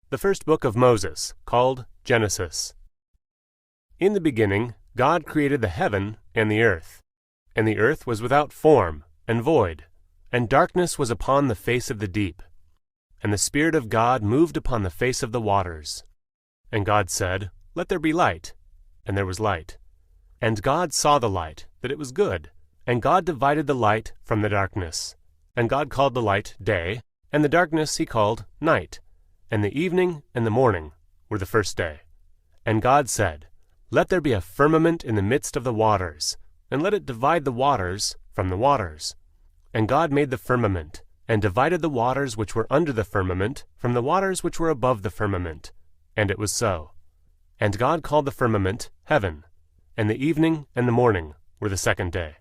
The first book of Moses, called Genesis. In the beginning, God created the heaven and the earth. And the earth was without form and void, and darkness was upon the face of the deep. And the Spirit of God moved upon the face of the waters. And God said, Let there be light. And there was light. And God saw the light, that it was good. And God divided the light from the darkness. And God called the light day, and the darkness he called night. And the evening and the morning were the first day. And God said, Let there be a firmament in the midst of the waters, and let it divide the waters from the waters. And God made the firmament, and divided the waters which were under the firmament from the waters which were above the firmament. And it was so. And God called the firmament heaven. And the evening and the morning were the second day.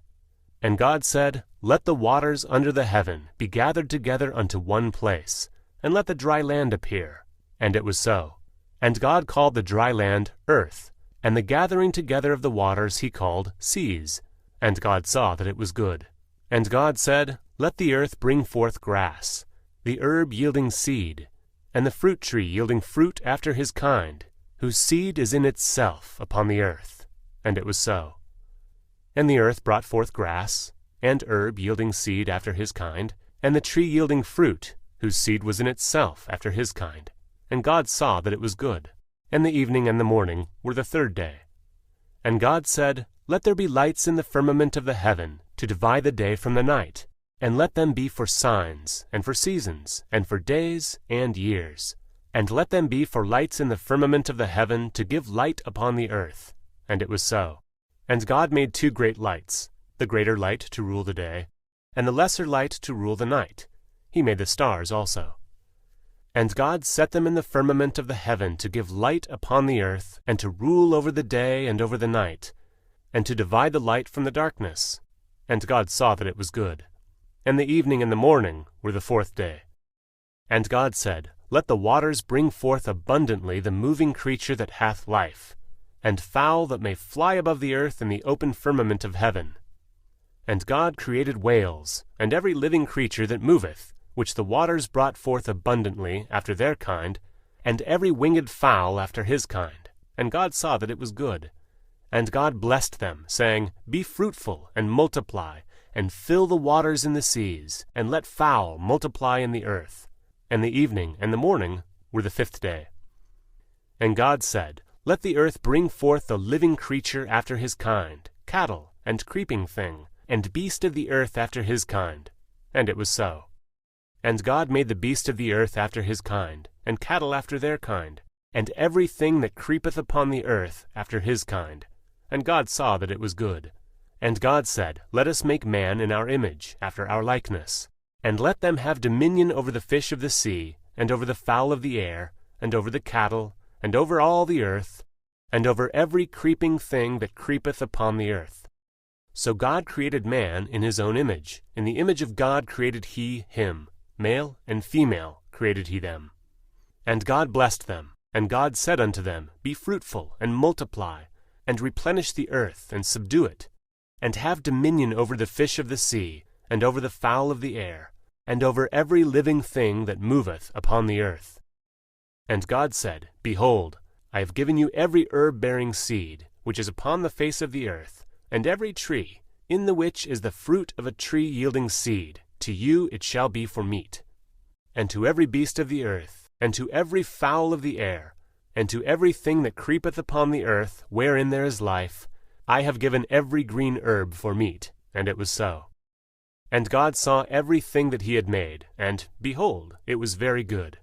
And God said, Let the waters under the heaven be gathered together unto one place, and let the dry land appear. And it was so. And God called the dry land earth, and the gathering together of the waters he called seas. And God saw that it was good. And God said, Let the earth bring forth grass, the herb yielding seed, and the fruit tree yielding fruit after his kind, whose seed is in itself upon the earth. And it was so. And the earth brought forth grass, and herb yielding seed after his kind, and the tree yielding fruit, whose seed was in itself after his kind. And God saw that it was good. And the evening and the morning were the third day. And God said, Let there be lights in the firmament of the heaven, to divide the day from the night, and let them be for signs, and for seasons, and for days and years. And let them be for lights in the firmament of the heaven, to give light upon the earth. And it was so. And God made two great lights, the greater light to rule the day, and the lesser light to rule the night. He made the stars also. And God set them in the firmament of the heaven to give light upon the earth, and to rule over the day and over the night, and to divide the light from the darkness. And God saw that it was good. And the evening and the morning were the fourth day. And God said, Let the waters bring forth abundantly the moving creature that hath life, and fowl that may fly above the earth in the open firmament of heaven. And God created whales, and every living creature that moveth, which the waters brought forth abundantly after their kind, and every winged fowl after his kind. And God saw that it was good. And God blessed them, saying, Be fruitful, and multiply, and fill the waters in the seas, and let fowl multiply in the earth. And the evening and the morning were the fifth day. And God said, Let the earth bring forth the living creature after his kind, cattle, and creeping thing, and beast of the earth after his kind. And it was so. And God made the beast of the earth after his kind, and cattle after their kind, and every thing that creepeth upon the earth after his kind. And God saw that it was good. And God said, Let us make man in our image, after our likeness, and let them have dominion over the fish of the sea, and over the fowl of the air, and over the cattle, and over all the earth, and over every creeping thing that creepeth upon the earth. So God created man in his own image. In the image of God created he him. Male and female created he them. And God blessed them. And God said unto them, Be fruitful, and multiply, and replenish the earth, and subdue it, and have dominion over the fish of the sea, and over the fowl of the air, and over every living thing that moveth upon the earth. And God said, Behold, I have given you every herb-bearing seed, which is upon the face of the earth, and every tree, in the which is the fruit of a tree yielding seed. To you it shall be for meat. And to every beast of the earth, and to every fowl of the air, and to every thing that creepeth upon the earth, wherein there is life, I have given every green herb for meat. And it was so. And God saw every thing that he had made, and, behold, it was very good.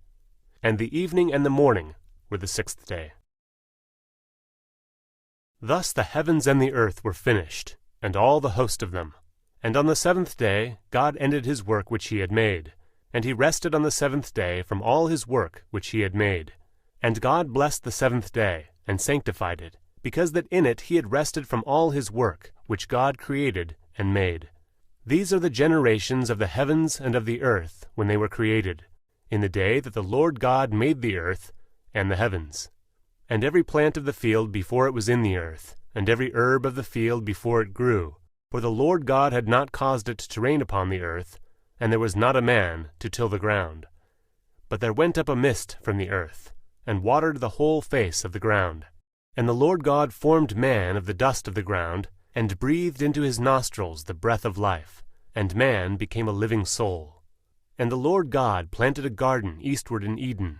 And the evening and the morning were the sixth day. Thus the heavens and the earth were finished, and all the host of them. And on the seventh day God ended his work which he had made, and he rested on the seventh day from all his work which he had made. And God blessed the seventh day, and sanctified it, because that in it he had rested from all his work which God created and made. These are the generations of the heavens and of the earth when they were created, in the day that the Lord God made the earth and the heavens. And every plant of the field before it was in the earth, and every herb of the field before it grew, for the Lord God had not caused it to rain upon the earth, and there was not a man to till the ground. But there went up a mist from the earth, and watered the whole face of the ground. And the Lord God formed man of the dust of the ground, and breathed into his nostrils the breath of life, and man became a living soul. And the Lord God planted a garden eastward in Eden,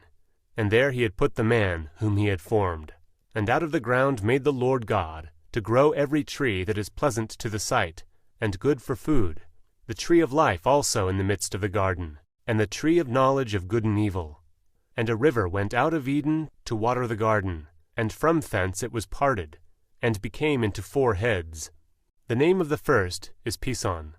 and there he had put the man whom he had formed. And out of the ground made the Lord God to grow every tree that is pleasant to the sight, and good for food, the tree of life also in the midst of the garden, and the tree of knowledge of good and evil. And a river went out of Eden to water the garden, and from thence it was parted, and became into 4 heads. The name of the first is Pison.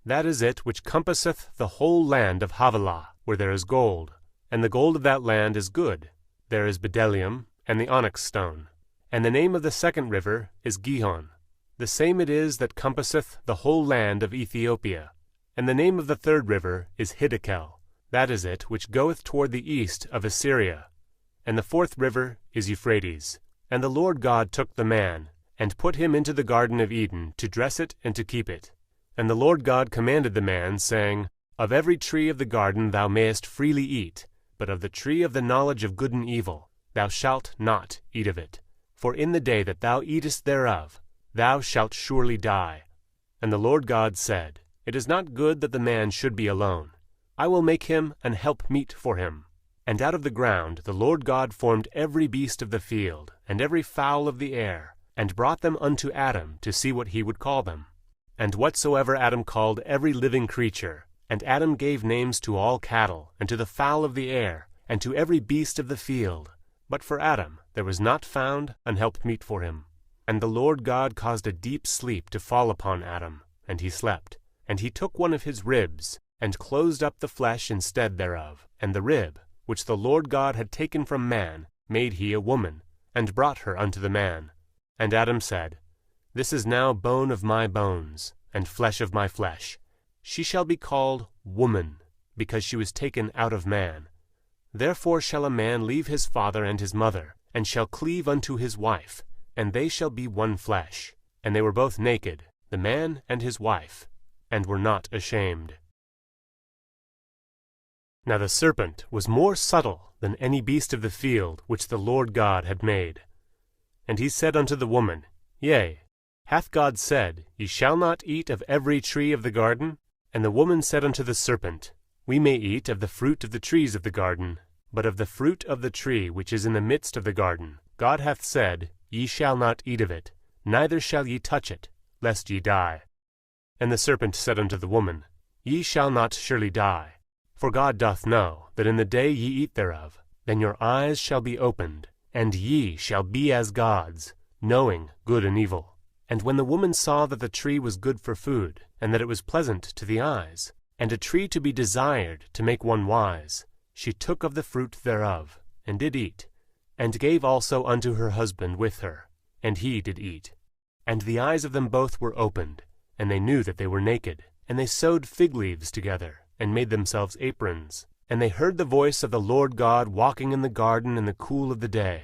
That is it which compasseth the whole land of Havilah, where there is gold. And the gold of that land is good. There is bdellium, and the onyx stone. And the name of the second river is Gihon. The same it is that compasseth the whole land of Ethiopia. And the name of the third river is Hiddekel. That is it which goeth toward the east of Assyria. And the fourth river is Euphrates. And the Lord God took the man, and put him into the garden of Eden, to dress it and to keep it. And the Lord God commanded the man, saying, Of every tree of the garden thou mayest freely eat, but of the tree of the knowledge of good and evil thou shalt not eat of it. For in the day that thou eatest thereof, thou shalt surely die. And the Lord God said, It is not good that the man should be alone. I will make him an helpmeet for him. And out of the ground the Lord God formed every beast of the field, and every fowl of the air, and brought them unto Adam to see what he would call them. And whatsoever Adam called every living creature, and Adam gave names to all cattle, and to the fowl of the air, and to every beast of the field. But for Adam there was not found an helpmeet for him. And the Lord God caused a deep sleep to fall upon Adam, and he slept. And he took one of his ribs, and closed up the flesh instead thereof. And the rib, which the Lord God had taken from man, made he a woman, and brought her unto the man. And Adam said, This is now bone of my bones, and flesh of my flesh. She shall be called woman, because she was taken out of man. Therefore shall a man leave his father and his mother, and shall cleave unto his wife, and they shall be one flesh. And they were both naked, the man and his wife, and were not ashamed. Now the serpent was more subtle than any beast of the field which the Lord God had made. And he said unto the woman, Yea, hath God said, Ye shall not eat of every tree of the garden? And the woman said unto the serpent, We may eat of the fruit of the trees of the garden, but of the fruit of the tree which is in the midst of the garden, God hath said, Ye shall not eat of it, neither shall ye touch it, lest ye die. And the serpent said unto the woman, Ye shall not surely die. For God doth know that in the day ye eat thereof, then your eyes shall be opened, and ye shall be as gods, knowing good and evil. And when the woman saw that the tree was good for food, and that it was pleasant to the eyes, and a tree to be desired to make one wise, she took of the fruit thereof, and did eat, and gave also unto her husband with her, and he did eat. And the eyes of them both were opened, and they knew that they were naked. And they sewed fig leaves together, and made themselves aprons. And they heard the voice of the Lord God walking in the garden in the cool of the day.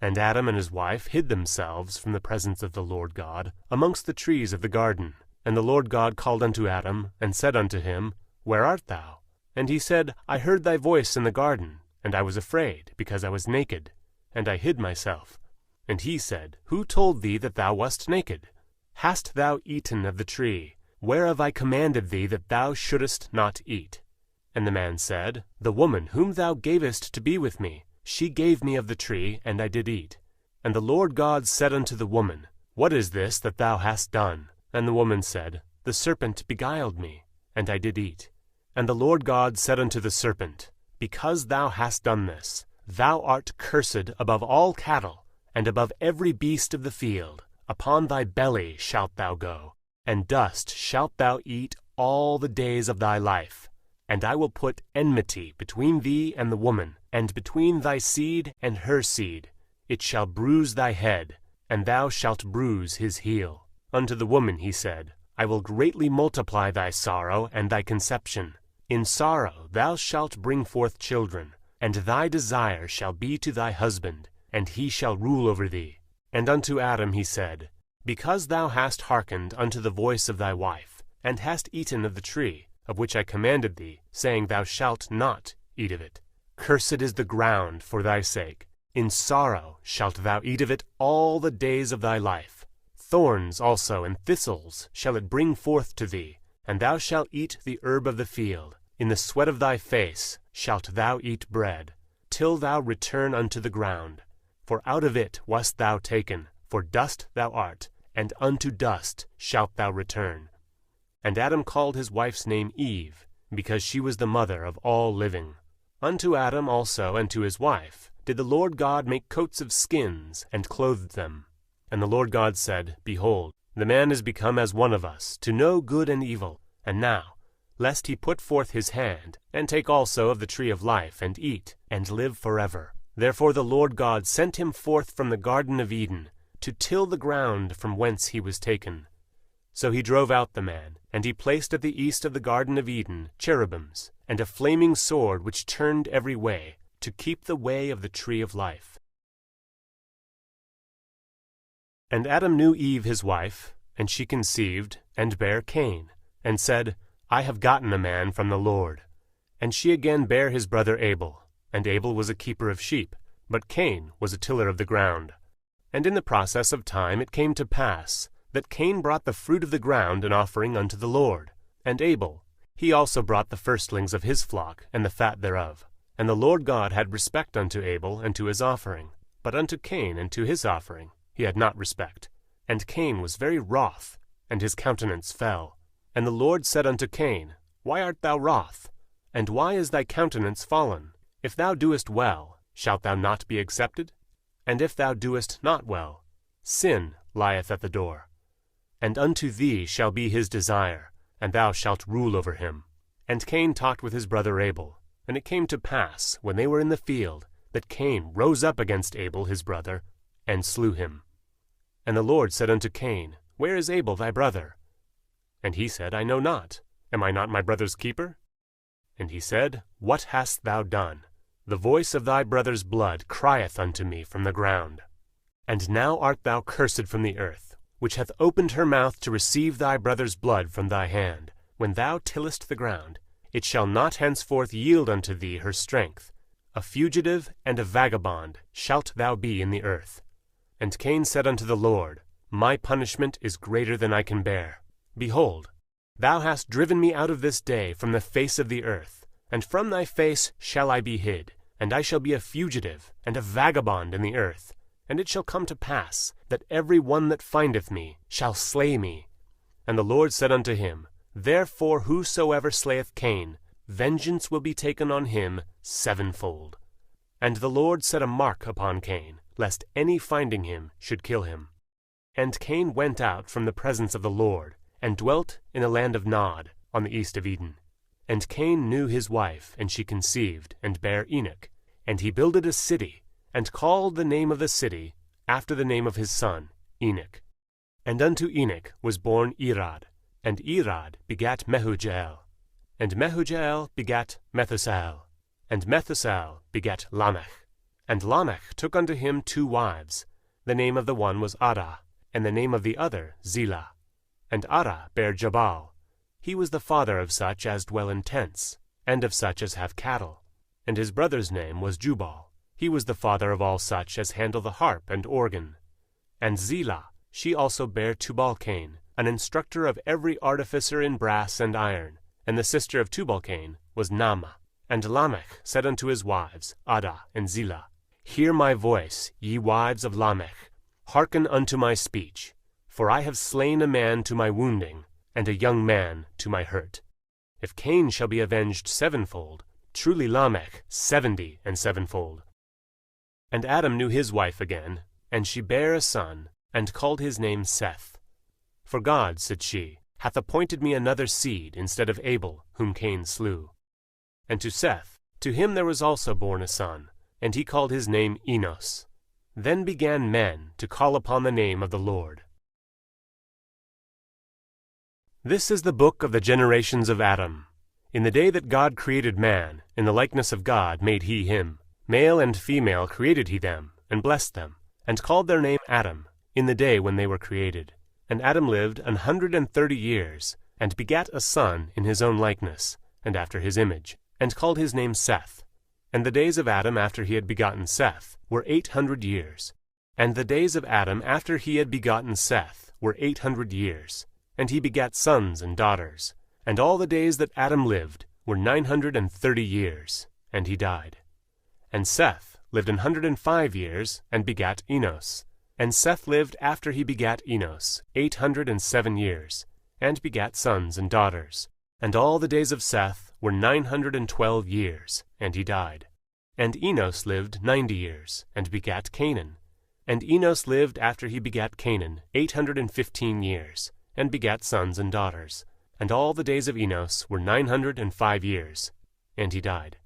And Adam and his wife hid themselves from the presence of the Lord God amongst the trees of the garden. And the Lord God called unto Adam, and said unto him, Where art thou? And he said, I heard thy voice in the garden, and I was afraid, because I was naked, and I hid myself. And he said, Who told thee that thou wast naked? Hast thou eaten of the tree, whereof I commanded thee that thou shouldest not eat? And the man said, The woman whom thou gavest to be with me, she gave me of the tree, and I did eat. And the Lord God said unto the woman, What is this that thou hast done? And the woman said, The serpent beguiled me, and I did eat. And the Lord God said unto the serpent, Because thou hast done this, thou art cursed above all cattle, and above every beast of the field. Upon thy belly shalt thou go, and dust shalt thou eat all the days of thy life. And I will put enmity between thee and the woman, and between thy seed and her seed. It shall bruise thy head, and thou shalt bruise his heel. Unto the woman he said, I will greatly multiply thy sorrow and thy conception. In sorrow thou shalt bring forth children, and thy desire shall be to thy husband, and he shall rule over thee. And unto Adam he said, Because thou hast hearkened unto the voice of thy wife, and hast eaten of the tree, of which I commanded thee, saying, Thou shalt not eat of it. Cursed is the ground for thy sake. In sorrow shalt thou eat of it all the days of thy life. Thorns also and thistles shall it bring forth to thee, and thou shalt eat the herb of the field. In the sweat of thy face shalt thou eat bread, till thou return unto the ground. For out of it wast thou taken, for dust thou art, and unto dust shalt thou return. And Adam called his wife's name Eve, because she was the mother of all living. Unto Adam also and to his wife did the Lord God make coats of skins, and clothed them. And the Lord God said, Behold, the man is become as one of us, to know good and evil. And now, lest he put forth his hand, and take also of the tree of life, and eat, and live forever. Therefore the Lord God sent him forth from the Garden of Eden, to till the ground from whence he was taken. So he drove out the man, and he placed at the east of the Garden of Eden cherubims, and a flaming sword which turned every way, to keep the way of the tree of life. And Adam knew Eve his wife, and she conceived, and bare Cain, and said, I have gotten a man from the Lord. And she again bare his brother Abel. And Abel was a keeper of sheep, but Cain was a tiller of the ground. And in the process of time it came to pass, that Cain brought the fruit of the ground an offering unto the Lord. And Abel, he also brought the firstlings of his flock, and the fat thereof. And the Lord God had respect unto Abel and to his offering, but unto Cain and to his offering he had not respect. And Cain was very wroth, and his countenance fell. And the Lord said unto Cain, Why art thou wroth? And why is thy countenance fallen? If thou doest well, shalt thou not be accepted? And if thou doest not well, sin lieth at the door. And unto thee shall be his desire, and thou shalt rule over him. And Cain talked with his brother Abel. And it came to pass, when they were in the field, that Cain rose up against Abel his brother, and slew him. And the Lord said unto Cain, Where is Abel thy brother? And he said, I know not. Am I not my brother's keeper? And he said, What hast thou done? The voice of thy brother's blood crieth unto me from the ground. And now art thou cursed from the earth, which hath opened her mouth to receive thy brother's blood from thy hand. When thou tillest the ground, it shall not henceforth yield unto thee her strength. A fugitive and a vagabond shalt thou be in the earth. And Cain said unto the Lord, My punishment is greater than I can bear. Behold, thou hast driven me out of this day from the face of the earth, and from thy face shall I be hid, and I shall be a fugitive and a vagabond in the earth. And it shall come to pass, that every one that findeth me shall slay me. And the Lord said unto him, Therefore whosoever slayeth Cain, vengeance will be taken on him sevenfold. And the Lord set a mark upon Cain, lest any finding him should kill him. And Cain went out from the presence of the Lord, and dwelt in the land of Nod, on the east of Eden. And Cain knew his wife, and she conceived, and bare Enoch. And he builded a city, and called the name of the city after the name of his son, Enoch. And unto Enoch was born Irad, and Irad begat Mehujael. And Mehujael begat Methusael, and Methusael begat Lamech. And Lamech took unto him 2 wives. The name of the one was Adah, and the name of the other Zillah. And Adah bare Jabal. He was the father of such as dwell in tents, and of such as have cattle. And his brother's name was Jubal. He was the father of all such as handle the harp and organ. And Zillah, she also bare Tubal-Cain, an instructor of every artificer in brass and iron. And the sister of Tubal-Cain was Naamah. And Lamech said unto his wives, Adah and Zillah, Hear my voice, ye wives of Lamech. Hearken unto my speech. For I have slain a man to my wounding, and a young man to my hurt. If Cain shall be avenged sevenfold, truly Lamech 70 and sevenfold. And Adam knew his wife again, and she bare a son, and called his name Seth. For God, said she, hath appointed me another seed instead of Abel, whom Cain slew. And to Seth, to him there was also born a son, and he called his name Enos. Then began men to call upon the name of the Lord. This is the book of the generations of Adam. In the day that God created man, in the likeness of God made he him. Male and female created he them, and blessed them, and called their name Adam, in the day when they were created. And Adam lived 130 years, and begat a son in his own likeness, and after his image, and called his name Seth. And the days of Adam after he had begotten Seth were 800 years. And the days of Adam after he had begotten Seth were 800 years. And he begat sons and daughters. And all the days that Adam lived were 930 years, and he died. And Seth lived 105 years, and begat Enos. And Seth lived after he begat Enos 807 years, and begat sons and daughters. And all the days of Seth were 912 years, and he died. And Enos lived 90 years, and begat Canaan. And Enos lived after he begat Canaan 815 years, and begat sons and daughters. And all the days of Enos were 905 years, and he died.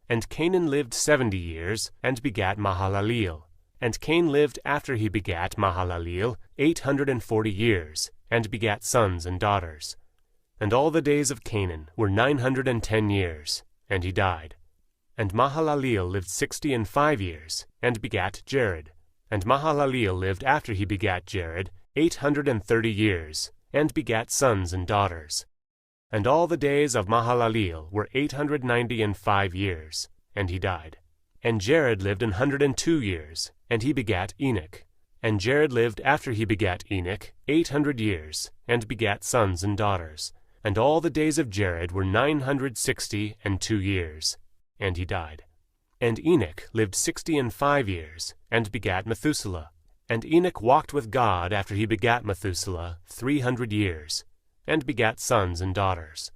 And Canaan lived 70 years, and begat Mahalaleel. And Cain lived after he begat Mahalaleel 840 years, and begat sons and daughters. And all the days of Canaan were 910 years, and he died. And Mahalaleel lived 65 years, and begat Jared. And Mahalaleel lived after he begat Jared 830 years, and begat sons and daughters. And all the days of Mahalaleel were 895 years, and he died. And Jared lived 102 years, and he begat Enoch. And Jared lived after he begat Enoch 800 years, and begat sons and daughters. And all the days of Jared were 962 years, and he died. And Enoch lived 65 years, and begat Methuselah. And Enoch walked with God after he begat Methuselah 300 years, and begat sons and daughters.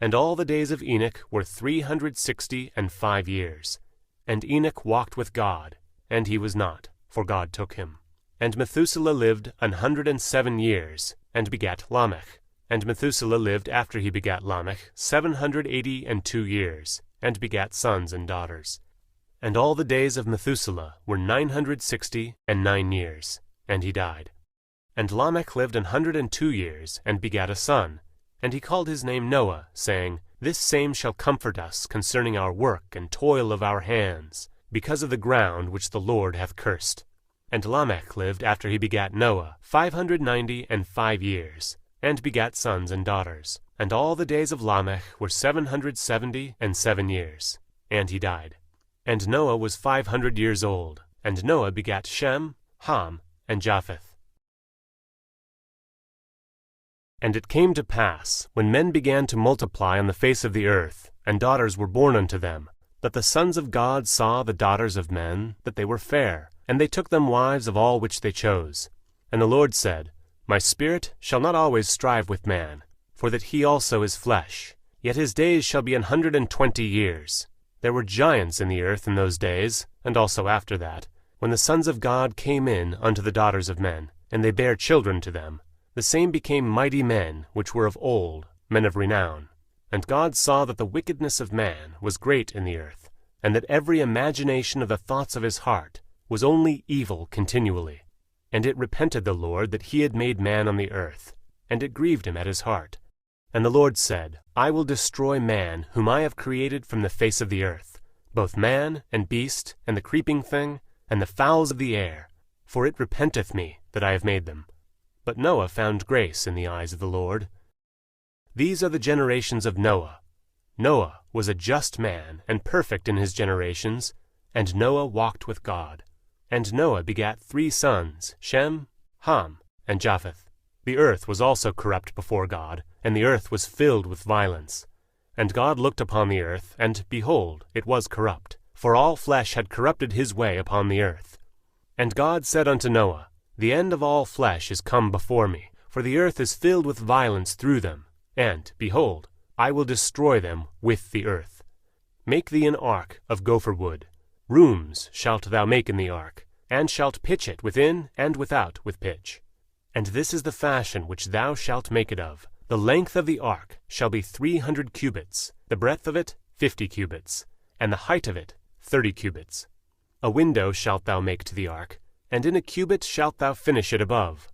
And all the days of Enoch were 365 years. And Enoch walked with God, and he was not, for God took him. And Methuselah lived 107 years, and begat Lamech. And Methuselah lived after he begat Lamech 782 years, and begat sons and daughters. And all the days of Methuselah were 969 years, and he died. And Lamech lived 102 years, and begat a son. And he called his name Noah, saying, This same shall comfort us concerning our work and toil of our hands, because of the ground which the Lord hath cursed. And Lamech lived after he begat Noah 595 years, and begat sons and daughters. And all the days of Lamech were 777 years, and he died. And Noah was 500 years old, and Noah begat Shem, Ham, and Japheth. And it came to pass, when men began to multiply on the face of the earth, and daughters were born unto them, that the sons of God saw the daughters of men, that they were fair, and they took them wives of all which they chose. And the Lord said, My spirit shall not always strive with man, for that he also is flesh, yet his days shall be 120 years. There were giants in the earth in those days, and also after that, when the sons of God came in unto the daughters of men, and they bare children to them. The same became mighty men, which were of old, men of renown. And God saw that the wickedness of man was great in the earth, and that every imagination of the thoughts of his heart was only evil continually. And it repented the Lord that he had made man on the earth, and it grieved him at his heart. And the Lord said, I will destroy man whom I have created from the face of the earth, both man and beast, and the creeping thing, and the fowls of the air, for it repenteth me that I have made them. But Noah found grace in the eyes of the Lord. These are the generations of Noah. Noah was a just man, and perfect in his generations, and Noah walked with God. And Noah begat 3 sons, Shem, Ham, and Japheth. The earth was also corrupt before God, and the earth was filled with violence. And God looked upon the earth, and, behold, it was corrupt, for all flesh had corrupted his way upon the earth. And God said unto Noah, The end of all flesh is come before me, for the earth is filled with violence through them, and, behold, I will destroy them with the earth. Make thee an ark of gopher wood. Rooms shalt thou make in the ark, and shalt pitch it within and without with pitch. And this is the fashion which thou shalt make it of. The length of the ark shall be 300 cubits, the breadth of it 50 cubits, and the height of it 30 cubits. A window shalt thou make to the ark, and in a cubit shalt thou finish it above.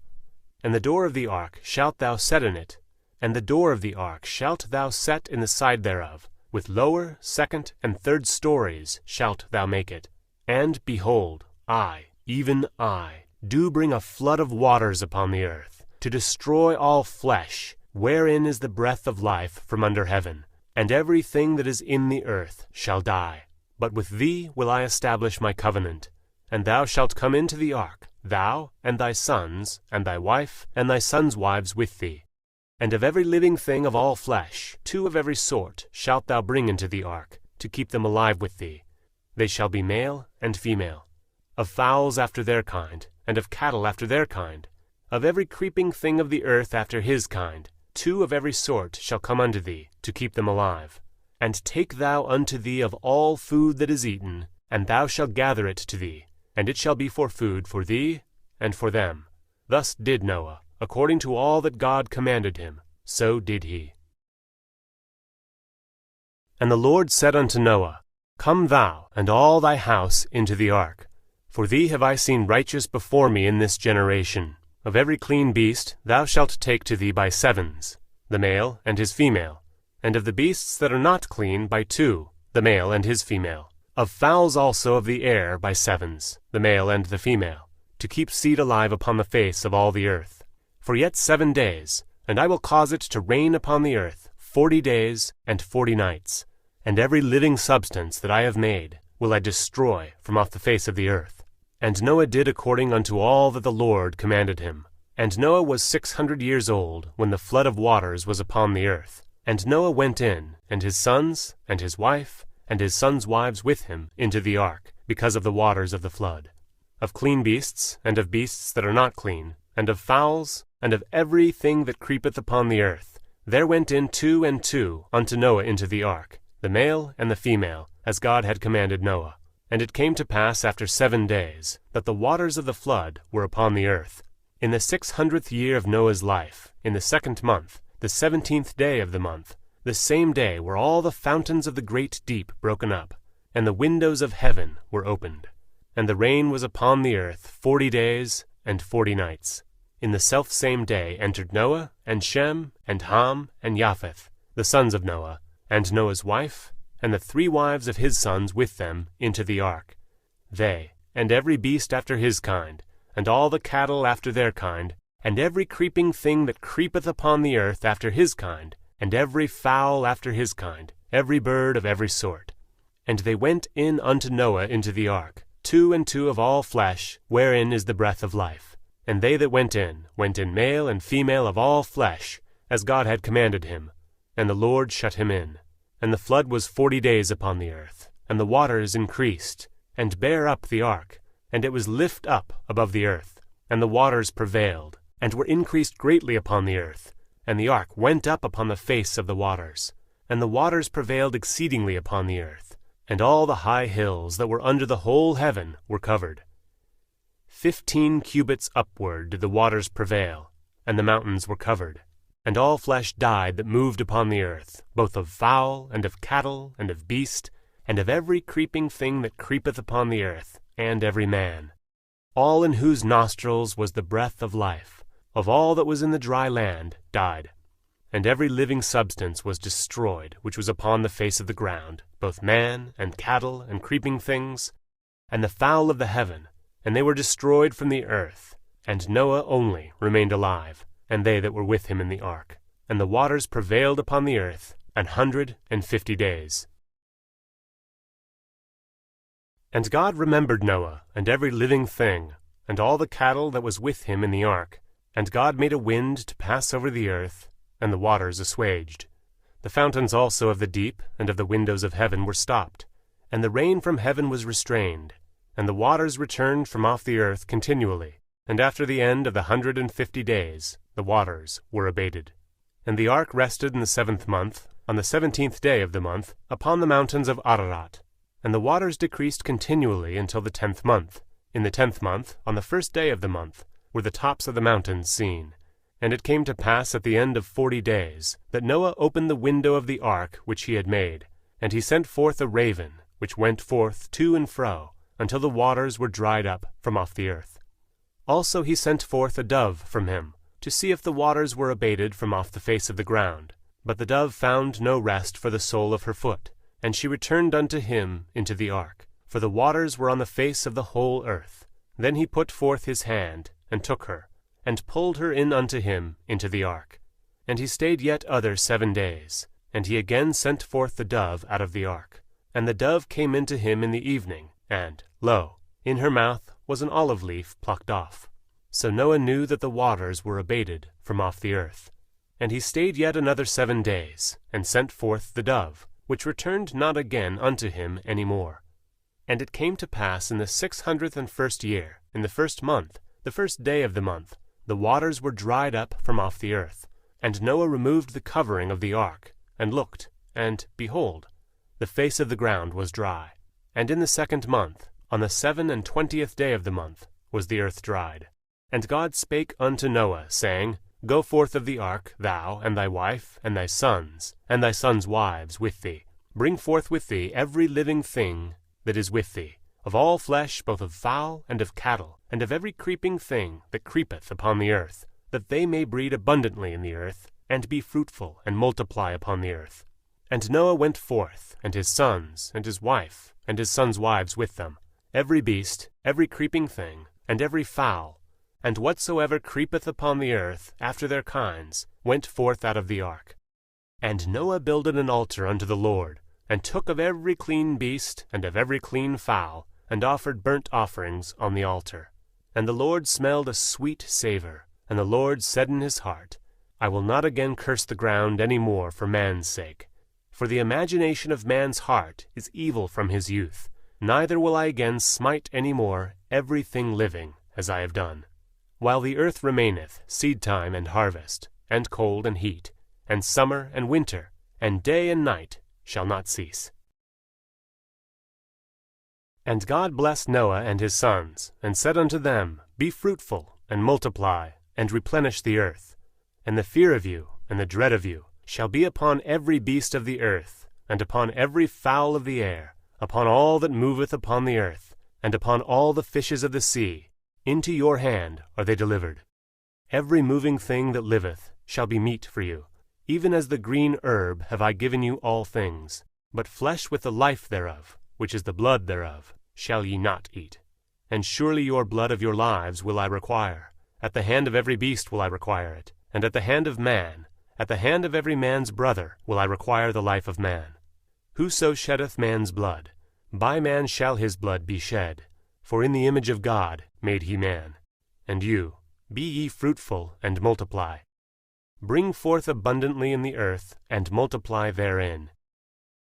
And the door of the ark shalt thou set in it, and the door of the ark shalt thou set in the side thereof. With lower, second, and third stories shalt thou make it. And, behold, I, even I, do bring a flood of waters upon the earth, to destroy all flesh, wherein is the breath of life from under heaven, and everything that is in the earth shall die. But with thee will I establish my covenant, and thou shalt come into the ark, thou, and thy sons, and thy wife, and thy sons' wives with thee. And of every living thing of all flesh, 2 of every sort shalt thou bring into the ark, to keep them alive with thee. They shall be male and female. Of fowls after their kind, and of cattle after their kind, of every creeping thing of the earth after his kind, 2 of every sort shall come unto thee, to keep them alive. And take thou unto thee of all food that is eaten, and thou shalt gather it to thee, and it shall be for food for thee and for them. Thus did Noah, according to all that God commanded him, so did he. And the Lord said unto Noah, Come thou and all thy house into the ark. For thee have I seen righteous before me in this generation. Of every clean beast thou shalt take to thee by 7s, the male and his female, and of the beasts that are not clean by 2, the male and his female. Of fowls also of the air by 7s, the male and the female, to keep seed alive upon the face of all the earth. For yet 7 days, and I will cause it to rain upon the earth 40 days and 40 nights, and every living substance that I have made will I destroy from off the face of the earth. And Noah did according unto all that the Lord commanded him. And Noah was 600 years old when the flood of waters was upon the earth. And Noah went in, and his sons, and his wife, and his sons' wives with him, into the ark, because of the waters of the flood. Of clean beasts, and of beasts that are not clean, and of fowls, and of every thing that creepeth upon the earth, there went in 2 and 2 unto Noah into the ark, the male and the female, as God had commanded Noah. And it came to pass after 7 days, that the waters of the flood were upon the earth. In the 600th year of Noah's life, in the 2nd month, the 17th day of the month, the same day were all the fountains of the great deep broken up, and the windows of heaven were opened. And the rain was upon the earth 40 days and 40 nights. In the selfsame day entered Noah, and Shem, and Ham, and Japheth, the sons of Noah, and Noah's wife, and the 3 wives of his sons with them, into the ark. They, and every beast after his kind, and all the cattle after their kind, and every creeping thing that creepeth upon the earth after his kind, and every fowl after his kind, every bird of every sort. And they went in unto Noah into the ark, 2 and 2 of all flesh, wherein is the breath of life. And they that went in male and female of all flesh, as God had commanded him. And the Lord shut him in. And the flood was 40 days upon the earth, and the waters increased, and bare up the ark, and it was lift up above the earth, and the waters prevailed, and were increased greatly upon the earth, and the ark went up upon the face of the waters, and the waters prevailed exceedingly upon the earth, and all the high hills that were under the whole heaven were covered. 15 cubits upward did the waters prevail, and the mountains were covered. And all flesh died that moved upon the earth, both of fowl, and of cattle, and of beast, and of every creeping thing that creepeth upon the earth, and every man. All in whose nostrils was the breath of life, of all that was in the dry land, died. And every living substance was destroyed, which was upon the face of the ground, both man, and cattle, and creeping things, and the fowl of the heaven, and they were destroyed from the earth. And Noah only remained alive, and they that were with him in the ark. And the waters prevailed upon the earth 150 days. And God remembered Noah, and every living thing, and all the cattle that was with him in the ark. And God made a wind to pass over the earth, and the waters assuaged. The fountains also of the deep and of the windows of heaven were stopped, and the rain from heaven was restrained, and the waters returned from off the earth continually. And after the end of the 150 days, the waters were abated. And the ark rested in the 7th month, on the 17th day of the month, upon the mountains of Ararat. And the waters decreased continually until the 10th month. In the 10th month, on the 1st day of the month, were the tops of the mountains seen. And it came to pass at the end of 40 days, that Noah opened the window of the ark which he had made, and he sent forth a raven, which went forth to and fro, until the waters were dried up from off the earth. Also he sent forth a dove from him, to see if the waters were abated from off the face of the ground. But the dove found no rest for the sole of her foot, and she returned unto him into the ark, for the waters were on the face of the whole earth. Then he put forth his hand, and took her, and pulled her in unto him into the ark. And he stayed yet other 7 days, and he again sent forth the dove out of the ark. And the dove came into him in the evening, and, lo, in her mouth was an olive leaf plucked off. So Noah knew that the waters were abated from off the earth. And he stayed yet another 7 days, and sent forth the dove, which returned not again unto him any more. And it came to pass in the 601st year, in the 1st month, the 1st day of the month, the waters were dried up from off the earth. And Noah removed the covering of the ark, and looked, and, behold, the face of the ground was dry. And in the 2nd month, on the 27th day of the month, was the earth dried. And God spake unto Noah, saying, Go forth of the ark, thou, and thy wife, and thy sons wives with thee. Bring forth with thee every living thing that is with thee, of all flesh, both of fowl and of cattle, and of every creeping thing that creepeth upon the earth, that they may breed abundantly in the earth, and be fruitful, and multiply upon the earth. And Noah went forth, and his sons, and his wife, and his sons' wives with them, every beast, every creeping thing, and every fowl, and whatsoever creepeth upon the earth after their kinds, went forth out of the ark. And Noah builded an altar unto the Lord, and took of every clean beast, and of every clean fowl, and offered burnt offerings on the altar. And the Lord smelled a sweet savour. And the Lord said in his heart, I will not again curse the ground any more for man's sake. For the imagination of man's heart is evil from his youth. Neither will I again smite any more everything living, as I have done. While the earth remaineth, seedtime and harvest, and cold and heat, and summer and winter, and day and night shall not cease. And God blessed Noah and his sons, and said unto them, Be fruitful, and multiply, and replenish the earth. And the fear of you, and the dread of you, shall be upon every beast of the earth, and upon every fowl of the air, upon all that moveth upon the earth, and upon all the fishes of the sea. Into your hand are they delivered. Every moving thing that liveth shall be meat for you. Even as the green herb have I given you all things. But flesh with the life thereof, which is the blood thereof, shall ye not eat. And surely your blood of your lives will I require. At the hand of every beast will I require it, and at the hand of man, at the hand of every man's brother will I require the life of man. Whoso sheddeth man's blood, by man shall his blood be shed. For in the image of God made he man. And you, be ye fruitful, and multiply. Bring forth abundantly in the earth, and multiply therein.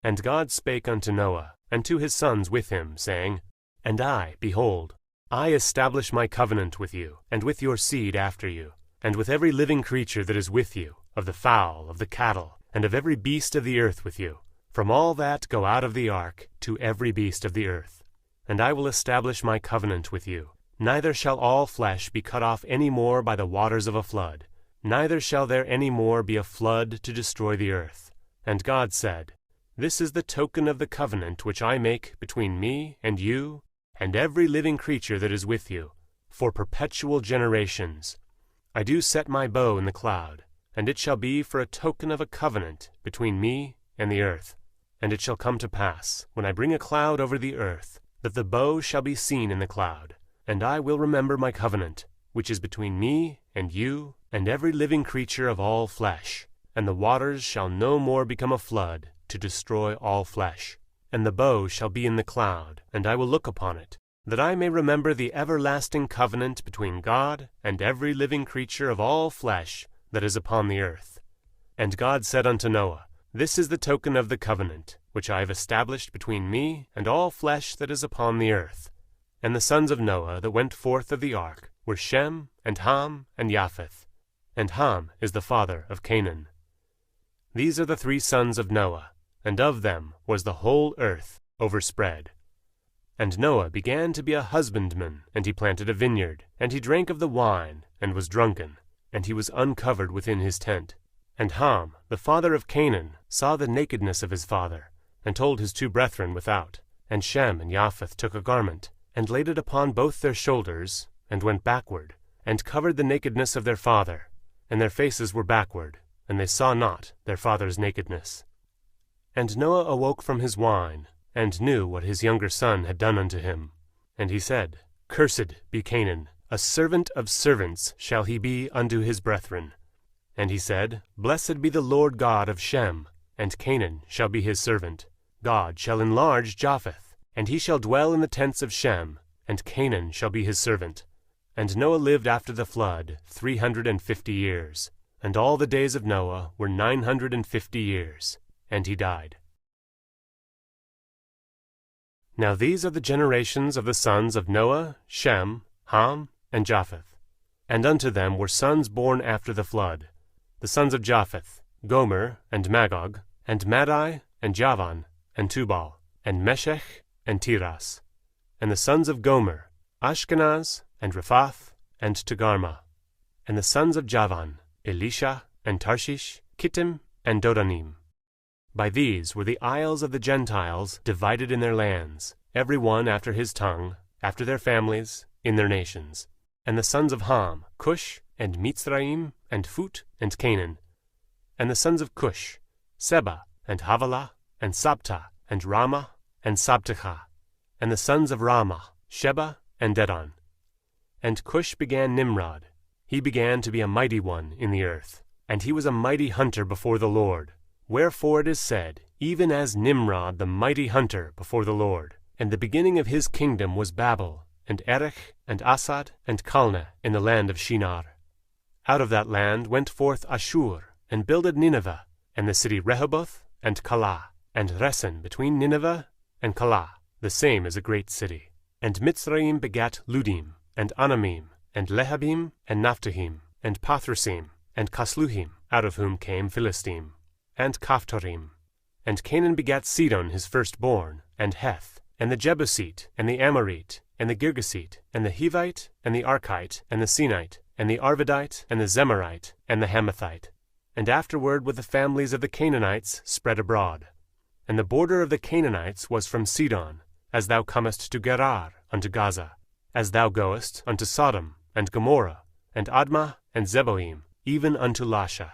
And God spake unto Noah, and to his sons with him, saying, And I, behold, I establish my covenant with you, and with your seed after you, and with every living creature that is with you, of the fowl, of the cattle, and of every beast of the earth with you, from all that go out of the ark, to every beast of the earth. And I will establish my covenant with you. Neither shall all flesh be cut off any more by the waters of a flood, neither shall there any more be a flood to destroy the earth. And God said, This is the token of the covenant which I make between me and you, and every living creature that is with you, for perpetual generations. I do set my bow in the cloud, and it shall be for a token of a covenant between me and the earth. And it shall come to pass, when I bring a cloud over the earth, that the bow shall be seen in the cloud. And I will remember my covenant, which is between me and you, and every living creature of all flesh. And the waters shall no more become a flood, to destroy all flesh. And the bow shall be in the cloud, and I will look upon it, that I may remember the everlasting covenant between God and every living creature of all flesh that is upon the earth. And God said unto Noah, This is the token of the covenant, which I have established between me and all flesh that is upon the earth. And the sons of Noah that went forth of the ark were Shem, and Ham, and Japheth. And Ham is the father of Canaan. These are the 3 sons of Noah, and of them was the whole earth overspread. And Noah began to be a husbandman, and he planted a vineyard, and he drank of the wine, and was drunken, and he was uncovered within his tent. And Ham, the father of Canaan, saw the nakedness of his father, and told his 2 brethren without. And Shem and Japheth took a garment, and laid it upon both their shoulders, and went backward, and covered the nakedness of their father. And their faces were backward, and they saw not their father's nakedness. And Noah awoke from his wine, and knew what his younger son had done unto him. And he said, Cursed be Canaan, a servant of servants shall he be unto his brethren. And he said, Blessed be the Lord God of Shem, and Canaan shall be his servant. God shall enlarge Japheth, and he shall dwell in the tents of Shem, and Canaan shall be his servant. And Noah lived after the flood 350 years, and all the days of Noah were 950 years, and he died. Now these are the generations of the sons of Noah, Shem, Ham, and Japheth. And unto them were sons born after the flood. The sons of Japheth, Gomer, and Magog, and Madai, and Javan, and Tubal, and Meshech, and Tiras. And the sons of Gomer, Ashkenaz, and Rephath, and Togarmah. And the sons of Javan, Elisha, and Tarshish, Kittim, and Dodanim. By these were the isles of the Gentiles divided in their lands, every one after his tongue, after their families, in their nations. And the sons of Ham, Cush, and Mitzrayim, and Phut, and Canaan. And the sons of Cush, Seba, and Havilah, and Sabta, and Ramah, and Sabtecha. And the sons of Ramah, Sheba, and Dedan. And Cush began Nimrod. He began to be a mighty one in the earth, and he was a mighty hunter before the Lord. Wherefore it is said, even as Nimrod the mighty hunter before the Lord. And the beginning of his kingdom was Babel, and Erech, and Asad, and Calneh in the land of Shinar. Out of that land went forth Ashur, and builded Nineveh, and the city Rehoboth, and Calah, and Resen between Nineveh and Calah, the same is a great city. And Mitzrayim begat Ludim, and Anamim, and Lehabim, and Naphtuhim, and Pathrusim, and Casluhim, out of whom came Philistim, and Caphtorim. And Canaan begat Sidon his firstborn, and Heth, and the Jebusite, and the Amorite, and the Girgasite, and the Hivite, and the Arkite, and the Sinite, and the Arvadite, and the Zemarite, and the Hamathite. And afterward with the families of the Canaanites spread abroad. And the border of the Canaanites was from Sidon, as thou comest to Gerar unto Gaza, as thou goest unto Sodom, and Gomorrah, and Admah, and Zeboim, even unto Lasha.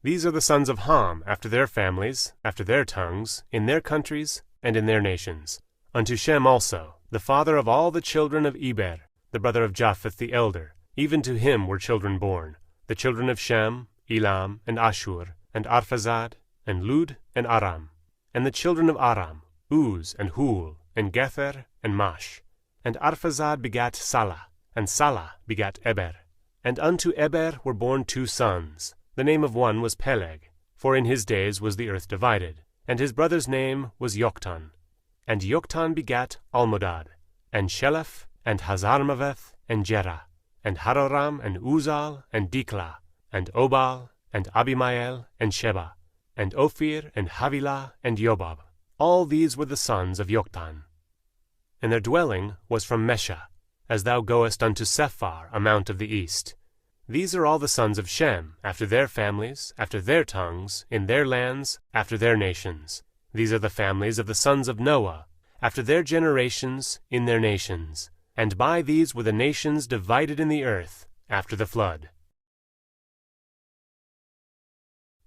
These are the sons of Ham after their families, after their tongues, in their countries, and in their nations. Unto Shem also, the father of all the children of Eber, the brother of Japheth the elder, even to him were children born, the children of Shem, Elam, and Ashur, and Arphaxad, and Lud, and Aram. And the children of Aram, Uz, and Hul, and Gether, and Mash. And Arphaxad begat Salah, and Salah begat Eber. And unto Eber were born 2 sons. The name of one was Peleg, for in his days was the earth divided, and his brother's name was Joktan. And Joktan begat Almodad, and Sheleph, and Hazarmaveth, and Jerah, and Haroram, and Uzal, and Diklah, and Obal, and Abimael, and Sheba, and Ophir, and Havilah, and Jobab. All these were the sons of Joktan. And their dwelling was from Mesha, as thou goest unto Sephar, a mount of the east. These are all the sons of Shem, after their families, after their tongues, in their lands, after their nations. These are the families of the sons of Noah, after their generations, in their nations. And by these were the nations divided in the earth, after the flood.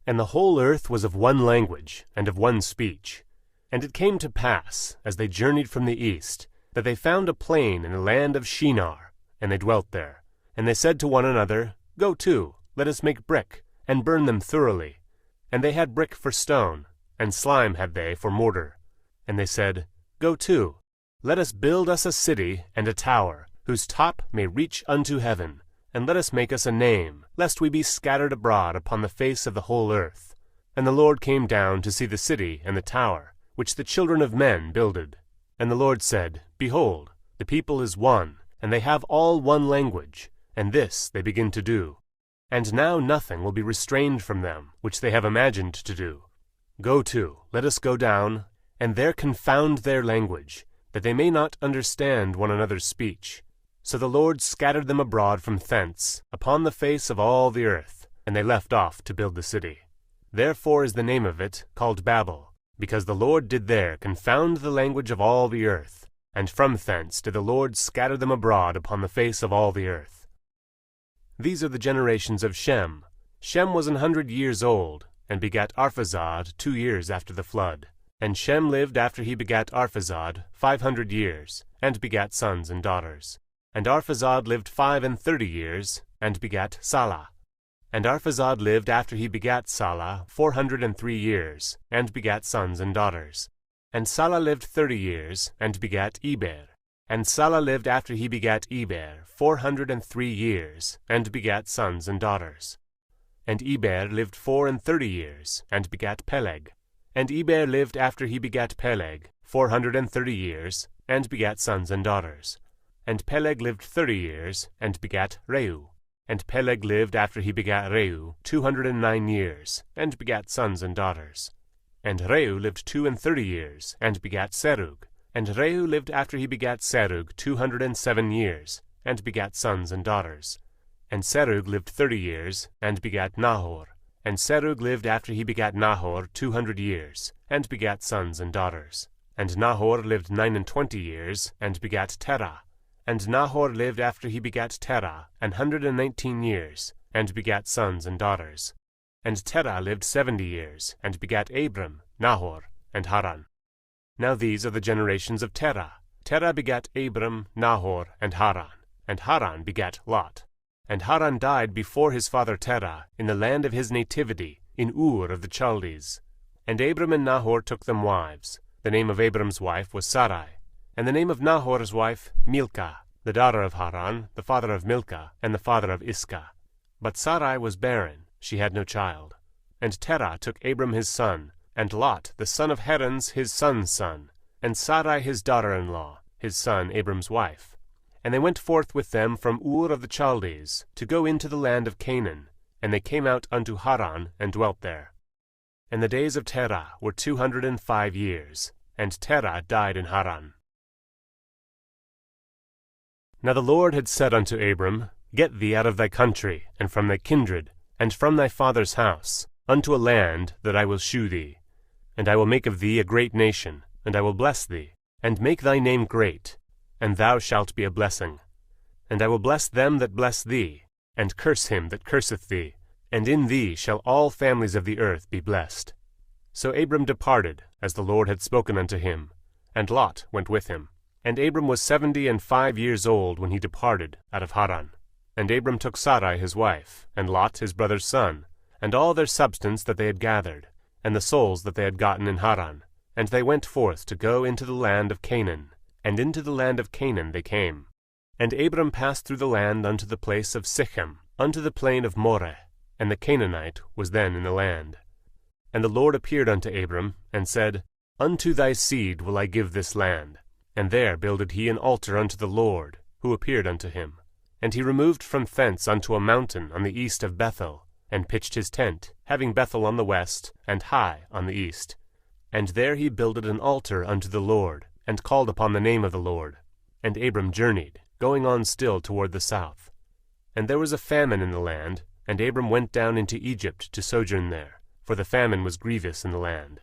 And the whole earth was of one language, and of one speech. And it came to pass, as they journeyed from the east, that they found a plain in the land of Shinar, and they dwelt there. And they said to one another, Go to, let us make brick, and burn them thoroughly. And they had brick for stone, and slime had they for mortar. And they said, Go to, let us build us a city and a tower, whose top may reach unto heaven, and let us make us a name, lest we be scattered abroad upon the face of the whole earth. And the Lord came down to see the city and the tower, which the children of men builded. And the Lord said, Behold, the people is one, and they have all one language, and this they begin to do. And now nothing will be restrained from them, which they have imagined to do. Go to, let us go down, and there confound their language, that they may not understand one another's speech. So the Lord scattered them abroad from thence, upon the face of all the earth, and they left off to build the city. Therefore is the name of it called Babel, because the Lord did there confound the language of all the earth, and from thence did the Lord scatter them abroad upon the face of all the earth. These are the generations of Shem. Shem was 100 years old, and begat Arphaxad 2 years after the flood. And Shem lived after he begat Arphaxad 500 years, and begat sons and daughters. And Arphaxad lived 35 years, and begat Salah. And Arphaxad lived after he begat Salah 403 years, and begat sons and daughters. And Salah lived 30 years, and begat Eber. And Salah lived after he begat Eber 403 years, and begat sons and daughters. And Eber lived 34 years, and begat Peleg. And Eber lived after he begat Peleg 430 years, and begat sons and daughters. And Peleg lived 30 years, and begat Reu. And Peleg lived after he begat Reu 209 years, and begat sons and daughters. And Reu lived 32 years, and begat Serug. And Reu lived after he begat Serug 207 years, and begat sons and daughters. And Serug lived 30 years, and begat Nahor. And Serug lived after he begat Nahor 200 years, and begat sons and daughters. And Nahor lived 29 years, and begat Terah. And Nahor lived after he begat Terah 119 years, and begat sons and daughters. And Terah lived 70 years, and begat Abram, Nahor, and Haran. Now these are the generations of Terah. Terah begat Abram, Nahor, and Haran begat Lot. And Haran died before his father Terah, in the land of his nativity, in Ur of the Chaldees. And Abram and Nahor took them wives. The name of Abram's wife was Sarai, and the name of Nahor's wife Milcah, the daughter of Haran, the father of Milcah, and the father of Iscah. But Sarai was barren, she had no child. And Terah took Abram his son, and Lot the son of Haran's his son's son, and Sarai his daughter-in-law, his son Abram's wife. And they went forth with them from Ur of the Chaldees, to go into the land of Canaan, and they came out unto Haran, and dwelt there. And the days of Terah were 205 years, and Terah died in Haran. Now the Lord had said unto Abram, Get thee out of thy country, and from thy kindred, and from thy father's house, unto a land that I will shew thee. And I will make of thee a great nation, and I will bless thee, and make thy name great, and thou shalt be a blessing. And I will bless them that bless thee, and curse him that curseth thee, and in thee shall all families of the earth be blessed. So Abram departed, as the Lord had spoken unto him, and Lot went with him. And Abram was 75 years old when he departed out of Haran. And Abram took Sarai his wife, and Lot his brother's son, and all their substance that they had gathered, and the souls that they had gotten in Haran. And they went forth to go into the land of Canaan, and into the land of Canaan they came. And Abram passed through the land unto the place of Sichem, unto the plain of Moreh, and the Canaanite was then in the land. And the Lord appeared unto Abram, and said, Unto thy seed will I give this land. And there builded he an altar unto the Lord, who appeared unto him. And he removed from thence unto a mountain on the east of Bethel, and pitched his tent, having Bethel on the west, and Hai on the east. And there he builded an altar unto the Lord, and called upon the name of the Lord. And Abram journeyed, going on still toward the south. And there was a famine in the land, and Abram went down into Egypt to sojourn there, for the famine was grievous in the land.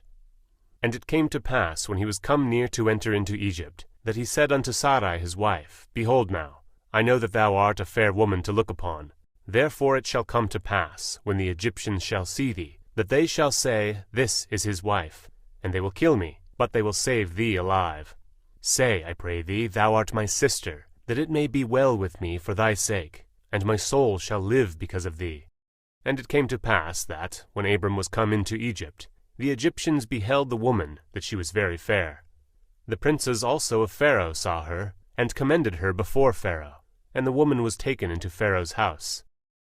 And it came to pass, when he was come near to enter into Egypt, that he said unto Sarai his wife, Behold now, I know that thou art a fair woman to look upon. Therefore it shall come to pass, when the Egyptians shall see thee, that they shall say, This is his wife. And they will kill me, but they will save thee alive. Say, I pray thee, thou art my sister, that it may be well with me for thy sake, and my soul shall live because of thee. And it came to pass that, when Abram was come into Egypt, the Egyptians beheld the woman, that she was very fair. The princes also of Pharaoh saw her, and commended her before Pharaoh. And the woman was taken into Pharaoh's house.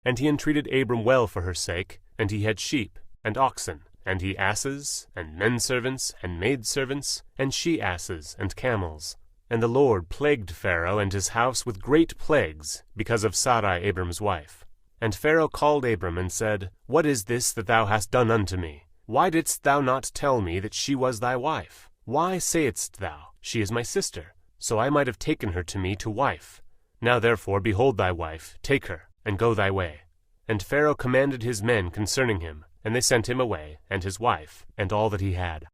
And he entreated Abram well for her sake, and he had sheep, and oxen, and he asses, and menservants, and maidservants, and she-asses, and camels. And the Lord plagued Pharaoh and his house with great plagues, because of Sarai Abram's wife. And Pharaoh called Abram, and said, What is this that thou hast done unto me? Why didst thou not tell me that she was thy wife? Why sayest thou, She is my sister? So I might have taken her to me to wife. Now therefore behold thy wife, take her, and go thy way. And Pharaoh commanded his men concerning him, and they sent him away, and his wife, and all that he had.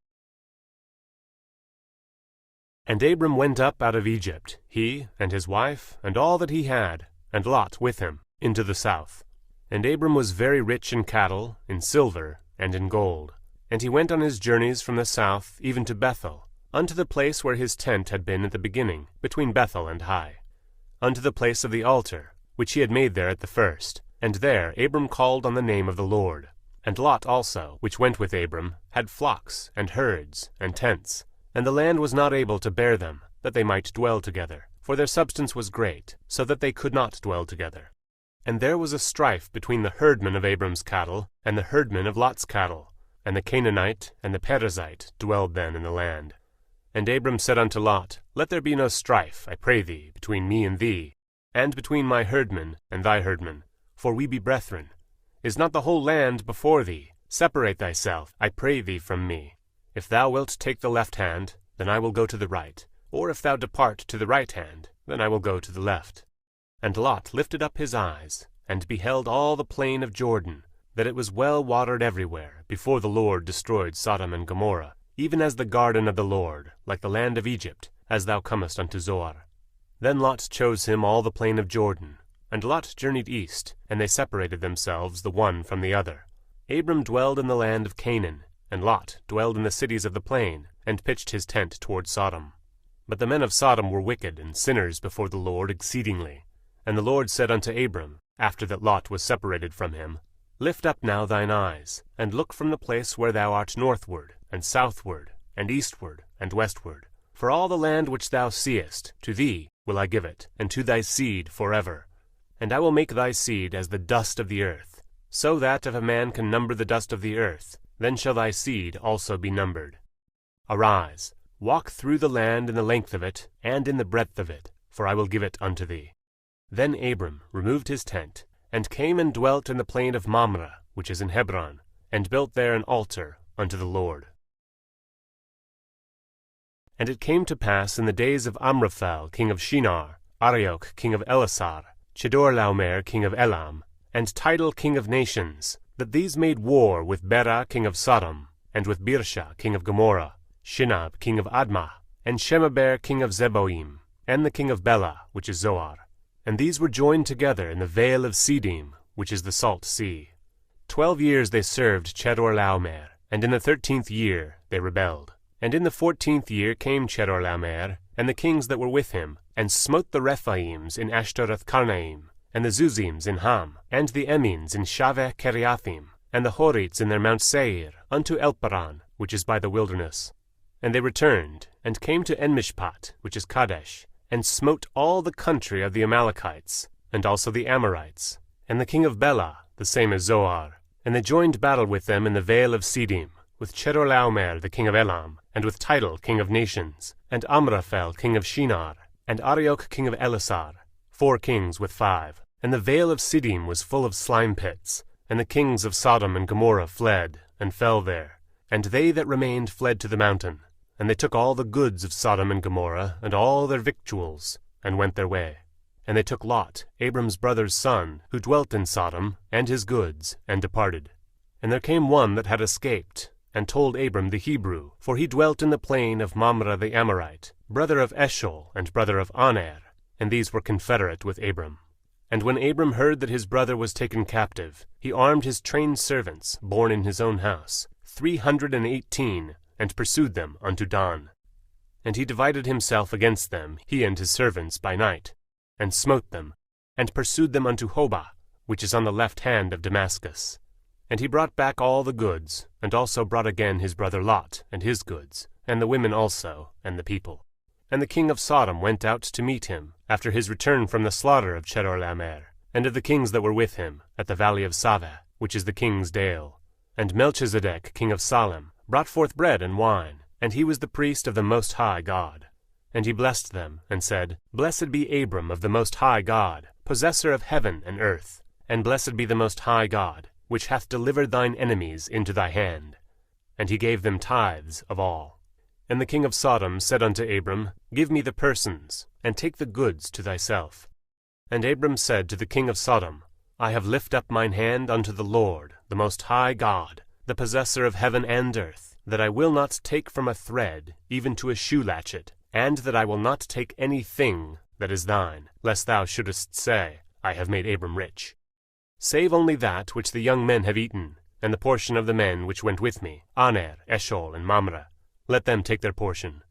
And Abram went up out of Egypt, he, and his wife, and all that he had, and Lot with him, into the south. And Abram was very rich in cattle, in silver, and in gold. And he went on his journeys from the south, even to Bethel, unto the place where his tent had been at the beginning, between Bethel and Hai, unto the place of the altar, which he had made there at the first. And there Abram called on the name of the Lord. And Lot also, which went with Abram, had flocks, and herds, and tents. And the land was not able to bear them, that they might dwell together, for their substance was great, so that they could not dwell together. And there was a strife between the herdmen of Abram's cattle and the herdmen of Lot's cattle, and the Canaanite and the Perizzite dwelled then in the land. And Abram said unto Lot, Let there be no strife, I pray thee, between me and thee, and between my herdmen and thy herdmen, for we be brethren. Is not the whole land before thee? Separate thyself, I pray thee, from me. If thou wilt take the left hand, then I will go to the right, or if thou depart to the right hand, then I will go to the left. And Lot lifted up his eyes, and beheld all the plain of Jordan, that it was well watered everywhere, before the Lord destroyed Sodom and Gomorrah, even as the garden of the Lord, like the land of Egypt, as thou comest unto Zoar. Then Lot chose him all the plain of Jordan, and Lot journeyed east, and they separated themselves the one from the other. Abram dwelled in the land of Canaan, and Lot dwelled in the cities of the plain, and pitched his tent toward Sodom. But the men of Sodom were wicked and sinners before the Lord exceedingly. And the Lord said unto Abram, after that Lot was separated from him, Lift up now thine eyes, and look from the place where thou art northward, and southward, and eastward, and westward. For all the land which thou seest, to thee will I give it, and to thy seed forever. And I will make thy seed as the dust of the earth, so that if a man can number the dust of the earth, then shall thy seed also be numbered. Arise, walk through the land in the length of it, and in the breadth of it, for I will give it unto thee. Then Abram removed his tent, and came and dwelt in the plain of Mamre, which is in Hebron, and built there an altar unto the Lord. And it came to pass in the days of Amraphel king of Shinar, Arioch king of Ellasar, Chedorlaomer king of Elam, and Tidal king of nations, that these made war with Bera king of Sodom, and with Birsha king of Gomorrah, Shinab king of Admah, and Shemeber king of Zeboim, and the king of Bela, which is Zoar. And these were joined together in the vale of Siddim, which is the salt sea. 12 years they served Chedorlaomer, and in the 13th year they rebelled. And in the 14th year came Chedorlaomer, and the kings that were with him, and smote the Rephaims in Ashtaroth-Karnaim, and the Zuzims in Ham, and the Emins in Shaveh-Kiriathim, and the Horites in their Mount Seir, unto Elparan, which is by the wilderness. And they returned, and came to Enmishpat, which is Kadesh, and smote all the country of the Amalekites, and also the Amorites, and the king of Bela, the same as Zoar. And they joined battle with them in the vale of Siddim, with Chedorlaomer the king of Elam, and with Tidal king of nations, and Amraphel king of Shinar, and Arioch king of Ellasar, 4 kings with 5. And the vale of Siddim was full of slime pits, and the kings of Sodom and Gomorrah fled, and fell there. And they that remained fled to the mountain. And they took all the goods of Sodom and Gomorrah, and all their victuals, and went their way. And they took Lot, Abram's brother's son, who dwelt in Sodom, and his goods, and departed. And there came one that had escaped, and told Abram the Hebrew, for he dwelt in the plain of Mamre the Amorite, brother of Eshcol, and brother of Aner, and these were confederate with Abram. And when Abram heard that his brother was taken captive, he armed his trained servants, born in his own house, 318, and pursued them unto Dan. And he divided himself against them, he and his servants, by night, and smote them, and pursued them unto Hobah, which is on the left hand of Damascus. And he brought back all the goods, and also brought again his brother Lot, and his goods, and the women also, and the people. And the king of Sodom went out to meet him, after his return from the slaughter of Chedorlaomer, and of the kings that were with him, at the valley of Saveh, which is the king's dale. And Melchizedek king of Salem brought forth bread and wine, and he was the priest of the Most High God. And he blessed them, and said, Blessed be Abram of the Most High God, possessor of heaven and earth, and blessed be the Most High God, which hath delivered thine enemies into thy hand. And he gave them tithes of all. And the king of Sodom said unto Abram, Give me the persons, and take the goods to thyself. And Abram said to the king of Sodom, I have lifted up mine hand unto the Lord, the Most High God, the possessor of heaven and earth, that I will not take from a thread, even to a shoe latchet, and that I will not take any thing that is thine, lest thou shouldest say, I have made Abram rich. Save only that which the young men have eaten, and the portion of the men which went with me, Aner, Eshcol, and Mamre. Let them take their portion.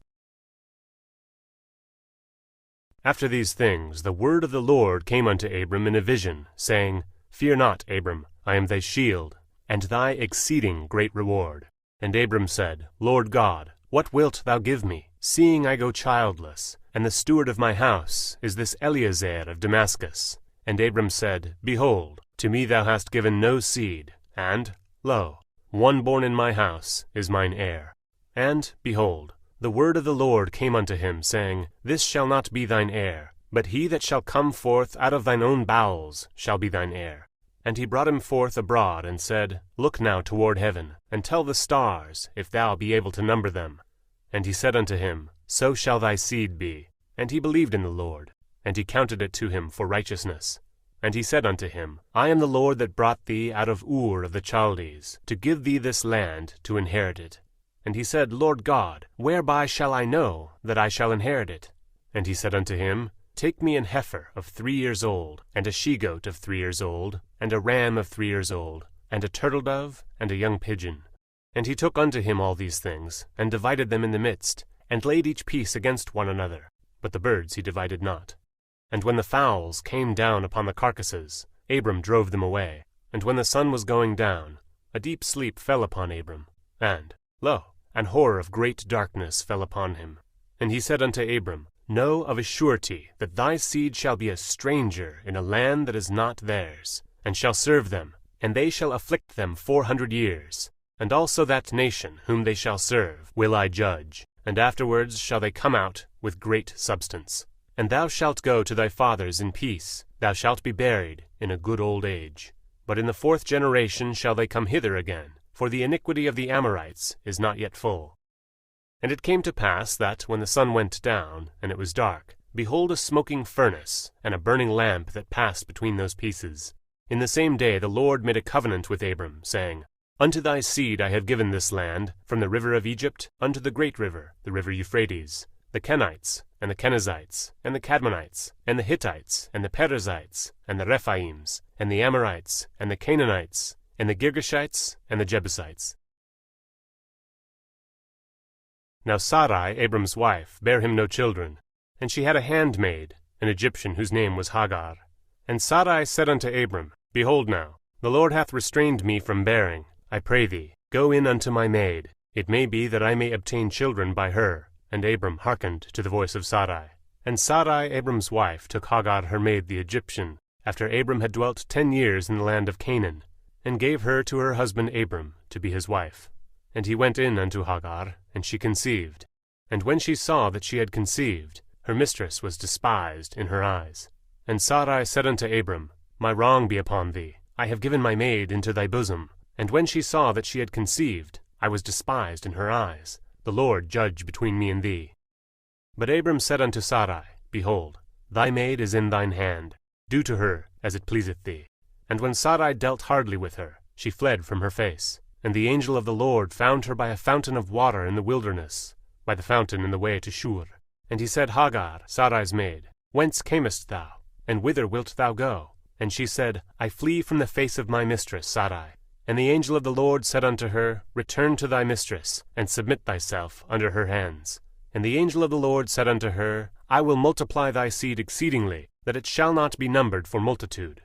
After these things the word of the Lord came unto Abram in a vision, saying, Fear not, Abram, I am thy shield, and thy exceeding great reward. And Abram said, Lord God, What wilt thou give me, seeing I go childless, and the steward of my house is this 𝗤𝗍𝗓 of Damascus? And Abram said, Behold, to me thou hast given no seed, and, lo, one born in my house is mine heir. And, behold, the word of the Lord came unto him, saying, This shall not be thine heir, but he that shall come forth out of thine own bowels shall be thine heir. And he brought him forth abroad, and said, Look now toward heaven, and tell the stars, if thou be able to number them. And he said unto him, So shall thy seed be. And he believed in the Lord, and he counted it to him for righteousness. And he said unto him, I am the Lord that brought thee out of Ur of the Chaldees, to give thee this land to inherit it. And he said, Lord God, whereby shall I know that I shall inherit it? And he said unto him, Take me an heifer of 3 years old, and a she-goat of 3 years old, and a ram of 3 years old, and a turtle-dove, and a young pigeon. And he took unto him all these things, and divided them in the midst, and laid each piece against one another. But the birds he divided not. And when the fowls came down upon the carcasses, Abram drove them away. And when the sun was going down, a deep sleep fell upon Abram, and, lo, an horror of great darkness fell upon him. And he said unto Abram, Know of a surety that thy seed shall be a stranger in a land that is not theirs, and shall serve them, and they shall afflict them 400 years. And also that nation whom they shall serve will I judge, and afterwards shall they come out with great substance. And thou shalt go to thy fathers in peace, thou shalt be buried in a good old age. But in the 4th generation shall they come hither again, for the iniquity of the Amorites is not yet full. And it came to pass that, when the sun went down, and it was dark, behold a smoking furnace, and a burning lamp that passed between those pieces. In the same day the Lord made a covenant with Abram, saying, Unto thy seed I have given this land, from the river of Egypt unto the great river, the river Euphrates, the Kenites, and the Kenizzites, and the Cadmonites, and the Hittites, and the Perizzites, and the Rephaims, and the Amorites, and the Canaanites, and the Girgashites, and the Jebusites. Now Sarai, Abram's wife, bare him no children, and she had a handmaid, an Egyptian, whose name was Hagar. And Sarai said unto Abram, Behold now, the Lord hath restrained me from bearing. I pray thee, go in unto my maid. It may be that I may obtain children by her. And Abram hearkened to the voice of Sarai. And Sarai, Abram's wife, took Hagar her maid the Egyptian, after Abram had dwelt 10 years in the land of Canaan, and gave her to her husband Abram to be his wife. And he went in unto Hagar, and she conceived. And when she saw that she had conceived, her mistress was despised in her eyes. And Sarai said unto Abram, My wrong be upon thee, I have given my maid into thy bosom. And when she saw that she had conceived, I was despised in her eyes. The Lord judge between me and thee. But Abram said unto Sarai, Behold, thy maid is in thine hand. Do to her as it pleaseth thee. And when Sarai dealt hardly with her, she fled from her face. And the angel of the Lord found her by a fountain of water in the wilderness, by the fountain in the way to Shur. And he said, Hagar, Sarai's maid, whence camest thou, and whither wilt thou go? And she said, I flee from the face of my mistress Sarai. And the angel of the Lord said unto her, Return to thy mistress, and submit thyself under her hands. And the angel of the Lord said unto her, I will multiply thy seed exceedingly, that it shall not be numbered for multitude.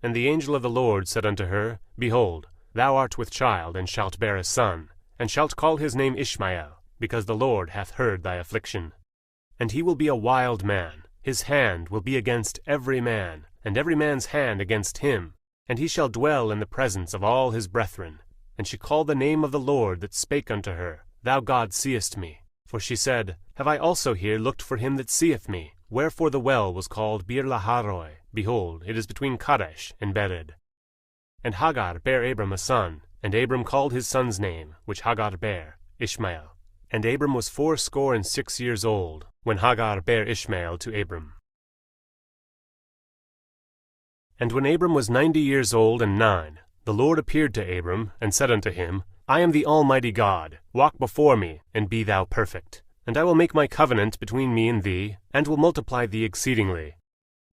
And the angel of the Lord said unto her, Behold, thou art with child, and shalt bear a son, and shalt call his name Ishmael, because the Lord hath heard thy affliction. And he will be a wild man, his hand will be against every man, and every man's hand against him. And he shall dwell in the presence of all his brethren. And she called the name of the Lord that spake unto her, Thou God seest me. For she said, Have I also here looked for him that seeth me? Wherefore the well was called Bir-lahai-roi. Behold, it is between Kadesh and Bered. And Hagar bare Abram a son, and Abram called his son's name, which Hagar bare, Ishmael. And Abram was 86 years old, when Hagar bare Ishmael to Abram. And when Abram was 90 years old and 9, the Lord appeared to Abram, and said unto him, I am the Almighty God, walk before me, and be thou perfect. And I will make my covenant between me and thee, and will multiply thee exceedingly.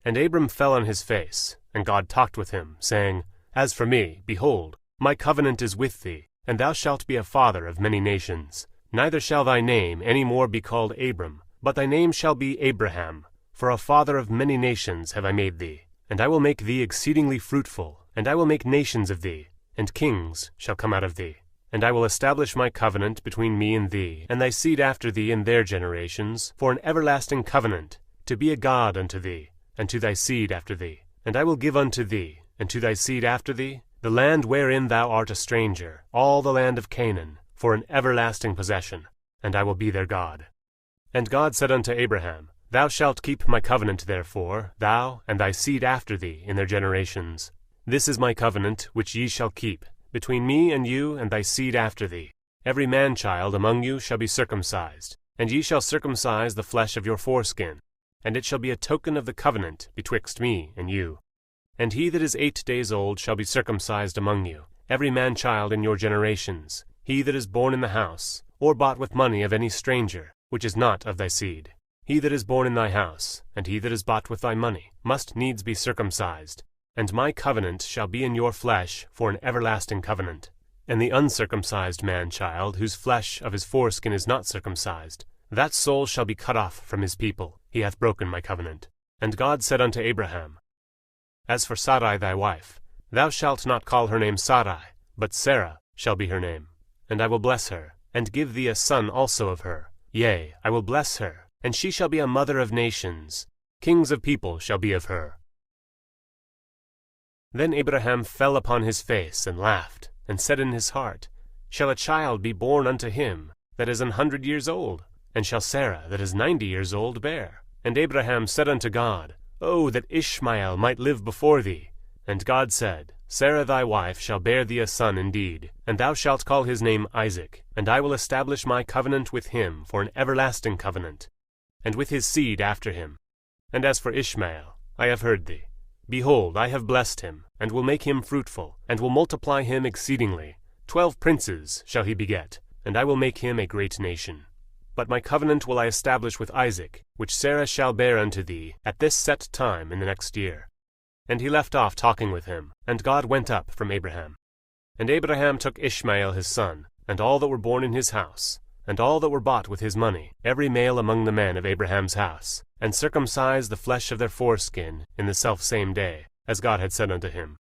And Abram fell on his face, and God talked with him, saying, As for me, behold, my covenant is with thee, and thou shalt be a father of many nations. Neither shall thy name any more be called Abram, but thy name shall be Abraham, for a father of many nations have I made thee. And I will make thee exceedingly fruitful, and I will make nations of thee, and kings shall come out of thee. And I will establish my covenant between me and thee, and thy seed after thee in their generations, for an everlasting covenant, to be a God unto thee, and to thy seed after thee. And I will give unto thee, and to thy seed after thee, the land wherein thou art a stranger, all the land of Canaan, for an everlasting possession, and I will be their God. And God said unto Abraham, Thou shalt keep my covenant therefore, thou and thy seed after thee in their generations. This is my covenant which ye shall keep, between me and you and thy seed after thee. Every man-child among you shall be circumcised, and ye shall circumcise the flesh of your foreskin, and it shall be a token of the covenant betwixt me and you. And he that is 8 days old shall be circumcised among you, every man-child in your generations, he that is born in the house, or bought with money of any stranger, which is not of thy seed. He that is born in thy house, and he that is bought with thy money, must needs be circumcised. And my covenant shall be in your flesh for an everlasting covenant. And the uncircumcised man-child, whose flesh of his foreskin is not circumcised, that soul shall be cut off from his people. He hath broken my covenant. And God said unto Abraham, As for Sarai thy wife, thou shalt not call her name Sarai, but Sarah shall be her name. And I will bless her, and give thee a son also of her. Yea, I will bless her, and she shall be a mother of nations. Kings of people shall be of her. Then Abraham fell upon his face, and laughed, and said in his heart, Shall a child be born unto him that is 100 years old? And shall Sarah that is 90 years old bear? And Abraham said unto God, Oh, that Ishmael might live before thee! And God said, Sarah thy wife shall bear thee a son indeed, and thou shalt call his name Isaac, and I will establish my covenant with him for an everlasting covenant, and with his seed after him. And as for Ishmael, I have heard thee. Behold, I have blessed him, and will make him fruitful, and will multiply him exceedingly. 12 princes shall he beget, and I will make him a great nation. But my covenant will I establish with Isaac, which Sarah shall bear unto thee at this set time in the next year. And he left off talking with him, and God went up from Abraham. And Abraham took Ishmael his son, and all that were born in his house, and all that were bought with his money, every male among the men of Abraham's house, and circumcised the flesh of their foreskin in the selfsame day, as God had said unto him.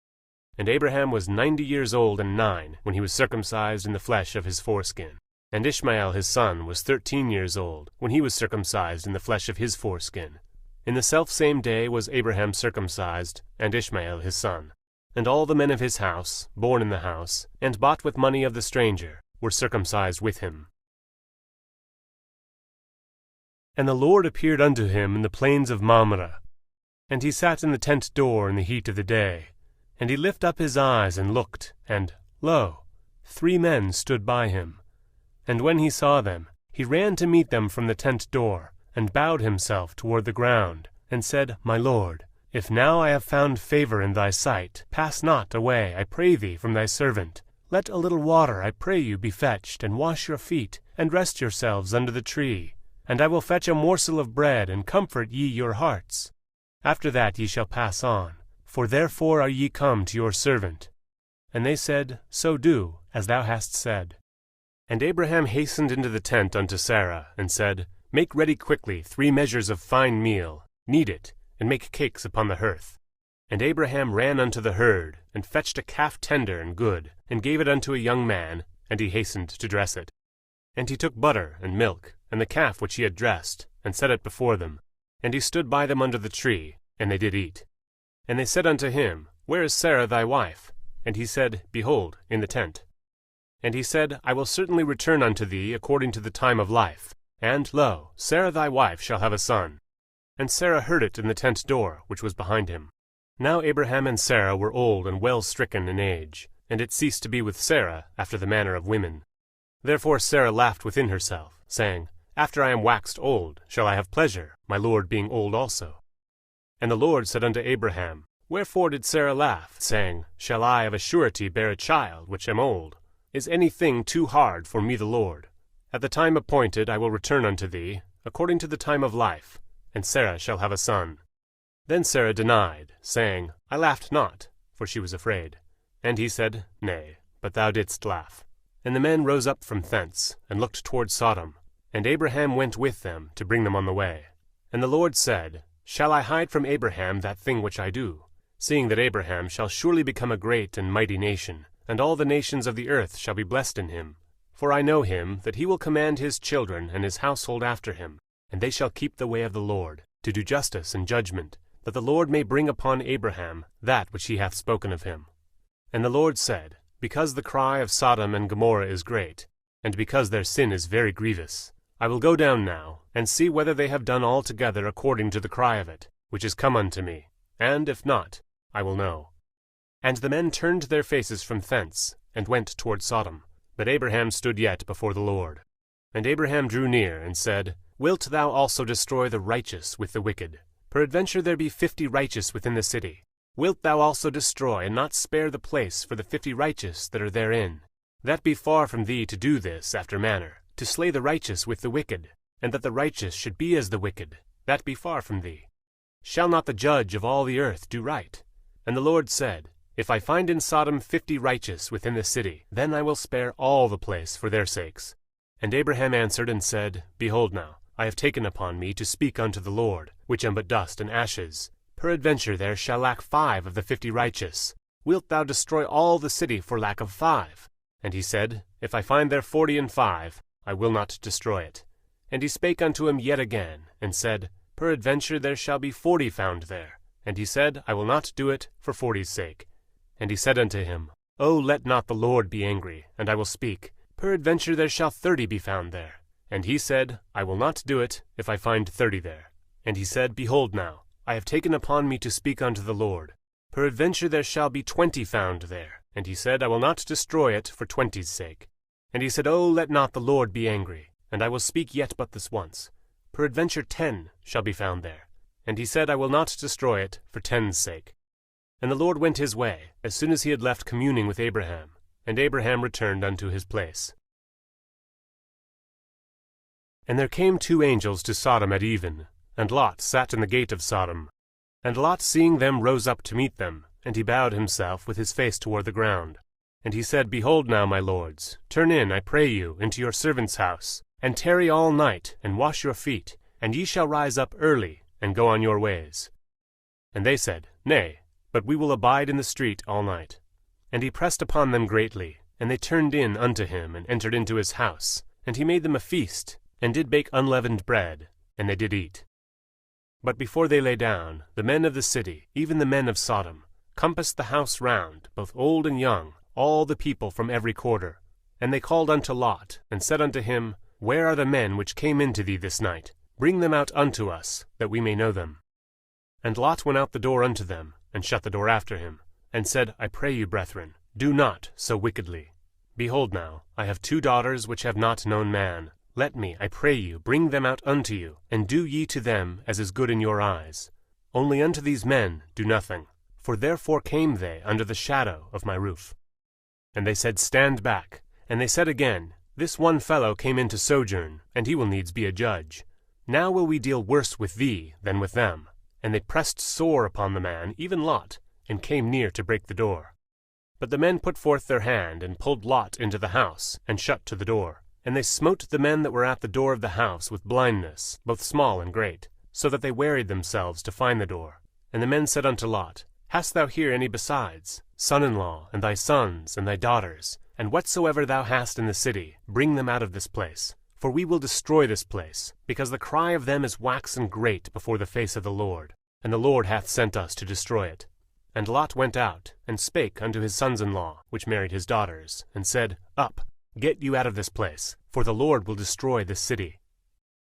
And Abraham was 90 years old and 9 when he was circumcised in the flesh of his foreskin. And Ishmael his son was 13 years old when he was circumcised in the flesh of his foreskin. In the selfsame day was Abraham circumcised, and Ishmael his son. And all the men of his house, born in the house, and bought with money of the stranger, were circumcised with him. And the Lord appeared unto him in the plains of Mamre. And he sat in the tent door in the heat of the day. And he lifted up his eyes and looked, and, lo, 3 men stood by him. And when he saw them, he ran to meet them from the tent door, and bowed himself toward the ground, and said, My Lord, if now I have found favor in thy sight, pass not away, I pray thee, from thy servant. Let a little water, I pray you, be fetched, and wash your feet, and rest yourselves under the tree. And I will fetch a morsel of bread, and comfort ye your hearts. After that ye shall pass on, for therefore are ye come to your servant. And they said, So do, as thou hast said. And Abraham hastened into the tent unto Sarah, and said, Make ready quickly 3 measures of fine meal, knead it, and make cakes upon the hearth. And Abraham ran unto the herd, and fetched a calf tender and good, and gave it unto a young man, and he hastened to dress it. And he took butter and milk, and the calf which he had dressed, and set it before them. And he stood by them under the tree, and they did eat. And they said unto him, Where is Sarah thy wife? And he said, Behold, in the tent. And he said, I will certainly return unto thee according to the time of life. And, lo, Sarah thy wife shall have a son. And Sarah heard it in the tent door, which was behind him. Now Abraham and Sarah were old and well stricken in age, and it ceased to be with Sarah after the manner of women. Therefore Sarah laughed within herself, saying, After I am waxed old, shall I have pleasure, my Lord being old also? And the Lord said unto Abraham, Wherefore did Sarah laugh, saying, Shall I of a surety bear a child, which am old? Is any thing too hard for me the Lord? At the time appointed I will return unto thee, according to the time of life, and Sarah shall have a son. Then Sarah denied, saying, I laughed not, for she was afraid. And he said, Nay, but thou didst laugh. And the men rose up from thence, and looked toward Sodom. And Abraham went with them to bring them on the way. And the Lord said, Shall I hide from Abraham that thing which I do? Seeing that Abraham shall surely become a great and mighty nation, and all the nations of the earth shall be blessed in him. For I know him, that he will command his children and his household after him, and they shall keep the way of the Lord, to do justice and judgment, that the Lord may bring upon Abraham that which he hath spoken of him. And the Lord said, Because the cry of Sodom and Gomorrah is great, and because their sin is very grievous, I will go down now, and see whether they have done altogether according to the cry of it, which is come unto me, and if not, I will know. And the men turned their faces from thence, and went toward Sodom. But Abraham stood yet before the Lord. And Abraham drew near, and said, Wilt thou also destroy the righteous with the wicked? Peradventure there be 50 righteous within the city. Wilt thou also destroy, and not spare the place for the 50 righteous that are therein? That be far from thee to do this after manner, to slay the righteous with the wicked, and that the righteous should be as the wicked. That be far from thee. Shall not the judge of all the earth do right? And the Lord said, If I find in Sodom 50 righteous within the city, then I will spare all the place for their sakes. And Abraham answered and said, Behold now, I have taken upon me to speak unto the Lord, which am but dust and ashes. Peradventure there shall lack 5 of the 50 righteous. Wilt thou destroy all the city for lack of 5? And he said, If I find there 40 and 5, I will not destroy it. And he spake unto him yet again, and said, Peradventure there shall be 40 found there. And he said, I will not do it for 40's sake. And he said unto him, O let not the Lord be angry, and I will speak. Peradventure there shall 30 be found there. And he said, I will not do it, if I find 30 there. And he said, Behold now, I have taken upon me to speak unto the Lord. Peradventure there shall be 20 found there. And he said, I will not destroy it for 20's sake. And he said, O let not the Lord be angry, and I will speak yet but this once. Peradventure 10 shall be found there. And he said, I will not destroy it for 10's sake. And the Lord went his way, as soon as he had left communing with Abraham. And Abraham returned unto his place. And there came 2 angels to Sodom at even, and Lot sat in the gate of Sodom. And Lot seeing them rose up to meet them, and he bowed himself with his face toward the ground. And he said, Behold now, my lords, turn in, I pray you, into your servant's house, and tarry all night, and wash your feet, and ye shall rise up early, and go on your ways. And they said, Nay, but we will abide in the street all night. And he pressed upon them greatly, and they turned in unto him, and entered into his house. And he made them a feast, and did bake unleavened bread, and they did eat. But before they lay down, the men of the city, even the men of Sodom, compassed the house round, both old and young, all the people from every quarter. And they called unto Lot, and said unto him, Where are the men which came into thee this night? Bring them out unto us, that we may know them. And Lot went out the door unto them, and shut the door after him, and said, I pray you, brethren, do not so wickedly. Behold now, I have 2 daughters which have not known man. Let me, I pray you, bring them out unto you, and do ye to them as is good in your eyes. Only unto these men do nothing, for therefore came they under the shadow of my roof. And they said, Stand back. And they said again, This one fellow came in to sojourn, and he will needs be a judge. Now will we deal worse with thee than with them. And they pressed sore upon the man, even Lot, and came near to break the door. But the men put forth their hand, and pulled Lot into the house, and shut to the door. And they smote the men that were at the door of the house with blindness, both small and great, so that they wearied themselves to find the door. And the men said unto Lot, Hast thou here any besides, son-in-law, and thy sons, and thy daughters? And whatsoever thou hast in the city, bring them out of this place. For we will destroy this place, because the cry of them is waxen great before the face of the Lord, and the Lord hath sent us to destroy it. And Lot went out, and spake unto his sons-in-law, which married his daughters, and said, Up, get you out of this place, for the Lord will destroy this city.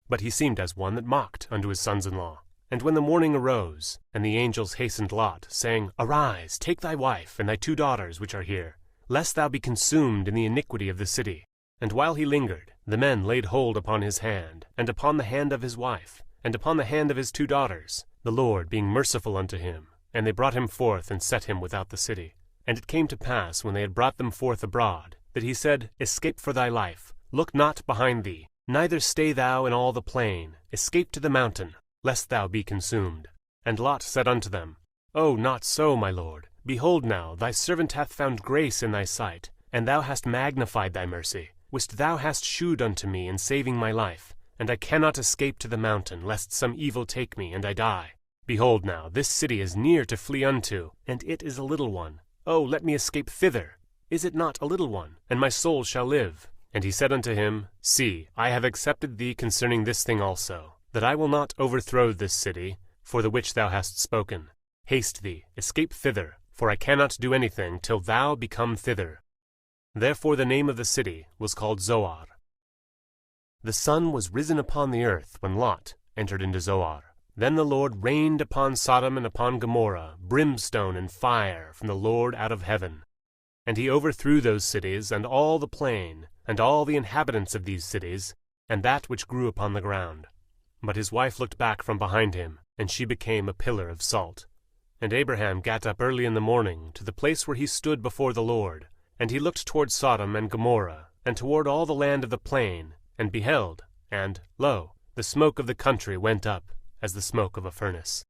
But he seemed as one that mocked unto his sons-in-law. And when the morning arose, and the angels hastened Lot, saying, Arise, take thy wife, and thy 2 daughters which are here, lest thou be consumed in the iniquity of the city. And while he lingered, the men laid hold upon his hand, and upon the hand of his wife, and upon the hand of his 2 daughters, the Lord being merciful unto him. And they brought him forth, and set him without the city. And it came to pass, when they had brought them forth abroad, that he said, Escape for thy life, look not behind thee, neither stay thou in all the plain, escape to the mountain, lest thou be consumed. And Lot said unto them, O, not so, my lord. Behold now, thy servant hath found grace in thy sight, and thou hast magnified thy mercy, which thou hast shewed unto me in saving my life. And I cannot escape to the mountain, lest some evil take me, and I die. Behold now, this city is near to flee unto, and it is a little one. O, let me escape thither. Is it not a little one? And my soul shall live. And he said unto him, See, I have accepted thee concerning this thing also, that I will not overthrow this city, for the which thou hast spoken. Haste thee, escape thither, for I cannot do anything till thou become thither. Therefore the name of the city was called Zoar. The sun was risen upon the earth when Lot entered into Zoar. Then the Lord rained upon Sodom and upon Gomorrah brimstone and fire from the Lord out of heaven. And he overthrew those cities, and all the plain, and all the inhabitants of these cities, and that which grew upon the ground. But his wife looked back from behind him, and she became a pillar of salt. And Abraham gat up early in the morning to the place where he stood before the Lord, and he looked toward Sodom and Gomorrah, and toward all the land of the plain, and beheld, and, lo, the smoke of the country went up, as the smoke of a furnace.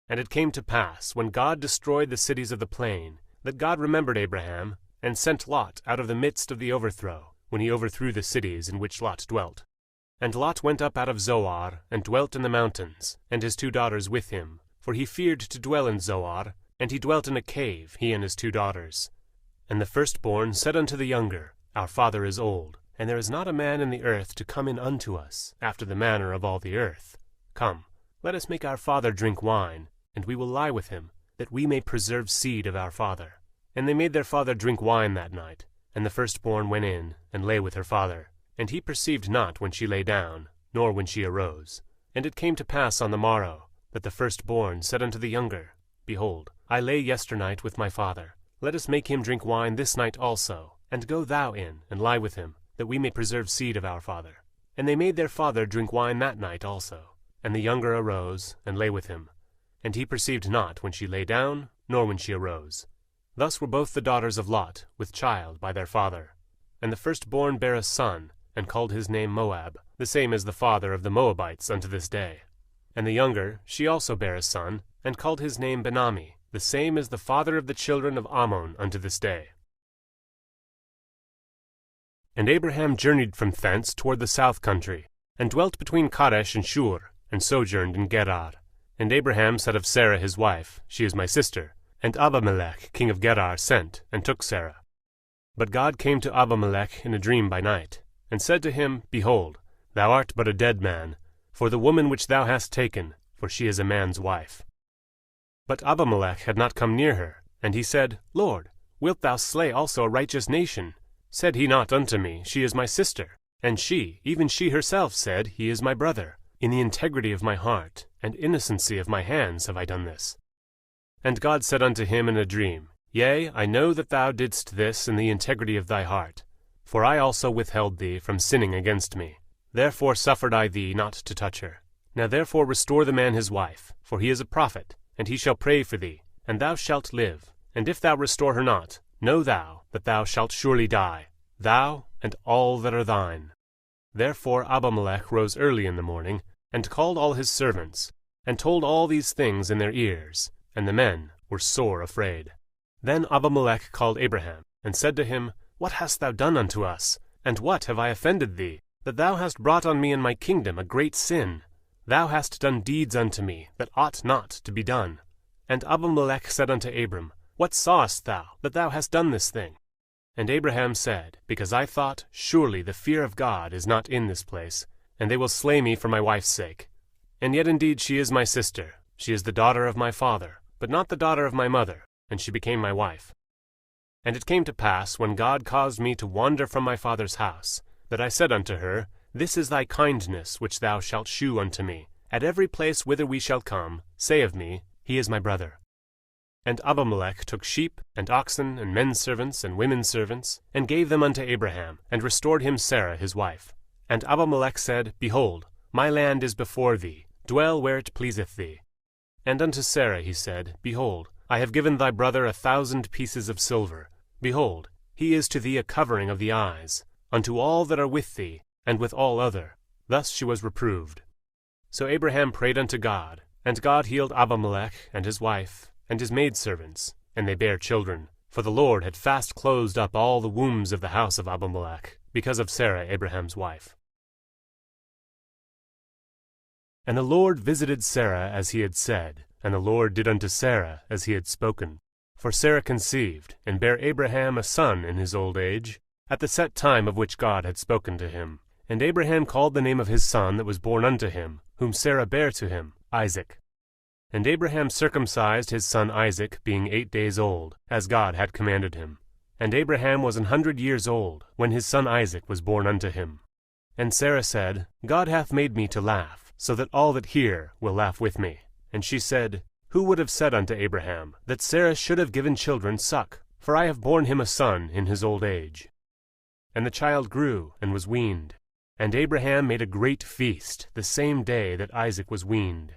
And it came to pass, when God destroyed the cities of the plain, that God remembered Abraham, and sent Lot out of the midst of the overthrow, when he overthrew the cities in which Lot dwelt. And Lot went up out of Zoar, and dwelt in the mountains, and his 2 daughters with him, for he feared to dwell in Zoar, and he dwelt in a cave, he and his 2 daughters. And the firstborn said unto the younger, Our father is old, and there is not a man in the earth to come in unto us, after the manner of all the earth. Come, let us make our father drink wine, and we will lie with him, that we may preserve seed of our father. And they made their father drink wine that night. And the firstborn went in, and lay with her father. And he perceived not when she lay down, nor when she arose. And it came to pass on the morrow, that the firstborn said unto the younger, Behold, I lay yesternight with my father. Let us make him drink wine this night also, and go thou in, and lie with him, that we may preserve seed of our father. And they made their father drink wine that night also. And the younger arose, and lay with him. And he perceived not when she lay down, nor when she arose. Thus were both the daughters of Lot with child by their father. And the firstborn bare a son, and called his name Moab, the same as the father of the Moabites unto this day. And the younger, she also bare a son, and called his name Benami, the same as the father of the children of Ammon unto this day. And Abraham journeyed from thence toward the south country, and dwelt between Kadesh and Shur, and sojourned in Gerar. And Abraham said of Sarah his wife, She is my sister. And Abimelech king of Gerar sent, and took Sarah. But God came to Abimelech in a dream by night, and said to him, Behold, thou art but a dead man, for the woman which thou hast taken, for she is a man's wife. But Abimelech had not come near her, and he said, Lord, wilt thou slay also a righteous nation? Said he not unto me, She is my sister? And she, even she herself, said, He is my brother. In the integrity of my heart, and innocency of my hands have I done this. And God said unto him in a dream, Yea, I know that thou didst this in the integrity of thy heart, for I also withheld thee from sinning against me. Therefore suffered I thee not to touch her. Now therefore restore the man his wife, for he is a prophet, and he shall pray for thee, and thou shalt live. And if thou restore her not, know thou that thou shalt surely die, thou and all that are thine. Therefore Abimelech rose early in the morning, and called all his servants, and told all these things in their ears. And the men were sore afraid. Then Abimelech called Abraham, and said to him, What hast thou done unto us? And what have I offended thee, that thou hast brought on me and my kingdom a great sin? Thou hast done deeds unto me that ought not to be done. And Abimelech said unto Abram, What sawest thou, that thou hast done this thing? And Abraham said, Because I thought, Surely the fear of God is not in this place, and they will slay me for my wife's sake. And yet indeed she is my sister, she is the daughter of my father, but not the daughter of my mother, and she became my wife. And it came to pass, when God caused me to wander from my father's house, that I said unto her, This is thy kindness which thou shalt shew unto me. At every place whither we shall come, say of me, He is my brother. And Abimelech took sheep, and oxen, and men servants, and women servants, and gave them unto Abraham, and restored him Sarah his wife. And Abimelech said, Behold, my land is before thee, dwell where it pleaseth thee. And unto Sarah he said, Behold, I have given thy brother 1,000 pieces of silver. Behold, he is to thee a covering of the eyes, unto all that are with thee, and with all other. Thus she was reproved. So Abraham prayed unto God, and God healed Abimelech, and his wife, and his maidservants, and they bare children. For the Lord had fast closed up all the wombs of the house of Abimelech, because of Sarah Abraham's wife. And the Lord visited Sarah as he had said, and the Lord did unto Sarah as he had spoken. For Sarah conceived, and bare Abraham a son in his old age, at the set time of which God had spoken to him. And Abraham called the name of his son that was born unto him, whom Sarah bare to him, Isaac. And Abraham circumcised his son Isaac, being 8 days old, as God had commanded him. And Abraham was 100 years old, when his son Isaac was born unto him. And Sarah said, God hath made me to laugh, so that all that hear will laugh with me. And she said, Who would have said unto Abraham, that Sarah should have given children suck? For I have borne him a son in his old age. And the child grew, and was weaned. And Abraham made a great feast, the same day that Isaac was weaned.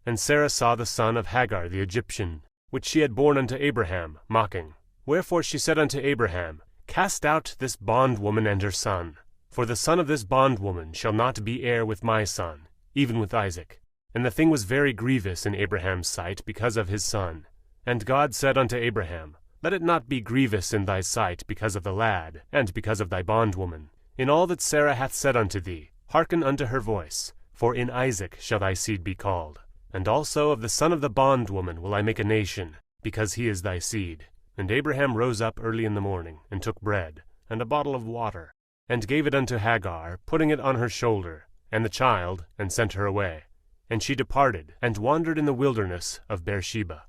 And Sarah saw the son of Hagar the Egyptian, which she had borne unto Abraham, mocking. Wherefore she said unto Abraham, Cast out this bondwoman and her son, for the son of this bondwoman shall not be heir with my son, even with Isaac. And the thing was very grievous in Abraham's sight because of his son. And God said unto Abraham, Let it not be grievous in thy sight because of the lad, and because of thy bondwoman. In all that Sarah hath said unto thee, hearken unto her voice, for in Isaac shall thy seed be called. And also of the son of the bondwoman will I make a nation, because he is thy seed. And Abraham rose up early in the morning, and took bread, and a bottle of water, and gave it unto Hagar, putting it on her shoulder, and the child, and sent her away. And she departed, and wandered in the wilderness of Beersheba.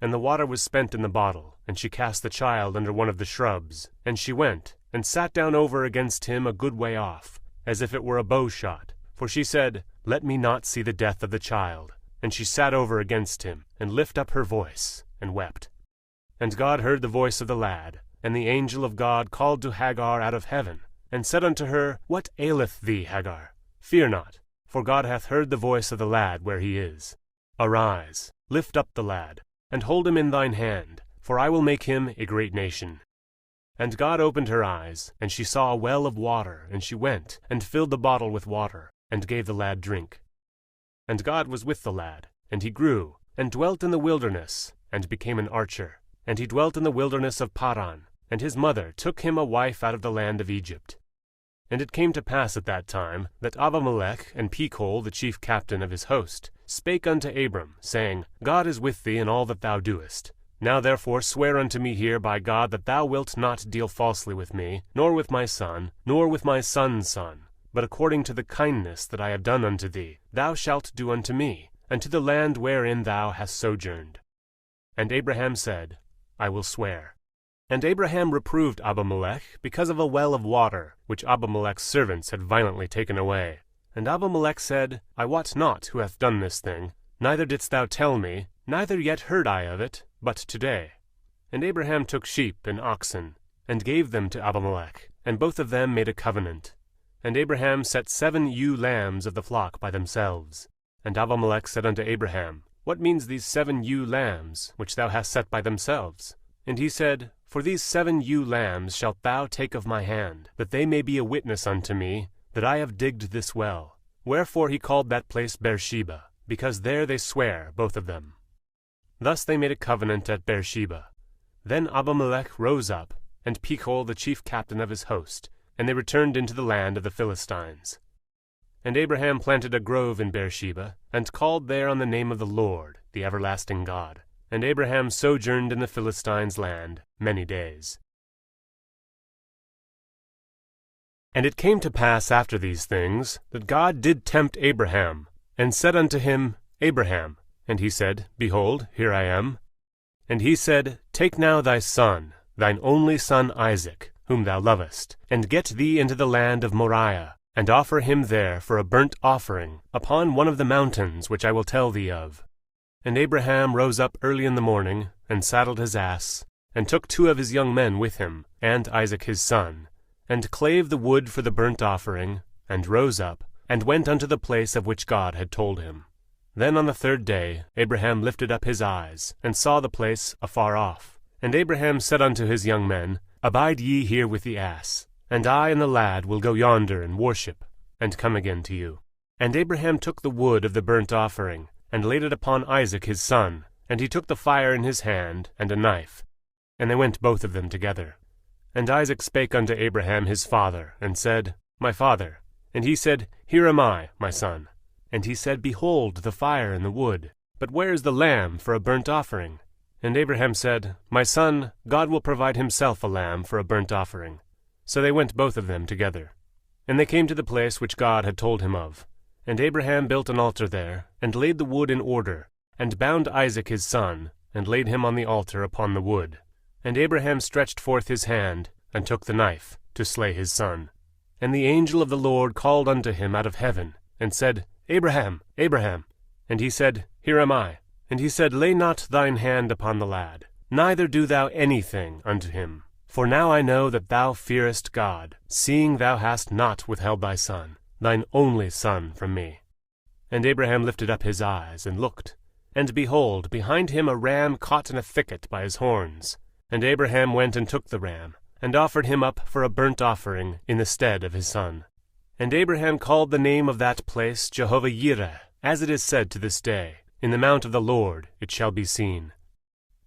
And the water was spent in the bottle, and she cast the child under one of the shrubs. And she went, and sat down over against him a good way off, as if it were a bow shot. For she said, Let me not see the death of the child. And she sat over against him, and lift up her voice, and wept. And God heard the voice of the lad, and the angel of God called to Hagar out of heaven, and said unto her, What aileth thee, Hagar? Fear not, for God hath heard the voice of the lad where he is. Arise, lift up the lad, and hold him in thine hand, for I will make him a great nation. And God opened her eyes, and she saw a well of water, and she went, and filled the bottle with water, and gave the lad drink. And God was with the lad, and he grew, and dwelt in the wilderness, and became an archer. And he dwelt in the wilderness of Paran, and his mother took him a wife out of the land of Egypt. And it came to pass at that time, that Abimelech and 𝗤𝗨 the chief captain of his host spake unto Abram, saying, God is with thee in all that thou doest. Now therefore swear unto me here by God that thou wilt not deal falsely with me, nor with my son, nor with my son's son, but according to the kindness that I have done unto thee, thou shalt do unto me, and to the land wherein thou hast sojourned. And Abraham said, I will swear. And Abraham reproved Abimelech because of a well of water, which Abimelech's servants had violently taken away. And Abimelech said, I wot not who hath done this thing, neither didst thou tell me, neither yet heard I of it, but today. And Abraham took sheep and oxen, and gave them to Abimelech, and both of them made a covenant. And Abraham set 7 ewe lambs of the flock by themselves. And Abimelech said unto Abraham, What means these 7 ewe lambs, which thou hast set by themselves? And he said, For these 7 ewe lambs shalt thou take of my hand, that they may be a witness unto me, that I have digged this well. Wherefore he called that place Beersheba, because there they sware, both of them. Thus they made a covenant at Beersheba. Then Abimelech rose up, and 𝗤𝗨 the chief captain of his host, and they returned into the land of the Philistines. And Abraham planted a grove in Beersheba, and called there on the name of the Lord, the everlasting God. And Abraham sojourned in the Philistines' land many days. And it came to pass after these things, that God did tempt Abraham, and said unto him, Abraham. And he said, Behold, here I am. And he said, Take now thy son, thine only son Isaac, whom thou lovest, and get thee into the land of Moriah, and offer him there for a burnt offering, upon one of the mountains which I will tell thee of. And Abraham rose up early in the morning, and saddled his ass, and took 2 of his young men with him, and Isaac his son, and clave the wood for the burnt offering, and rose up, and went unto the place of which God had told him. Then on the 3rd day Abraham lifted up his eyes, and saw the place afar off. And Abraham said unto his young men, Abide ye here with the ass, and I and the lad will go yonder and worship, and come again to you. And Abraham took the wood of the burnt offering, and laid it upon Isaac his son, and he took the fire in his hand, and a knife. And they went both of them together. And Isaac spake unto Abraham his father, and said, My father. And he said, Here am I, my son. And he said, Behold the fire and the wood, but where is the lamb for a burnt offering? And Abraham said, My son, God will provide himself a lamb for a burnt offering. So they went both of them together. And they came to the place which God had told him of. And Abraham built an altar there, and laid the wood in order, and bound Isaac his son, and laid him on the altar upon the wood. And Abraham stretched forth his hand, and took the knife, to slay his son. And the angel of the Lord called unto him out of heaven, and said, Abraham, Abraham. And he said, Here am I. And he said, Lay not thine hand upon the lad, neither do thou anything unto him. For now I know that thou fearest God, seeing thou hast not withheld thy son, thine only son, from me. And Abraham lifted up his eyes, and looked. And behold, behind him a ram caught in a thicket by his horns. And Abraham went and took the ram, and offered him up for a burnt offering in the stead of his son. And Abraham called the name of that place Jehovah-Yireh, as it is said to this day, In the mount of the Lord it shall be seen.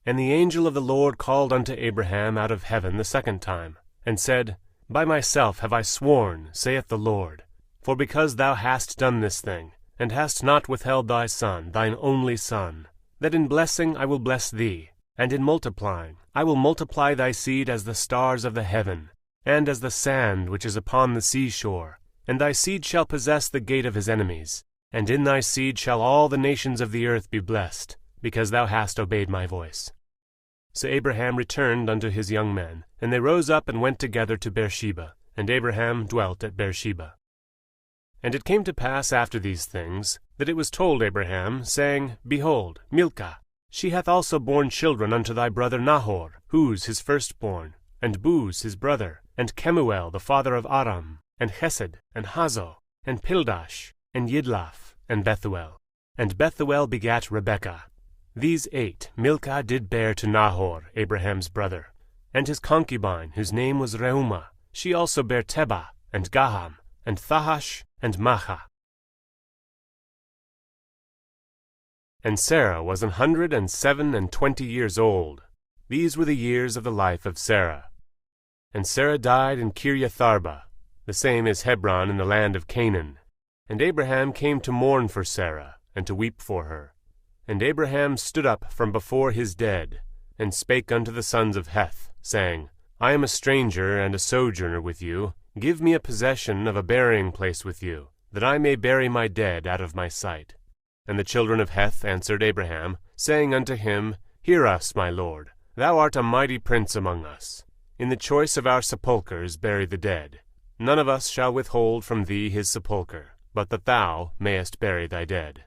And the angel of the Lord called unto Abraham out of heaven the second time, and said, By myself have I sworn, saith the Lord, for because thou hast done this thing, and hast not withheld thy son, thine only son, that in blessing I will bless thee, and in multiplying I will multiply thy seed as the stars of the heaven, and as the sand which is upon the seashore, and thy seed shall possess the gate of his enemies, and in thy seed shall all the nations of the earth be blessed, because thou hast obeyed my voice. So Abraham returned unto his young men, and they rose up and went together to Beersheba, and Abraham dwelt at Beersheba. And it came to pass after these things, that it was told Abraham, saying, Behold, Milcah, she hath also borne children unto thy brother Nahor, Huz his firstborn, and Buz his brother, and Kemuel the father of Aram, and Chesed, and Hazo, and Pildash, and Yidlaph, and Bethuel. And Bethuel begat Rebekah. These 8 Milcah did bear to Nahor, Abraham's brother. And his concubine, whose name was Reumah, she also bare Tebah, and Gaham, and Thahash, and Maachah. And Sarah was 127 years old. These were the years of the life of Sarah. And Sarah died in Kiriatharba, the same is Hebron in the land of Canaan. And Abraham came to mourn for Sarah, and to weep for her. And Abraham stood up from before his dead, and spake unto the sons of Heth, saying, I am a stranger and a sojourner with you. Give me a possession of a burying place with you, that I may bury my dead out of my sight. And the children of Heth answered Abraham, saying unto him, Hear us, my lord, thou art a mighty prince among us. In the choice of our sepulchres bury the dead. None of us shall withhold from thee his sepulchre, but that thou mayest bury thy dead.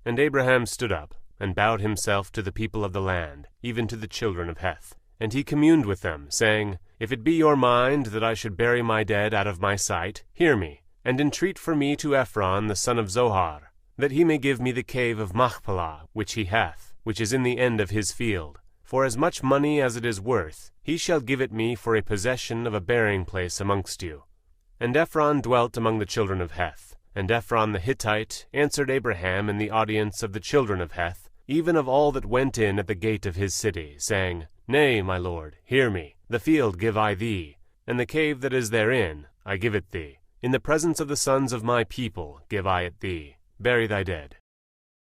And Abraham stood up, and bowed himself to the people of the land, even to the children of Heth. And he communed with them, saying, If it be your mind that I should bury my dead out of my sight, hear me, and entreat for me to Ephron the son of Zohar, that he may give me the cave of Machpelah, which he hath, which is in the end of his field. For as much money as it is worth, he shall give it me for a possession of a burying place amongst you. And Ephron dwelt among the children of Heth. And Ephron the Hittite answered Abraham in the audience of the children of Heth, even of all that went in at the gate of his city, saying, Nay, my lord, hear me. The field give I thee, and the cave that is therein I give it thee. In the presence of the sons of my people give I it thee. Bury thy dead.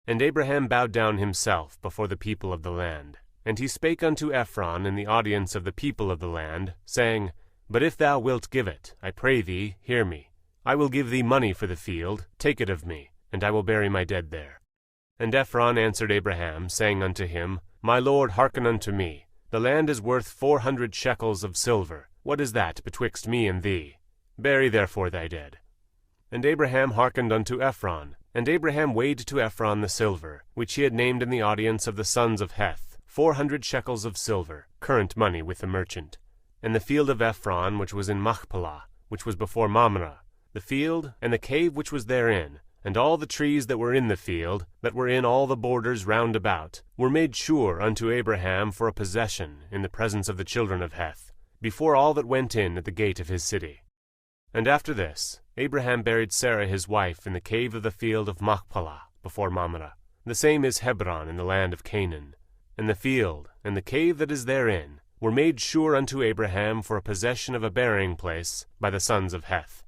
And Abraham bowed down himself before the people of the land. And he spake unto Ephron in the audience of the people of the land, saying, But if thou wilt give it, I pray thee, hear me. I will give thee money for the field, take it of me, and I will bury my dead there. And Ephron answered Abraham, saying unto him, My lord, hearken unto me. The land is worth 400 shekels of silver. What is that betwixt me and thee? Bury therefore thy dead. And Abraham hearkened unto Ephron. And Abraham weighed to Ephron the silver, which he had named in the audience of the sons of Heth, 400 shekels of silver, current money with the merchant. And the field of Ephron, which was in Machpelah, which was before Mamre, the field, and the cave which was therein, and all the trees that were in the field, that were in all the borders round about, were made sure unto Abraham for a possession in the presence of the children of Heth, before all that went in at the gate of his city. And after this, Abraham buried Sarah his wife in the cave of the field of Machpelah, before Mamre. The same is Hebron in the land of Canaan. And the field, and the cave that is therein, were made sure unto Abraham for a possession of a burying place by the sons of Heth.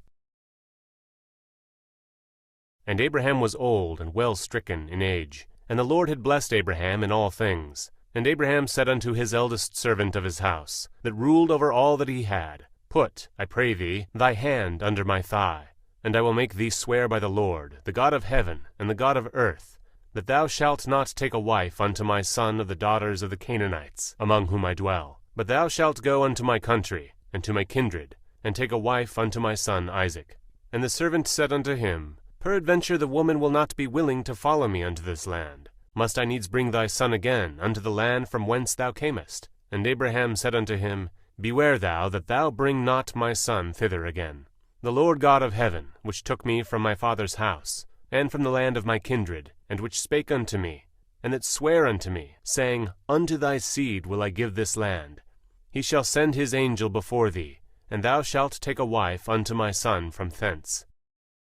And Abraham was old and well stricken in age, and the Lord had blessed Abraham in all things. And Abraham said unto his eldest servant of his house, that ruled over all that he had, Put, I pray thee, thy hand under my thigh, and I will make thee swear by the Lord, the God of heaven and the God of earth, that thou shalt not take a wife unto my son of the daughters of the Canaanites, among whom I dwell, but thou shalt go unto my country, and to my kindred, and take a wife unto my son Isaac. And the servant said unto him, Peradventure the woman will not be willing to follow me unto this land. Must I needs bring thy son again unto the land from whence thou camest? And Abraham said unto him, Beware thou that thou bring not my son thither again. The Lord God of heaven, which took me from my father's house, and from the land of my kindred, and which spake unto me, and that sware unto me, saying, Unto thy seed will I give this land. He shall send his angel before thee, and thou shalt take a wife unto my son from thence.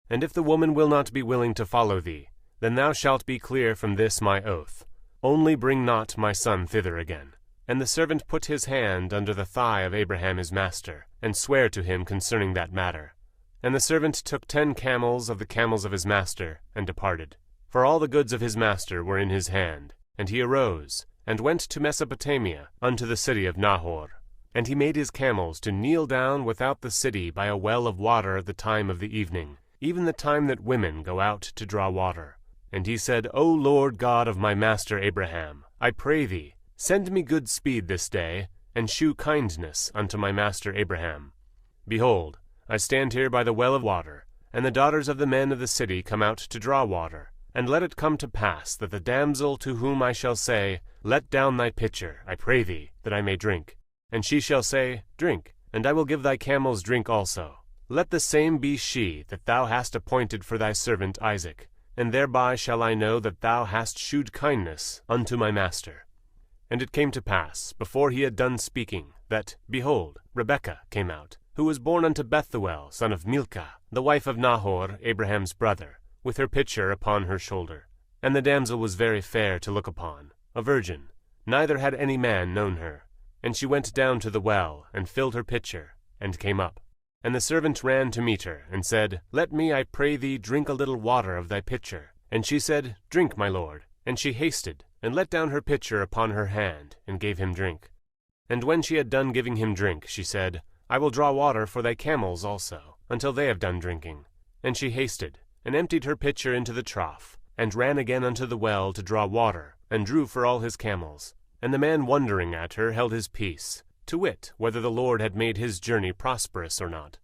And if the woman will not be willing to follow thee, then thou shalt be clear from this my oath. Only bring not my son thither again. And the servant put his hand under the thigh of Abraham his master, and sware to him concerning that matter. And the servant took 10 camels of the camels of his master, and departed. For all the goods of his master were in his hand. And he arose, and went to Mesopotamia, unto the city of Nahor. And he made his camels to kneel down without the city by a well of water at the time of the evening, even the time that women go out to draw water. And he said, O Lord God of my master Abraham, I pray thee, send me good speed this day, and shew kindness unto my master Abraham. Behold, I stand here by the well of water, and the daughters of the men of the city come out to draw water. And let it come to pass that the damsel to whom I shall say, Let down thy pitcher, I pray thee, that I may drink. And she shall say, Drink, and I will give thy camels drink also. Let the same be she that thou hast appointed for thy servant Isaac, and thereby shall I know that thou hast shewed kindness unto my master. And it came to pass, before he had done speaking, that, behold, Rebekah came out, who was born unto Bethuel, son of Milcah, the wife of Nahor, Abraham's brother, with her pitcher upon her shoulder. And the damsel was very fair to look upon, a virgin, neither had any man known her. And she went down to the well, and filled her pitcher, and came up. And the servant ran to meet her, and said, Let me, I pray thee, drink a little water of thy pitcher. And she said, Drink, my lord. And she hasted, and let down her pitcher upon her hand, and gave him drink. And when she had done giving him drink, she said, I will draw water for thy camels also, until they have done drinking. And she hasted, and emptied her pitcher into the trough, and ran again unto the well to draw water, and drew for all his camels. And the man wondering at her held his peace, to wit, whether the Lord had made his journey prosperous or not.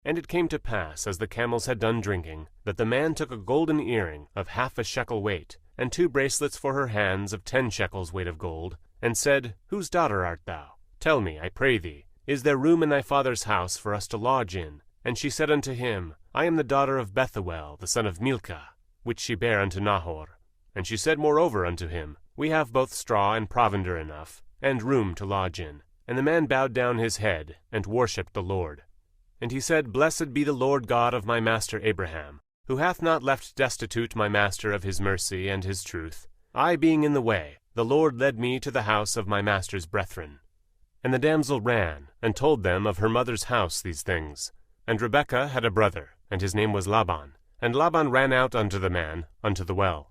And it came to pass, as the camels had done drinking, that the man took a golden earring of 1/2 shekel weight, and 2 bracelets for her hands of 10 shekels weight of gold, and said, Whose daughter art thou? Tell me, I pray thee, is there room in thy father's house for us to lodge in? And she said unto him, I am the daughter of Bethuel, the son of Milcah, which she bare unto Nahor. And she said moreover unto him, We have both straw and provender enough, and room to lodge in. And the man bowed down his head, and worshipped the Lord. And he said, Blessed be the Lord God of my master Abraham, who hath not left destitute my master of his mercy and his truth. I being in the way, the Lord led me to the house of my master's brethren. And the damsel ran, and told them of her mother's house these things. And Rebekah had a brother, and his name was Laban. And Laban ran out unto the man, unto the well.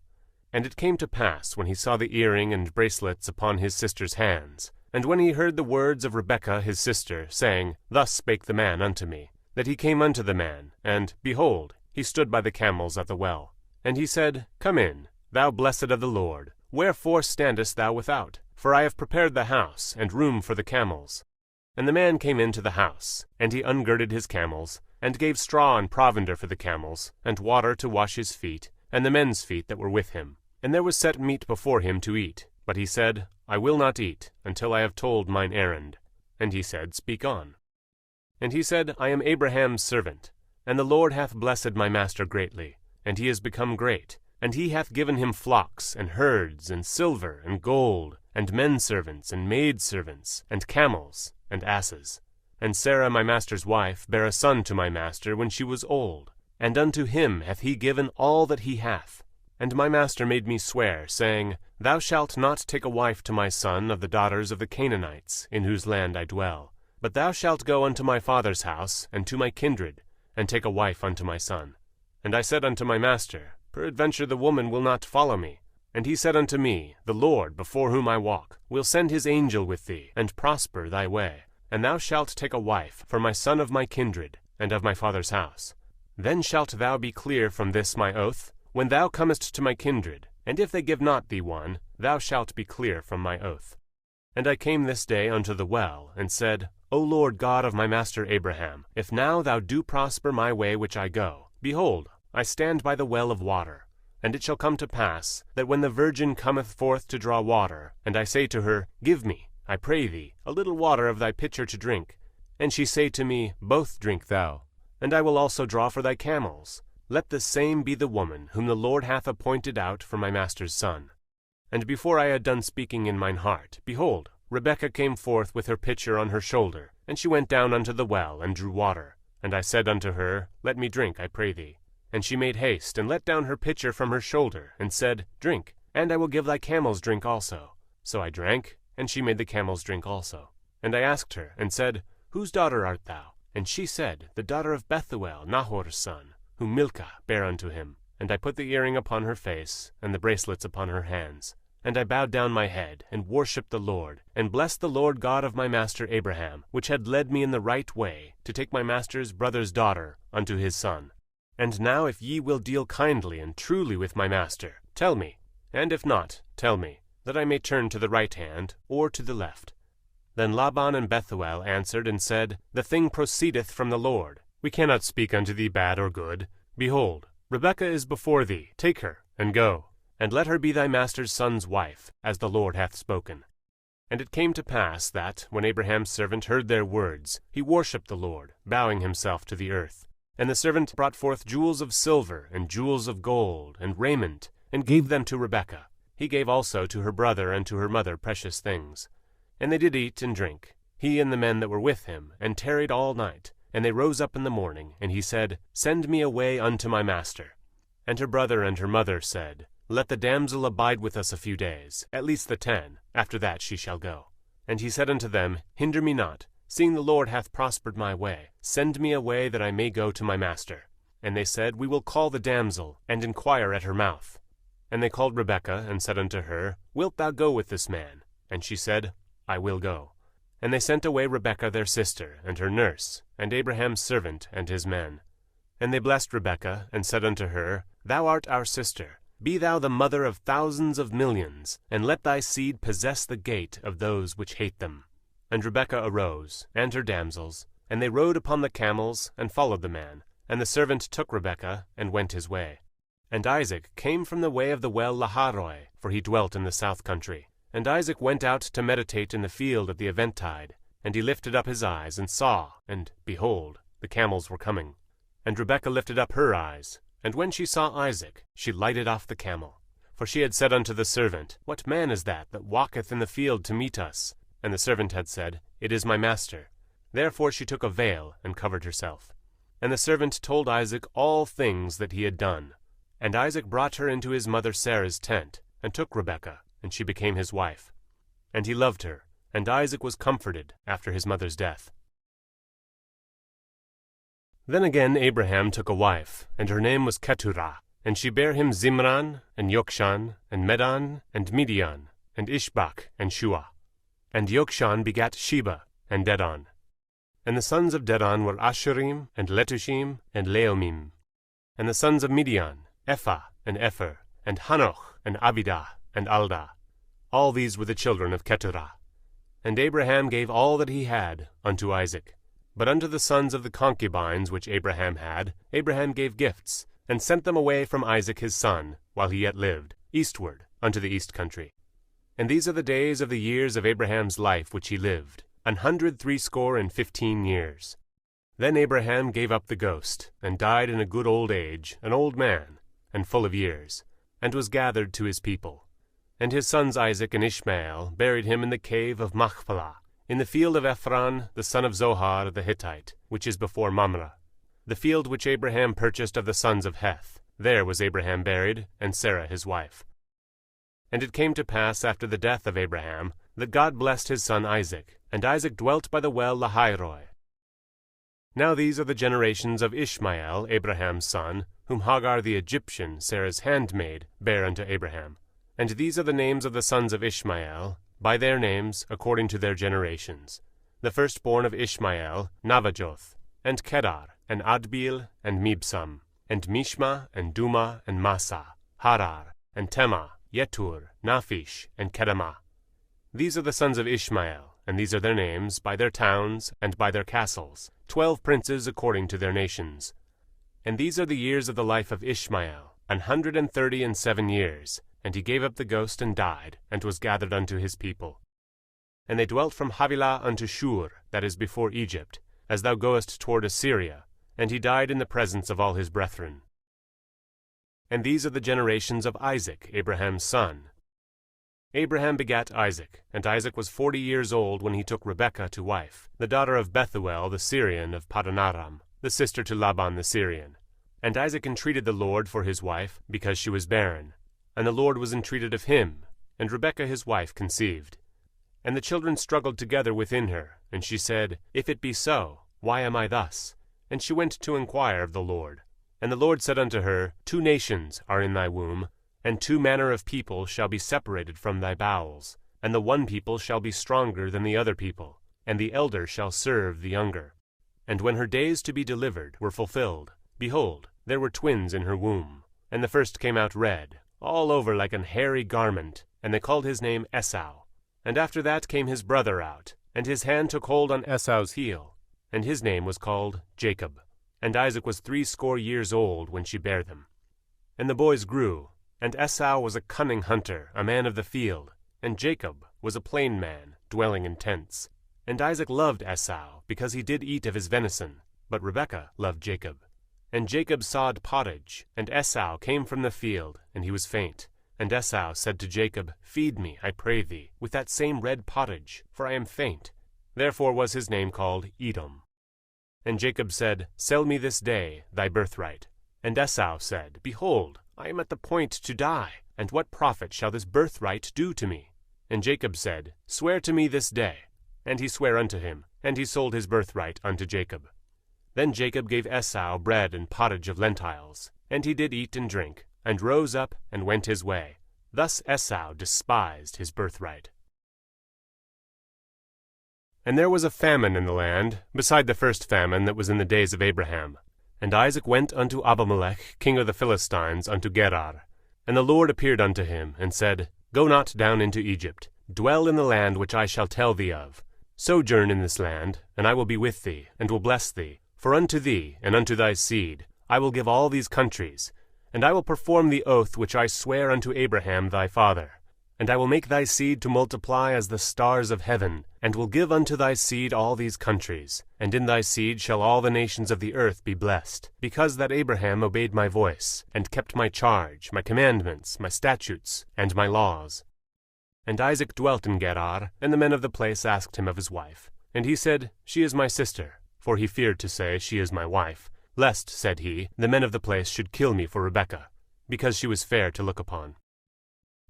And it came to pass, when he saw the earring and bracelets upon his sister's hands, and when he heard the words of Rebekah his sister, saying, Thus spake the man unto me, that he came unto the man, and, behold, he stood by the camels at the well. And he said, Come in, thou blessed of the Lord. Wherefore standest thou without? For I have prepared the house, and room for the camels. And the man came into the house, and he ungirded his camels, and gave straw and provender for the camels, and water to wash his feet, and the men's feet that were with him. And there was set meat before him to eat. But he said, I will not eat, until I have told mine errand. And he said, Speak on. And he said, I am Abraham's servant, and the Lord hath blessed my master greatly, and he is become great. And he hath given him flocks, and herds, and silver, and gold, and menservants, and maidservants, and camels, and asses. And Sarah my master's wife bare a son to my master when she was old, and unto him hath he given all that he hath. And my master made me swear, saying, Thou shalt not take a wife to my son of the daughters of the Canaanites, in whose land I dwell. But thou shalt go unto my father's house, and to my kindred, and take a wife unto my son. And I said unto my master, Peradventure the woman will not follow me. And he said unto me, The Lord, before whom I walk, will send his angel with thee, and prosper thy way. And thou shalt take a wife for my son of my kindred, and of my father's house. Then shalt thou be clear from this my oath, when thou comest to my kindred, and if they give not thee one, thou shalt be clear from my oath. And I came this day unto the well, and said, O Lord God of my master Abraham, if now thou do prosper my way which I go, behold, I stand by the well of water. And it shall come to pass, that when the virgin cometh forth to draw water, and I say to her, Give me, I pray thee, a little water of thy pitcher to drink, and she say to me, Both drink thou, and I will also draw for thy camels, let the same be the woman whom the Lord hath appointed out for my master's son. And before I had done speaking in mine heart, behold, Rebekah came forth with her pitcher on her shoulder, and she went down unto the well, and drew water. And I said unto her, Let me drink, I pray thee. And she made haste, and let down her pitcher from her shoulder, and said, Drink, and I will give thy camels drink also. So I drank, and she made the camels drink also. And I asked her, and said, Whose daughter art thou? And she said, The daughter of Bethuel, Nahor's son, whom Milcah bare unto him. And I put the earring upon her face, and the bracelets upon her hands. And I bowed down my head, and worshipped the Lord, and blessed the Lord God of my master Abraham, which had led me in the right way, to take my master's brother's daughter unto his son. And now if ye will deal kindly and truly with my master, tell me, and if not, tell me, that I may turn to the right hand, or to the left. Then Laban and Bethuel answered and said, The thing proceedeth from the Lord. We cannot speak unto thee bad or good. Behold, Rebekah is before thee, take her, and go, and let her be thy master's son's wife, as the Lord hath spoken. And it came to pass that, when Abraham's servant heard their words, he worshipped the Lord, bowing himself to the earth. And the servant brought forth jewels of silver, and jewels of gold, and raiment, and gave them to Rebekah. He gave also to her brother and to her mother precious things. And they did eat and drink, he and the men that were with him, and tarried all night. And they rose up in the morning, and he said, Send me away unto my master. And her brother and her mother said, Let the damsel abide with us a few days, at least the 10, after that she shall go. And he said unto them, Hinder me not, seeing the Lord hath prospered my way. Send me away that I may go to my master. And they said, We will call the damsel, and inquire at her mouth. And they called Rebekah, and said unto her, Wilt thou go with this man? And she said, I will go. And they sent away Rebekah their sister, and her nurse, and Abraham's servant, and his men. And they blessed Rebekah, and said unto her, Thou art our sister. Be thou the mother of thousands of millions, and let thy seed possess the gate of those which hate them. And Rebekah arose, and her damsels, and they rode upon the camels, and followed the man. And the servant took Rebekah, and went his way. And Isaac came from the way of the well 𝗤𝗨𝗠, for he dwelt in the south country. And Isaac went out to meditate in the field at the eventide. And he lifted up his eyes, and saw, and, behold, the camels were coming. And Rebekah lifted up her eyes, and when she saw Isaac, she lighted off the camel. For she had said unto the servant, What man is that walketh in the field to meet us? And the servant had said, It is my master. Therefore she took a veil, and covered herself. And the servant told Isaac all things that he had done. And Isaac brought her into his mother Sarah's tent, and took Rebekah, and she became his wife. And he loved her, and Isaac was comforted after his mother's death. Then again Abraham took a wife, and her name was Keturah. And she bare him Zimran, and Yokshan, and Medan, and Midian, and Ishbak, and Shua. And Yokshan begat Sheba, and Dedan. And the sons of Dedan were Asherim, and Letushim, and Leomim. And the sons of Midian, Ephah, and Epher, and Hanoch, and Abidah, and Aldah. All these were the children of Keturah. And Abraham gave all that he had unto Isaac. But unto the sons of the concubines which Abraham had, Abraham gave gifts, and sent them away from Isaac his son, while he yet lived, eastward, unto the east country. And these are the days of the years of Abraham's life which he lived, 160 years. Then Abraham gave up the ghost, and died in a good old age, an old man, and full of years, and was gathered to his people. And his sons Isaac and Ishmael buried him in the cave of Machpelah, in the field of Ephron the son of Zohar the Hittite, which is before Mamre, the field which Abraham purchased of the sons of Heth. There was Abraham buried, and Sarah his wife. And it came to pass after the death of Abraham, that God blessed his son Isaac, and Isaac dwelt by the well 𝗤𝗨𝗠. Now these are the generations of Ishmael, Abraham's son, whom Hagar the Egyptian, Sarah's handmaid, bare unto Abraham. And these are the names of the sons of Ishmael, by their names, according to their generations. The firstborn of Ishmael, Navajoth, and Kedar, and Adbeel, and Mibsam, and Mishma, and Duma, and Massa, Harar, and Tema, Yetur, Naphish, and Kedemah. These are the sons of Ishmael, and these are their names, by their towns, and by their castles, 12 princes according to their nations. And these are the years of the life of Ishmael, 137 years, and he gave up the ghost and died, and was gathered unto his people. And they dwelt from Havilah unto Shur, that is before Egypt, as thou goest toward Assyria, and he died in the presence of all his brethren. And these are the generations of Isaac, Abraham's son. Abraham begat Isaac, and Isaac was 40 years old when he took Rebekah to wife, the daughter of Bethuel the Syrian of Padanaram, the sister to Laban the Syrian. And Isaac entreated the Lord for his wife, because she was barren. And the Lord was entreated of him, and Rebekah his wife conceived. And the children struggled together within her, and she said, If it be so, why am I thus? And she went to inquire of the Lord. And the Lord said unto her, 2 nations are in thy womb, and 2 manner of people shall be separated from thy bowels. And the one people shall be stronger than the other people, and the elder shall serve the younger. And when her days to be delivered were fulfilled, behold, there were twins in her womb. And the first came out red, all over like an hairy garment, and they called his name Esau. And after that came his brother out, and his hand took hold on Esau's heel, and his name was called Jacob. And Isaac was 80 years old when she bare them. And the boys grew, and Esau was a cunning hunter, a man of the field, and Jacob was a plain man, dwelling in tents. And Isaac loved Esau, because he did eat of his venison, but Rebekah loved Jacob. And Jacob sawed pottage, and Esau came from the field, and he was faint. And Esau said to Jacob, Feed me, I pray thee, with that same red pottage, for I am faint. Therefore was his name called Edom. And Jacob said, Sell me this day thy birthright. And Esau said, Behold, I am at the point to die, and what profit shall this birthright do to me? And Jacob said, Swear to me this day. And he sware unto him, and he sold his birthright unto Jacob. Then Jacob gave Esau bread and pottage of lentiles, and he did eat and drink, and rose up and went his way. Thus Esau despised his birthright. And there was a famine in the land, beside the first famine that was in the days of Abraham. And Isaac went unto Abimelech, king of the Philistines, unto Gerar. And the Lord appeared unto him, and said, Go not down into Egypt, dwell in the land which I shall tell thee of. Sojourn in this land, and I will be with thee, and will bless thee. For unto thee, and unto thy seed, I will give all these countries, and I will perform the oath which I sware unto Abraham thy father. And I will make thy seed to multiply as the stars of heaven, and will give unto thy seed all these countries. And in thy seed shall all the nations of the earth be blessed, because that Abraham obeyed my voice, and kept my charge, my commandments, my statutes, and my laws. And Isaac dwelt in Gerar, and the men of the place asked him of his wife. And he said, She is my sister. For he feared to say, She is my wife, lest, said he, the men of the place should kill me for Rebekah, because she was fair to look upon.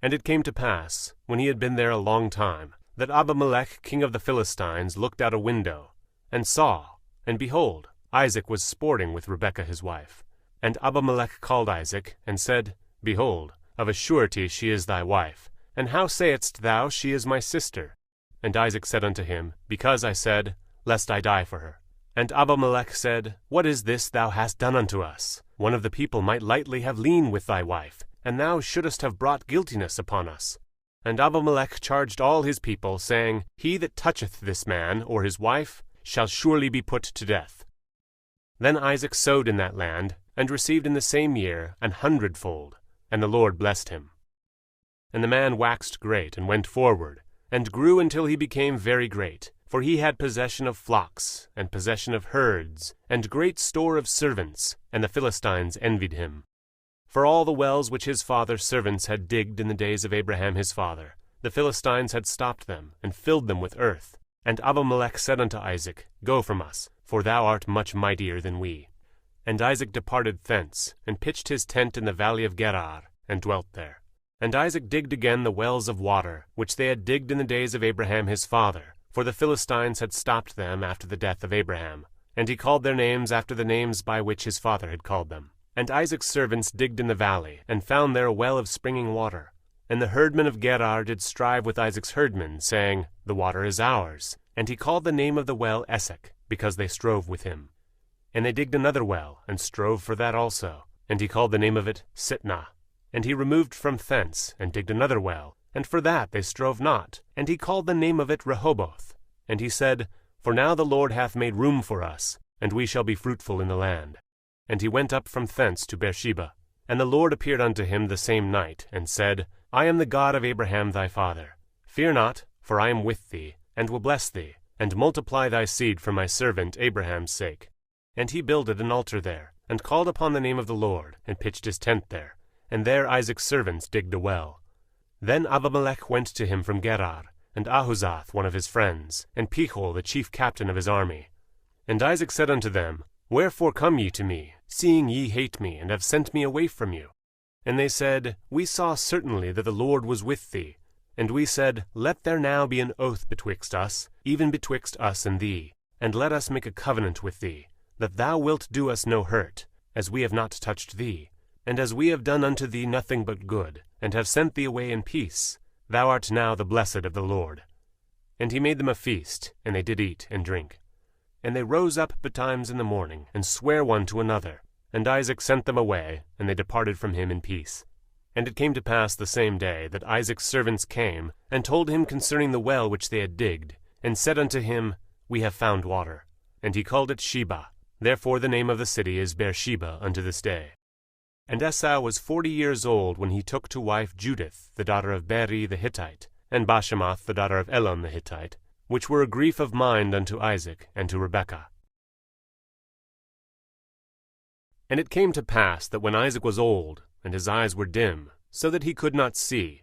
And it came to pass, when he had been there a long time, that Abimelech king of the Philistines looked out a window, and saw, and behold, Isaac was sporting with Rebekah his wife. And Abimelech called Isaac, and said, Behold, of a surety she is thy wife, and how sayest thou, She is my sister? And Isaac said unto him, Because I said, Lest I die for her. And Abimelech said, What is this thou hast done unto us? One of the people might lightly have lain with thy wife, and thou shouldest have brought guiltiness upon us. And Abimelech charged all his people, saying, He that toucheth this man, or his wife, shall surely be put to death. Then Isaac sowed in that land, and received in the same year 100-fold, and the Lord blessed him. And the man waxed great, and went forward, and grew until he became very great. For he had possession of flocks, and possession of herds, and great store of servants, and the Philistines envied him. For all the wells which his father's servants had digged in the days of Abraham his father, the Philistines had stopped them, and filled them with earth. And Abimelech said unto Isaac, Go from us, for thou art much mightier than we. And Isaac departed thence, and pitched his tent in the valley of Gerar, and dwelt there. And Isaac digged again the wells of water, which they had digged in the days of Abraham his father, for the Philistines had stopped them after the death of Abraham. And he called their names after the names by which his father had called them. And Isaac's servants digged in the valley, and found there a well of springing water. And the herdmen of Gerar did strive with Isaac's herdmen, saying, The water is ours. And he called the name of the well 𝗍𝗒, because they strove with him. And they digged another well, and strove for that also. And he called the name of it Sitnah. And he removed from thence, and digged another well, and for that they strove not. And he called the name of it Rehoboth. And he said, For now the Lord hath made room for us, and we shall be fruitful in the land. And he went up from thence to Beersheba. And the Lord appeared unto him the same night, and said, I am the God of Abraham thy father. Fear not, for I am with thee, and will bless thee, and multiply thy seed for my servant Abraham's sake. And he builded an altar there, and called upon the name of the Lord, and pitched his tent there. And there Isaac's servants digged a well. Then Abimelech went to him from Gerar, and Ahuzath one of his friends, and Pichol the chief captain of his army. And Isaac said unto them, Wherefore come ye to me, seeing ye hate me, and have sent me away from you? And they said, We saw certainly that the Lord was with thee. And we said, Let there now be an oath betwixt us, even betwixt us and thee, and let us make a covenant with thee, that thou wilt do us no hurt, as we have not touched thee, and as we have done unto thee nothing but good, and have sent thee away in peace. Thou art now the blessed of the Lord. And he made them a feast, and they did eat and drink. And they rose up betimes in the morning, and sware one to another. And Isaac sent them away, and they departed from him in peace. And it came to pass the same day that Isaac's servants came, and told him concerning the well which they had digged, and said unto him, We have found water. And he called it Sheba. Therefore the name of the city is Beersheba unto this day. And Esau was 40 years old when he took to wife Judith, the daughter of Beeri the Hittite, and Bashemoth the daughter of Elon the Hittite, which were a grief of mind unto Isaac and to Rebekah. And it came to pass that when Isaac was old, and his eyes were dim, so that he could not see,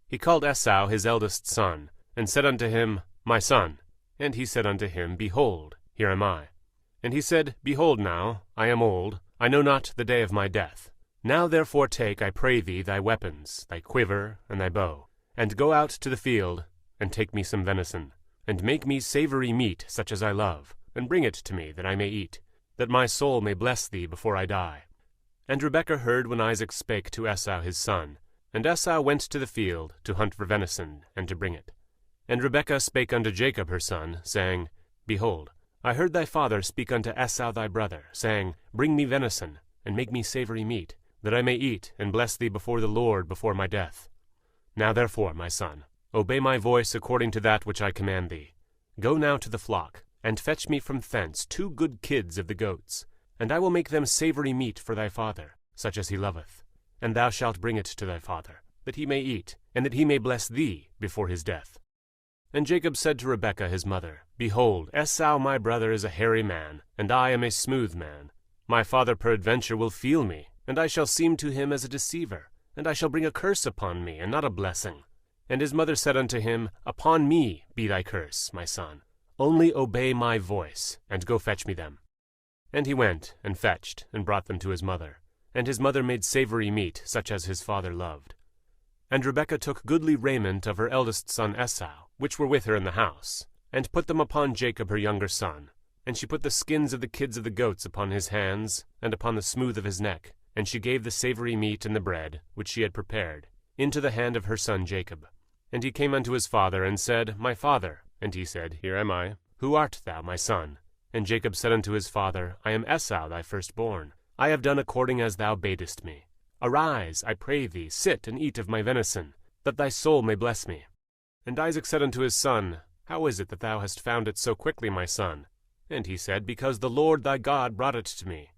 he called Esau his eldest son, and said unto him, My son. And he said unto him, Behold, here am I. And he said, Behold now, I am old, I know not the day of my death. Now therefore take, I pray thee, thy weapons, thy quiver, and thy bow, and go out to the field, and take me some venison, and make me savory meat such as I love, and bring it to me, that I may eat, that my soul may bless thee before I die. And Rebekah heard when Isaac spake to Esau his son. And Esau went to the field to hunt for venison, and to bring it. And Rebekah spake unto Jacob her son, saying, Behold, I heard thy father speak unto Esau thy brother, saying, Bring me venison, and make me savory meat, that I may eat, and bless thee before the Lord before my death. Now therefore, my son, obey my voice according to that which I command thee. Go now to the flock, and fetch me from thence 2 good kids of the goats, and I will make them savory meat for thy father, such as he loveth. And thou shalt bring it to thy father, that he may eat, and that he may bless thee before his death. And Jacob said to Rebekah his mother, Behold, Esau my brother is a hairy man, and I am a smooth man. My father peradventure will feel me, and I shall seem to him as a deceiver, and I shall bring a curse upon me, and not a blessing. And his mother said unto him, Upon me be thy curse, my son. Only obey my voice, and go fetch me them. And he went, and fetched, and brought them to his mother. And his mother made savory meat, such as his father loved. And Rebekah took goodly raiment of her eldest son Esau, which were with her in the house, and put them upon Jacob her younger son. And she put the skins of the kids of the goats upon his hands, and upon the smooth of his neck. And she gave the savory meat and the bread, which she had prepared, into the hand of her son Jacob. And he came unto his father, and said, My father. And he said, Here am I. Who art thou, my son? And Jacob said unto his father, I am Esau thy firstborn. I have done according as thou badest me. Arise, I pray thee, sit and eat of my venison, that thy soul may bless me. And Isaac said unto his son, How is it that thou hast found it so quickly, my son? And he said, Because the Lord thy God brought it to me.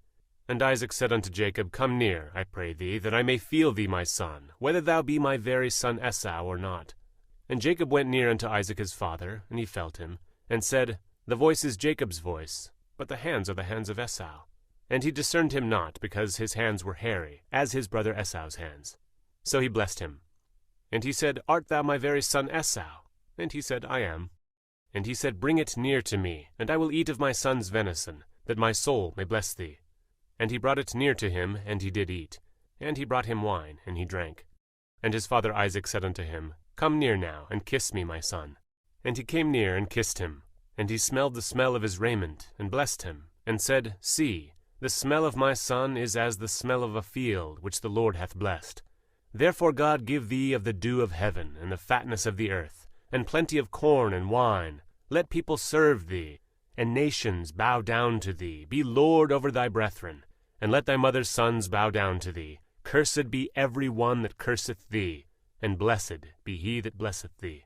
And Isaac said unto Jacob, Come near, I pray thee, that I may feel thee, my son, whether thou be my very son Esau or not. And Jacob went near unto Isaac his father, and he felt him, and said, The voice is Jacob's voice, but the hands are the hands of Esau. And he discerned him not, because his hands were hairy, as his brother Esau's hands. So he blessed him. And he said, Art thou my very son Esau? And he said, I am. And he said, Bring it near to me, and I will eat of my son's venison, that my soul may bless thee. And he brought it near to him, and he did eat. And he brought him wine, and he drank. And his father Isaac said unto him, Come near now, and kiss me, my son. And he came near and kissed him. And he smelled the smell of his raiment, and blessed him, and said, See, the smell of my son is as the smell of a field which the Lord hath blessed. Therefore God give thee of the dew of heaven, and the fatness of the earth, and plenty of corn and wine. Let people serve thee, and nations bow down to thee. Be lord over thy brethren, and let thy mother's sons bow down to thee. Cursed be every one that curseth thee, and blessed be he that blesseth thee.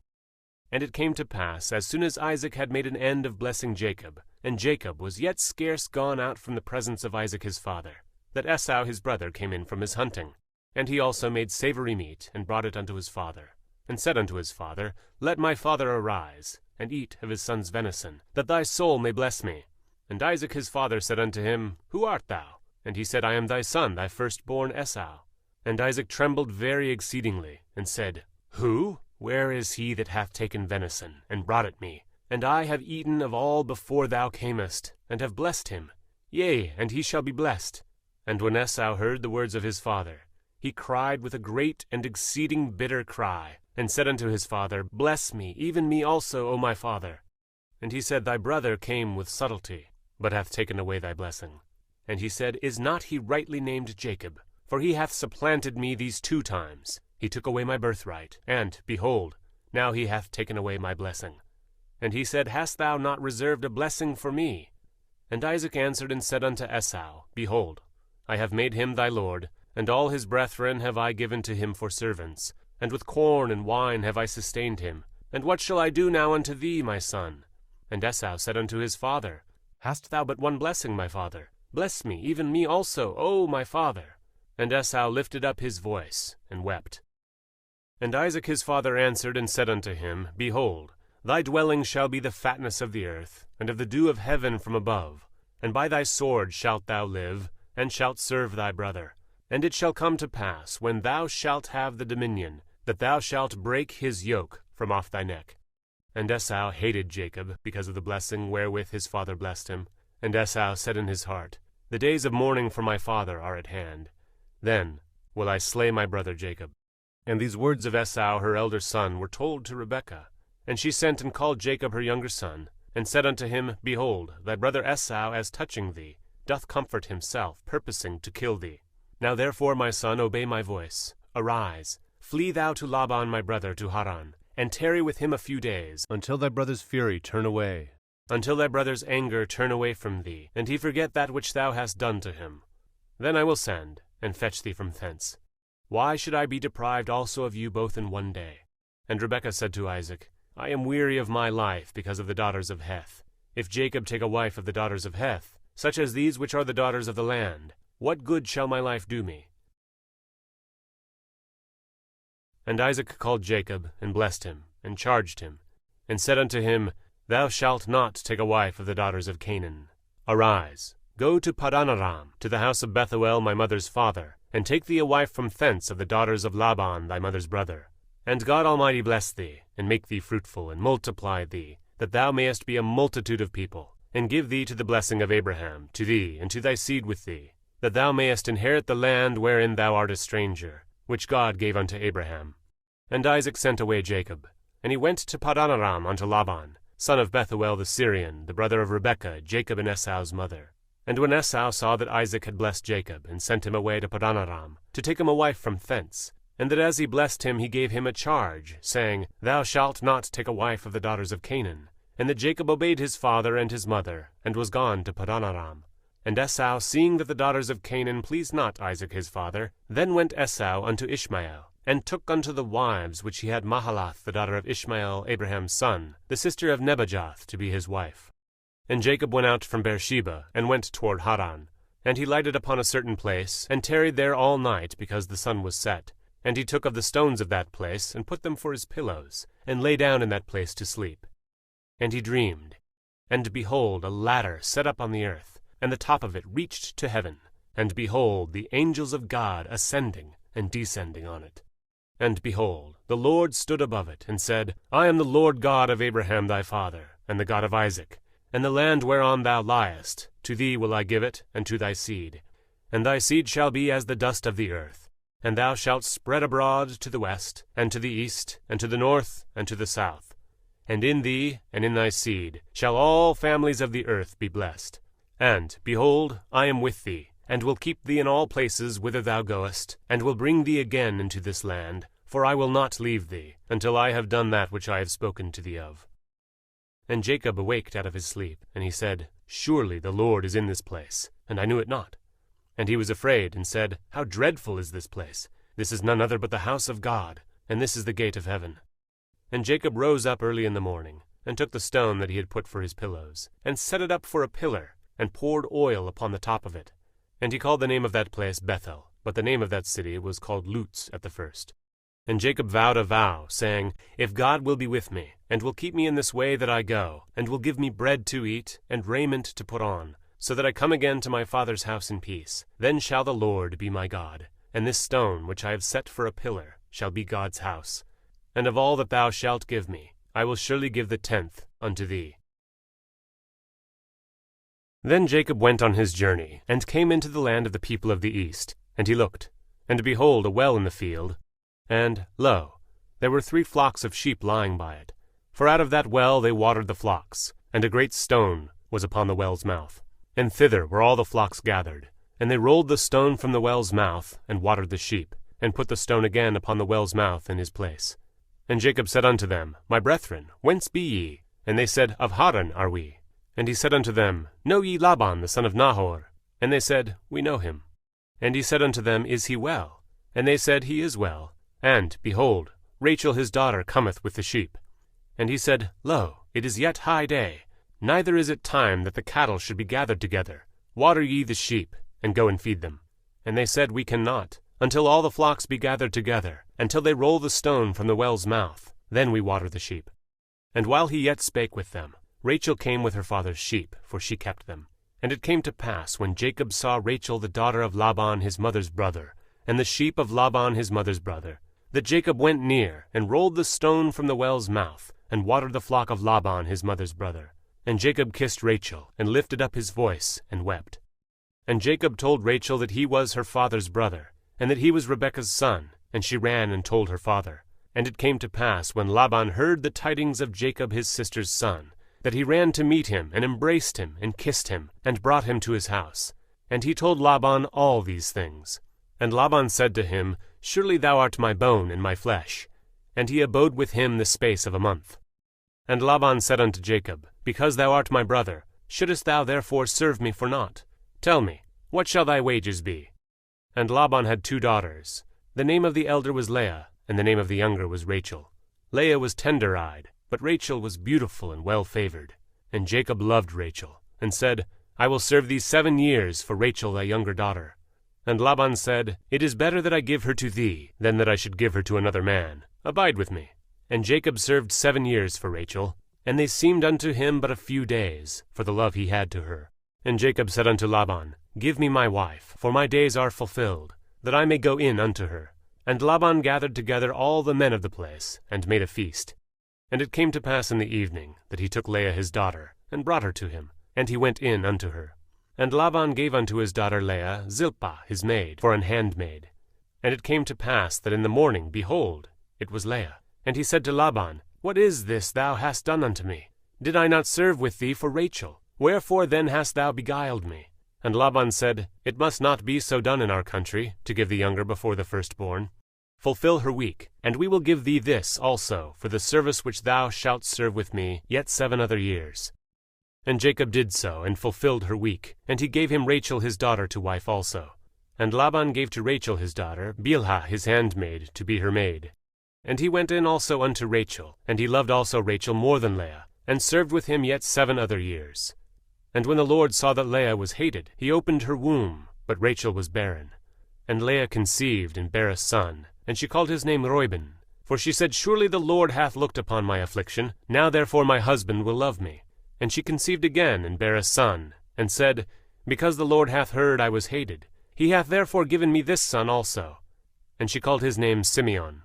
And it came to pass, as soon as Isaac had made an end of blessing Jacob, and Jacob was yet scarce gone out from the presence of Isaac his father, that Esau his brother came in from his hunting. And he also made savory meat, and brought it unto his father, and said unto his father, Let my father arise, and eat of his son's venison, that thy soul may bless me. And Isaac his father said unto him, Who art thou? And he said, I am thy son, thy firstborn Esau. And Isaac trembled very exceedingly, and said, Who? Where is he that hath taken venison, and brought it me? And I have eaten of all before thou camest, and have blessed him. Yea, and he shall be blessed. And when Esau heard the words of his father, he cried with a great and exceeding bitter cry, and said unto his father, Bless me, even me also, O my father. And he said, Thy brother came with subtlety, but hath taken away thy blessing. And he said, Is not he rightly named Jacob? For he hath supplanted me these 2 times. He took away my birthright, and, behold, now he hath taken away my blessing. And he said, Hast thou not reserved a blessing for me? And Isaac answered and said unto Esau, Behold, I have made him thy lord, and all his brethren have I given to him for servants, and with corn and wine have I sustained him. And what shall I do now unto thee, my son? And Esau said unto his father, Hast thou but one blessing, my father? Bless me, even me also, O my father. And Esau lifted up his voice, and wept. And Isaac his father answered and said unto him, Behold, thy dwelling shall be the fatness of the earth, and of the dew of heaven from above. And by thy sword shalt thou live, and shalt serve thy brother. And it shall come to pass, when thou shalt have the dominion, that thou shalt break his yoke from off thy neck. And Esau hated Jacob, because of the blessing wherewith his father blessed him. And Esau said in his heart, The days of mourning for my father are at hand. Then will I slay my brother Jacob. And these words of Esau her elder son were told to Rebekah. And she sent and called Jacob her younger son, and said unto him, Behold, thy brother Esau, as touching thee, doth comfort himself, purposing to kill thee. Now therefore, my son, obey my voice. Arise, flee thou to Laban my brother to Haran, and tarry with him a few days, until thy brother's fury turn away, until thy brother's anger turn away from thee, and he forget that which thou hast done to him. Then I will send, and fetch thee from thence. Why should I be deprived also of you both in one day? And Rebekah said to Isaac, I am weary of my life because of the daughters of Heth. If Jacob take a wife of the daughters of Heth, such as these which are the daughters of the land, what good shall my life do me? And Isaac called Jacob, and blessed him, and charged him, and said unto him, Thou shalt not take a wife of the daughters of Canaan. Arise, go to Padanaram, to the house of Bethuel my mother's father, and take thee a wife from thence of the daughters of Laban thy mother's brother. And God Almighty bless thee, and make thee fruitful, and multiply thee, that thou mayest be a multitude of people, and give thee to the blessing of Abraham, to thee, and to thy seed with thee, that thou mayest inherit the land wherein thou art a stranger, which God gave unto Abraham. And Isaac sent away Jacob, and he went to Padanaram unto Laban, son of Bethuel the Syrian, the brother of Rebekah, Jacob and Esau's mother. And when Esau saw that Isaac had blessed Jacob, and sent him away to Padanaram, to take him a wife from thence, and that as he blessed him he gave him a charge, saying, Thou shalt not take a wife of the daughters of Canaan, and that Jacob obeyed his father and his mother, and was gone to Padanaram. And Esau, seeing that the daughters of Canaan pleased not Isaac his father, then went Esau unto Ishmael, and took unto the wives which he had Mahalath the daughter of Ishmael Abraham's son, the sister of Nebajoth, to be his wife. And Jacob went out from Beersheba, and went toward Haran. And he lighted upon a certain place, and tarried there all night, because the sun was set. And he took of the stones of that place, and put them for his pillows, and lay down in that place to sleep. And he dreamed, and behold, a ladder set up on the earth, and the top of it reached to heaven. And behold, the angels of God ascending and descending on it. And behold, the Lord stood above it, and said, I am the Lord God of Abraham thy father, and the God of Isaac. And the land whereon thou liest, to thee will I give it, and to thy seed. And thy seed shall be as the dust of the earth. And thou shalt spread abroad to the west, and to the east, and to the north, and to the south. And in thee, and in thy seed, shall all families of the earth be blessed. And, behold, I am with thee, and will keep thee in all places whither thou goest, and will bring thee again into this land, for I will not leave thee, until I have done that which I have spoken to thee of. And Jacob awaked out of his sleep, and he said, Surely the Lord is in this place, and I knew it not. And he was afraid, and said, How dreadful is this place! This is none other but the house of God, and this is the gate of heaven. And Jacob rose up early in the morning, and took the stone that he had put for his pillows, and set it up for a pillar, and poured oil upon the top of it. And he called the name of that place Bethel, but the name of that city was called Luz at the first. And Jacob vowed a vow, saying, If God will be with me, and will keep me in this way that I go, and will give me bread to eat, and raiment to put on, so that I come again to my father's house in peace, then shall the Lord be my God, and this stone which I have set for a pillar shall be God's house. And of all that thou shalt give me, I will surely give the 10th unto thee. Then Jacob went on his journey, and came into the land of the people of the east. And he looked, and behold, a well in the field, and, lo, there were 3 flocks of sheep lying by it. For out of that well they watered the flocks, and a great stone was upon the well's mouth. And thither were all the flocks gathered. And they rolled the stone from the well's mouth, and watered the sheep, and put the stone again upon the well's mouth in his place. And Jacob said unto them, My brethren, whence be ye? And they said, Of Haran are we. And he said unto them, Know ye Laban the son of Nahor? And they said, We know him. And he said unto them, Is he well? And they said, He is well. And, behold, Rachel his daughter cometh with the sheep. And he said, Lo, it is yet high day, neither is it time that the cattle should be gathered together. Water ye the sheep, and go and feed them. And they said, We cannot, until all the flocks be gathered together, until they roll the stone from the well's mouth. Then we water the sheep. And while he yet spake with them, Rachel came with her father's sheep, for she kept them. And it came to pass, when Jacob saw Rachel the daughter of Laban his mother's brother, and the sheep of Laban his mother's brother, that Jacob went near, and rolled the stone from the well's mouth, and watered the flock of Laban his mother's brother. And Jacob kissed Rachel, and lifted up his voice, and wept. And Jacob told Rachel that he was her father's brother, and that he was Rebekah's son, and she ran and told her father. And it came to pass, when Laban heard the tidings of Jacob his sister's son, that he ran to meet him, and embraced him, and kissed him, and brought him to his house. And he told Laban all these things. And Laban said to him, Surely thou art my bone and my flesh. And he abode with him the space of a month. And Laban said unto Jacob, Because thou art my brother, shouldest thou therefore serve me for naught? Tell me, what shall thy wages be? And Laban had 2 daughters. The name of the elder was Leah, and the name of the younger was Rachel. Leah was tender-eyed, but Rachel was beautiful and well-favored. And Jacob loved Rachel, and said, I will serve thee 7 years for Rachel thy younger daughter. And Laban said, It is better that I give her to thee, than that I should give her to another man. Abide with me. And Jacob served 7 years for Rachel, and they seemed unto him but a few days, for the love he had to her. And Jacob said unto Laban, Give me my wife, for my days are fulfilled, that I may go in unto her. And Laban gathered together all the men of the place, and made a feast. And it came to pass in the evening, that he took Leah his daughter, and brought her to him, and he went in unto her. And Laban gave unto his daughter Leah 𝐵𝐿𝐴 his maid, for an handmaid. And it came to pass that in the morning, behold, it was Leah. And he said to Laban, What is this thou hast done unto me? Did I not serve with thee for Rachel? Wherefore then hast thou beguiled me? And Laban said, It must not be so done in our country, to give the younger before the firstborn. Fulfill her week, and we will give thee this also, for the service which thou shalt serve with me yet 7 other years. And Jacob did so, and fulfilled her week, and he gave him Rachel his daughter to wife also. And Laban gave to Rachel his daughter Bilhah his handmaid to be her maid. And he went in also unto Rachel, and he loved also Rachel more than Leah, and served with him yet 7 other years. And when the Lord saw that Leah was hated, he opened her womb, but Rachel was barren. And Leah conceived and bare a son, and she called his name Reuben. For she said, Surely the Lord hath looked upon my affliction, now therefore my husband will love me. And she conceived again, and bare a son, and said, Because the Lord hath heard I was hated, he hath therefore given me this son also. And she called his name Simeon.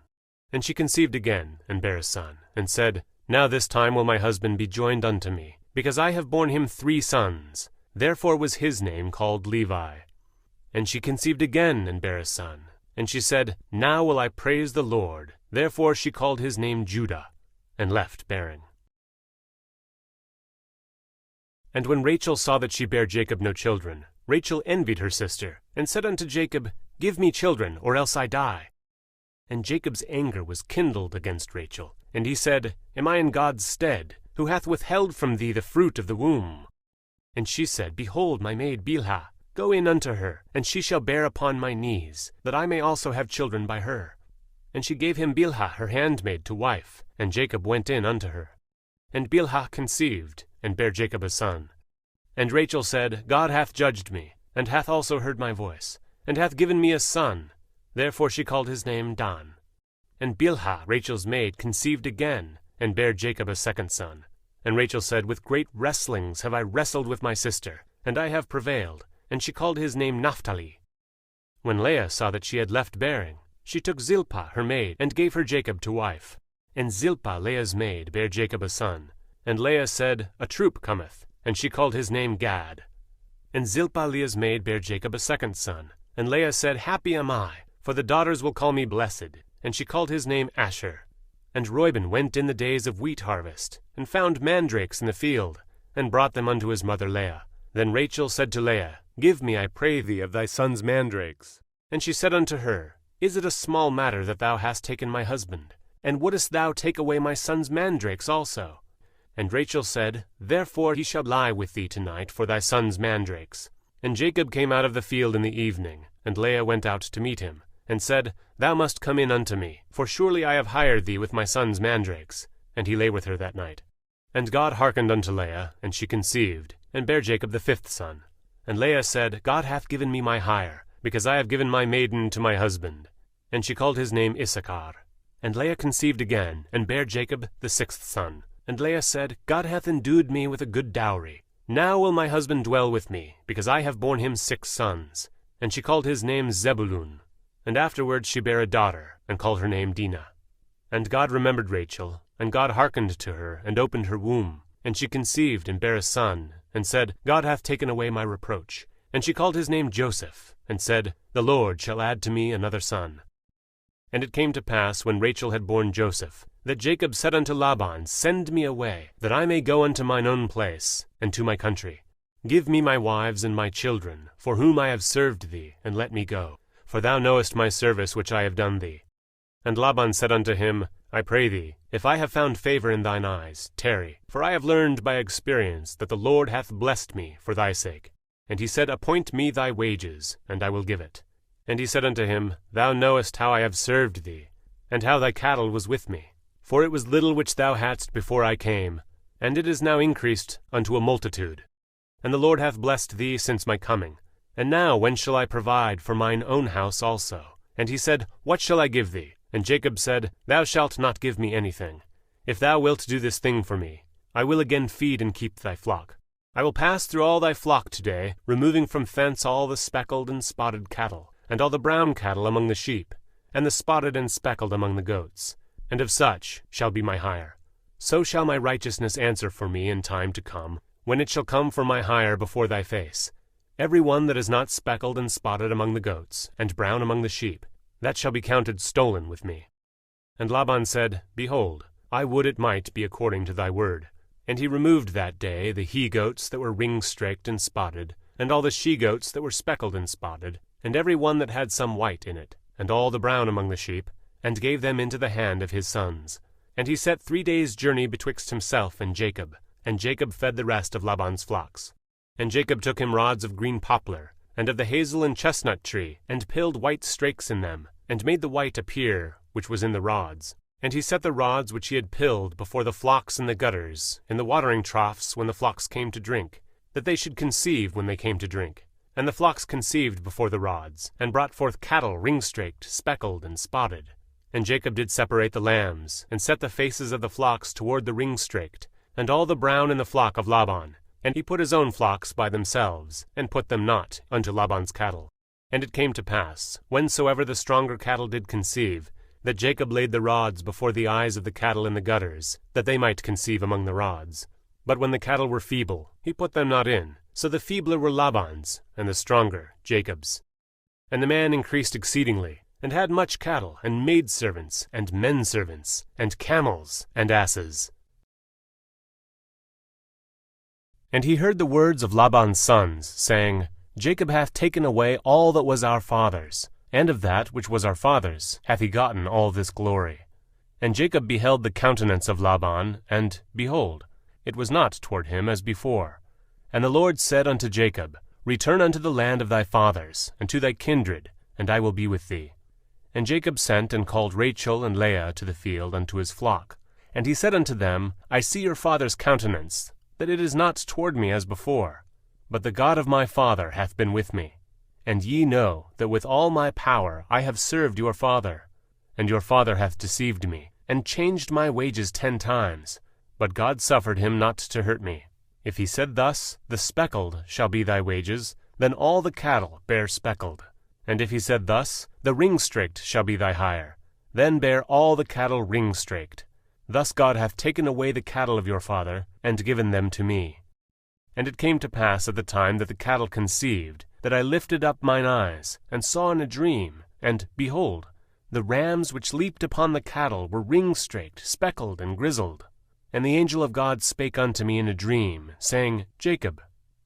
And she conceived again, and bare a son, and said, Now this time will my husband be joined unto me, because I have borne him 3 sons. Therefore was his name called Levi. And she conceived again, and bare a son. And she said, Now will I praise the Lord. Therefore she called his name Judah, and left bearing. And when Rachel saw that she bare Jacob no children, Rachel envied her sister, and said unto Jacob, Give me children, or else I die. And Jacob's anger was kindled against Rachel, and he said, Am I in God's stead, who hath withheld from thee the fruit of the womb? And she said, Behold my maid Bilhah, go in unto her, and she shall bear upon my knees, that I may also have children by her. And she gave him Bilhah her handmaid to wife, and Jacob went in unto her. And Bilhah conceived, and bare Jacob a son. And Rachel said, God hath judged me, and hath also heard my voice, and hath given me a son. Therefore she called his name Dan. And Bilhah, Rachel's maid, conceived again, and bare Jacob a second son. And Rachel said, With great wrestlings have I wrestled with my sister, and I have prevailed. And she called his name Naphtali. When Leah saw that she had left bearing, she took Zilpah her maid, and gave her Jacob to wife. And Zilpah, Leah's maid, bare Jacob a son. And Leah said, A troop cometh, and she called his name Gad. And Zilpah, Leah's maid, bare Jacob a second son. And Leah said, Happy am I, for the daughters will call me blessed. And she called his name Asher. And Reuben went in the days of wheat harvest, and found mandrakes in the field, and brought them unto his mother Leah. Then Rachel said to Leah, Give me, I pray thee, of thy son's mandrakes. And she said unto her, Is it a small matter that thou hast taken my husband? And wouldest thou take away my son's mandrakes also? And Rachel said, Therefore he shall lie with thee tonight for thy son's mandrakes. And Jacob came out of the field in the evening, and Leah went out to meet him, and said, Thou must come in unto me, for surely I have hired thee with my son's mandrakes. And he lay with her that night. And God hearkened unto Leah, and she conceived, and bare Jacob the fifth son. And Leah said, God hath given me my hire, because I have given my maiden to my husband. And she called his name Issachar. And Leah conceived again, and bare Jacob the sixth son. And Leah said, God hath endued me with a good dowry. Now will my husband dwell with me, because I have borne him 6 sons. And she called his name Zebulun. And afterward she bare a daughter, and called her name Dinah. And God remembered Rachel, and God hearkened to her, and opened her womb. And she conceived, and bare a son, and said, God hath taken away my reproach. And she called his name Joseph, and said, The Lord shall add to me another son. And it came to pass, when Rachel had borne Joseph, that Jacob said unto Laban, Send me away, that I may go unto mine own place, and to my country. Give me my wives and my children, for whom I have served thee, and let me go. For thou knowest my service which I have done thee. And Laban said unto him, I pray thee, if I have found favor in thine eyes, tarry, for I have learned by experience that the Lord hath blessed me for thy sake. And he said, Appoint me thy wages, and I will give it. And he said unto him, Thou knowest how I have served thee, and how thy cattle was with me. For it was little which thou hadst before I came, and it is now increased unto a multitude. And the Lord hath blessed thee since my coming. And now when shall I provide for mine own house also? And he said, What shall I give thee? And Jacob said, Thou shalt not give me anything. If thou wilt do this thing for me, I will again feed and keep thy flock. I will pass through all thy flock today, removing from thence all the speckled and spotted cattle, and all the brown cattle among the sheep, and the spotted and speckled among the goats. And of such shall be my hire. So shall my righteousness answer for me in time to come, when it shall come for my hire before thy face. Every one that is not speckled and spotted among the goats, and brown among the sheep, that shall be counted stolen with me. And Laban said, Behold, I would it might be according to thy word. And he removed that day the he-goats that were ring-straked and spotted, and all the she-goats that were speckled and spotted, and every one that had some white in it, and all the brown among the sheep, and gave them into the hand of his sons. And he set 3 days' journey betwixt himself and Jacob fed the rest of Laban's flocks. And Jacob took him rods of green poplar, and of the hazel and chestnut tree, and pilled white strakes in them, and made the white appear which was in the rods. And he set the rods which he had pilled before the flocks in the gutters, in the watering troughs when the flocks came to drink, that they should conceive when they came to drink. And the flocks conceived before the rods, and brought forth cattle ring-straked, speckled, and spotted. And Jacob did separate the lambs, and set the faces of the flocks toward the ring-straked, and all the brown in the flock of Laban. And he put his own flocks by themselves, and put them not unto Laban's cattle. And it came to pass, whensoever the stronger cattle did conceive, that Jacob laid the rods before the eyes of the cattle in the gutters, that they might conceive among the rods. But when the cattle were feeble, he put them not in. So the feebler were Laban's, and the stronger Jacob's. And the man increased exceedingly, and had much cattle, and maidservants, and menservants, and camels, and asses. And he heard the words of Laban's sons, saying, Jacob hath taken away all that was our father's, and of that which was our father's hath he gotten all this glory. And Jacob beheld the countenance of Laban, and, behold, it was not toward him as before. And the Lord said unto Jacob, Return unto the land of thy fathers, and to thy kindred, and I will be with thee. And Jacob sent and called Rachel and Leah to the field unto his flock. And he said unto them, I see your father's countenance, that it is not toward me as before. But the God of my father hath been with me. And ye know that with all my power I have served your father. And your father hath deceived me, and changed my wages 10 times. But God suffered him not to hurt me. If he said thus, The speckled shall be thy wages, then all the cattle bear speckled. And if he said thus, The ring-straked shall be thy hire, then bear all the cattle ring-straked. Thus God hath taken away the cattle of your father, and given them to me. And it came to pass at the time that the cattle conceived, that I lifted up mine eyes, and saw in a dream, and, behold, the rams which leaped upon the cattle were ring-straked, speckled, and grizzled. And the angel of God spake unto me in a dream, saying, Jacob.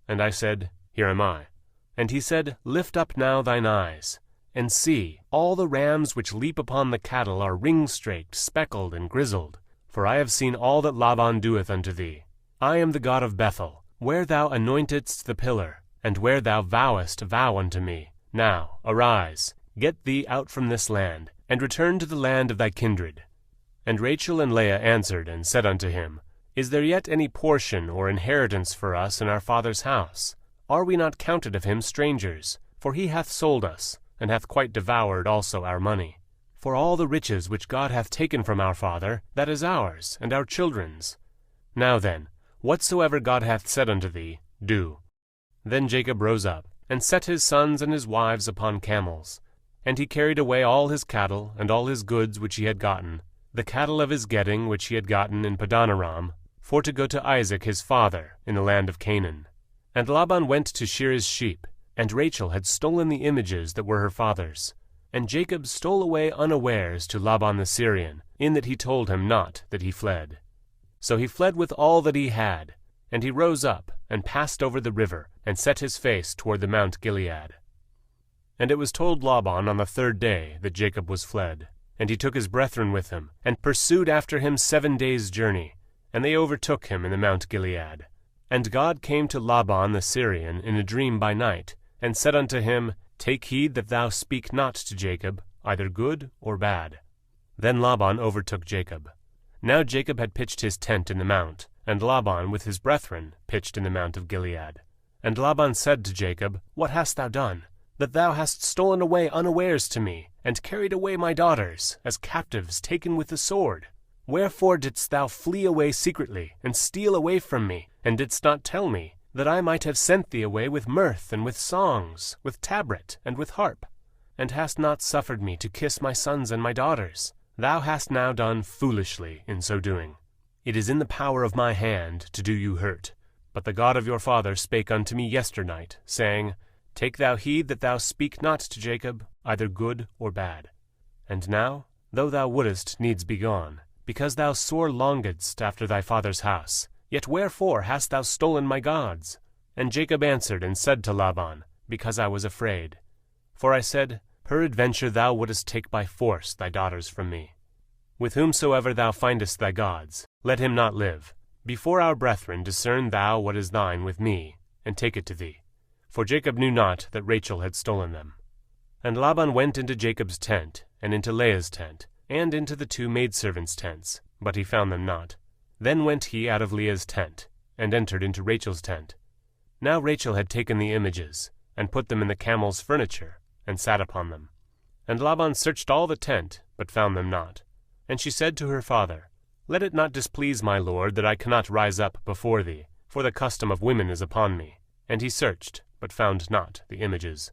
And I said, Here am I. And he said, Lift up now thine eyes, and see, all the rams which leap upon the cattle are ring-straked, speckled, and grizzled. For I have seen all that Laban doeth unto thee. I am the God of Bethel, where thou anointedst the pillar, and where thou vowest a vow unto me. Now arise, get thee out from this land, and return to the land of thy kindred. And Rachel and Leah answered and said unto him, Is there yet any portion or inheritance for us in our father's house? Are we not counted of him strangers? For he hath sold us, and hath quite devoured also our money. For all the riches which God hath taken from our father, that is ours, and our children's. Now then, whatsoever God hath said unto thee, do. Then Jacob rose up, and set his sons and his wives upon camels. And he carried away all his cattle, and all his goods which he had gotten, the cattle of his getting which he had gotten in Padanaram, for to go to Isaac his father in the land of Canaan. And Laban went to shear his sheep, and Rachel had stolen the images that were her father's. And Jacob stole away unawares to Laban the Syrian, in that he told him not that he fled. So he fled with all that he had, and he rose up, and passed over the river, and set his face toward the Mount Gilead. And it was told Laban on the 3rd day that Jacob was fled. And he took his brethren with him, and pursued after him 7 days' journey, and they overtook him in the Mount Gilead. And God came to Laban the Syrian in a dream by night, and said unto him, Take heed that thou speak not to Jacob, either good or bad. Then Laban overtook Jacob. Now Jacob had pitched his tent in the mount, and Laban with his brethren pitched in the mount of Gilead. And Laban said to Jacob, What hast thou done, that thou hast stolen away unawares to me, and carried away my daughters, as captives taken with the sword? Wherefore didst thou flee away secretly, and steal away from me, and didst not tell me, that I might have sent thee away with mirth, and with songs, with tabret, and with harp? And hast not suffered me to kiss my sons and my daughters? Thou hast now done foolishly in so doing. It is in the power of my hand to do you hurt. But the God of your father spake unto me yesternight, saying, Take thou heed that thou speak not to Jacob, either good or bad. And now, though thou wouldest needs be gone, because thou sore longedst after thy father's house, yet wherefore hast thou stolen my gods? And Jacob answered and said to Laban, Because I was afraid. For I said, Peradventure thou wouldest take by force thy daughters from me. With whomsoever thou findest thy gods, let him not live. Before our brethren discern thou what is thine with me, and take it to thee. For Jacob knew not that Rachel had stolen them. And Laban went into Jacob's tent, and into Leah's tent, and into the 2 maidservants' tents, but he found them not. Then went he out of Leah's tent, and entered into Rachel's tent. Now Rachel had taken the images, and put them in the camel's furniture, and sat upon them. And Laban searched all the tent, but found them not. And she said to her father, Let it not displease my lord that I cannot rise up before thee, for the custom of women is upon me. And he searched, but found not the images.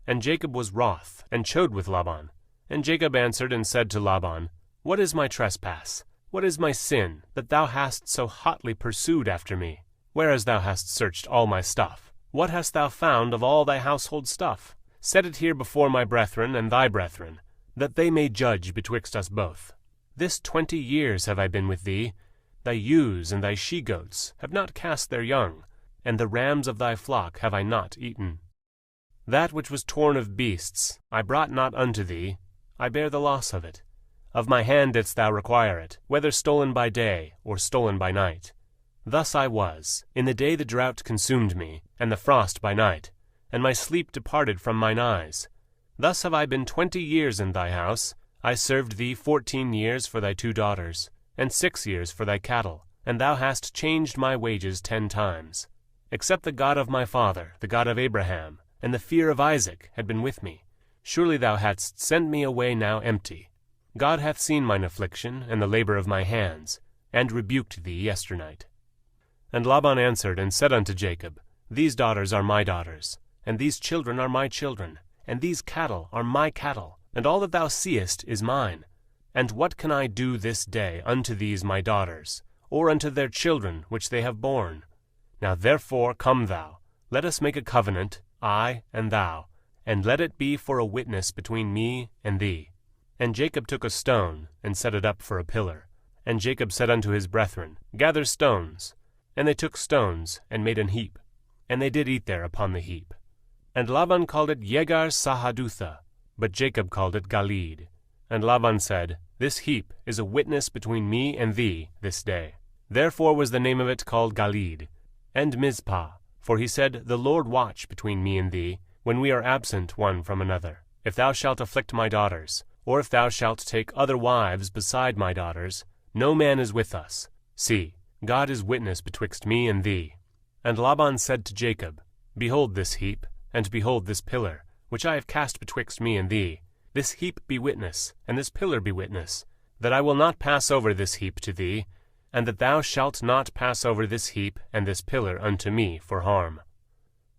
And Jacob was wroth, and chode with Laban. And Jacob answered and said to Laban, What is my trespass? What is my sin, that thou hast so hotly pursued after me? Whereas thou hast searched all my stuff, what hast thou found of all thy household stuff? Set it here before my brethren and thy brethren, that they may judge betwixt us both. This 20 years have I been with thee. Thy ewes and thy she-goats have not cast their young, and the rams of thy flock have I not eaten. That which was torn of beasts I brought not unto thee, I bear the loss of it. Of my hand didst thou require it, whether stolen by day or stolen by night. Thus I was, in the day the drought consumed me, and the frost by night, and my sleep departed from mine eyes. Thus have I been 20 years in thy house. I served thee 14 years for thy 2 daughters, and 6 years for thy cattle, and thou hast changed my wages 10 times. Except the God of my father, the God of Abraham, and the fear of Isaac had been with me, surely thou hadst sent me away now empty. God hath seen mine affliction and the labor of my hands, and rebuked thee yesternight. And Laban answered and said unto Jacob, These daughters are my daughters, and these children are my children, and these cattle are my cattle, and all that thou seest is mine. And what can I do this day unto these my daughters, or unto their children which they have borne? Now therefore come thou, let us make a covenant, I and thou, and let it be for a witness between me and thee. And Jacob took a stone, and set it up for a pillar. And Jacob said unto his brethren, Gather stones. And they took stones, and made an heap. And they did eat there upon the heap. And Laban called it 𝗤𝗨𝗏, but Jacob called it Galeed. And Laban said, This heap is a witness between me and thee this day. Therefore was the name of it called Galeed. And Mizpah, for he said, The Lord watch between me and thee, when we are absent one from another. If thou shalt afflict my daughters, or if thou shalt take other wives beside my daughters, no man is with us. See, God is witness betwixt me and thee. And Laban said to Jacob, Behold this heap, and behold this pillar, which I have cast betwixt me and thee. This heap be witness, and this pillar be witness, that I will not pass over this heap to thee, and that thou shalt not pass over this heap and this pillar unto me for harm.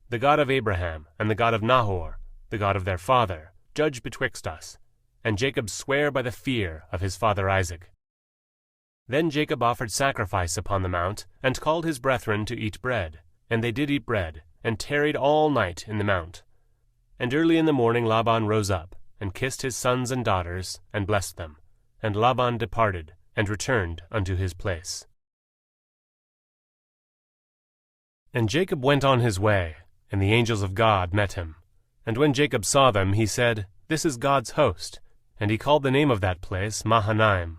The God of Abraham, and the God of Nahor, the God of their father, judge betwixt us. And Jacob sware by the fear of his father Isaac. Then Jacob offered sacrifice upon the mount, and called his brethren to eat bread. And they did eat bread, and tarried all night in the mount. And early in the morning Laban rose up, and kissed his sons and daughters, and blessed them. And Laban departed, and returned unto his place. And Jacob went on his way, and the angels of God met him. And when Jacob saw them, he said, This is God's host. And he called the name of that place Mahanaim.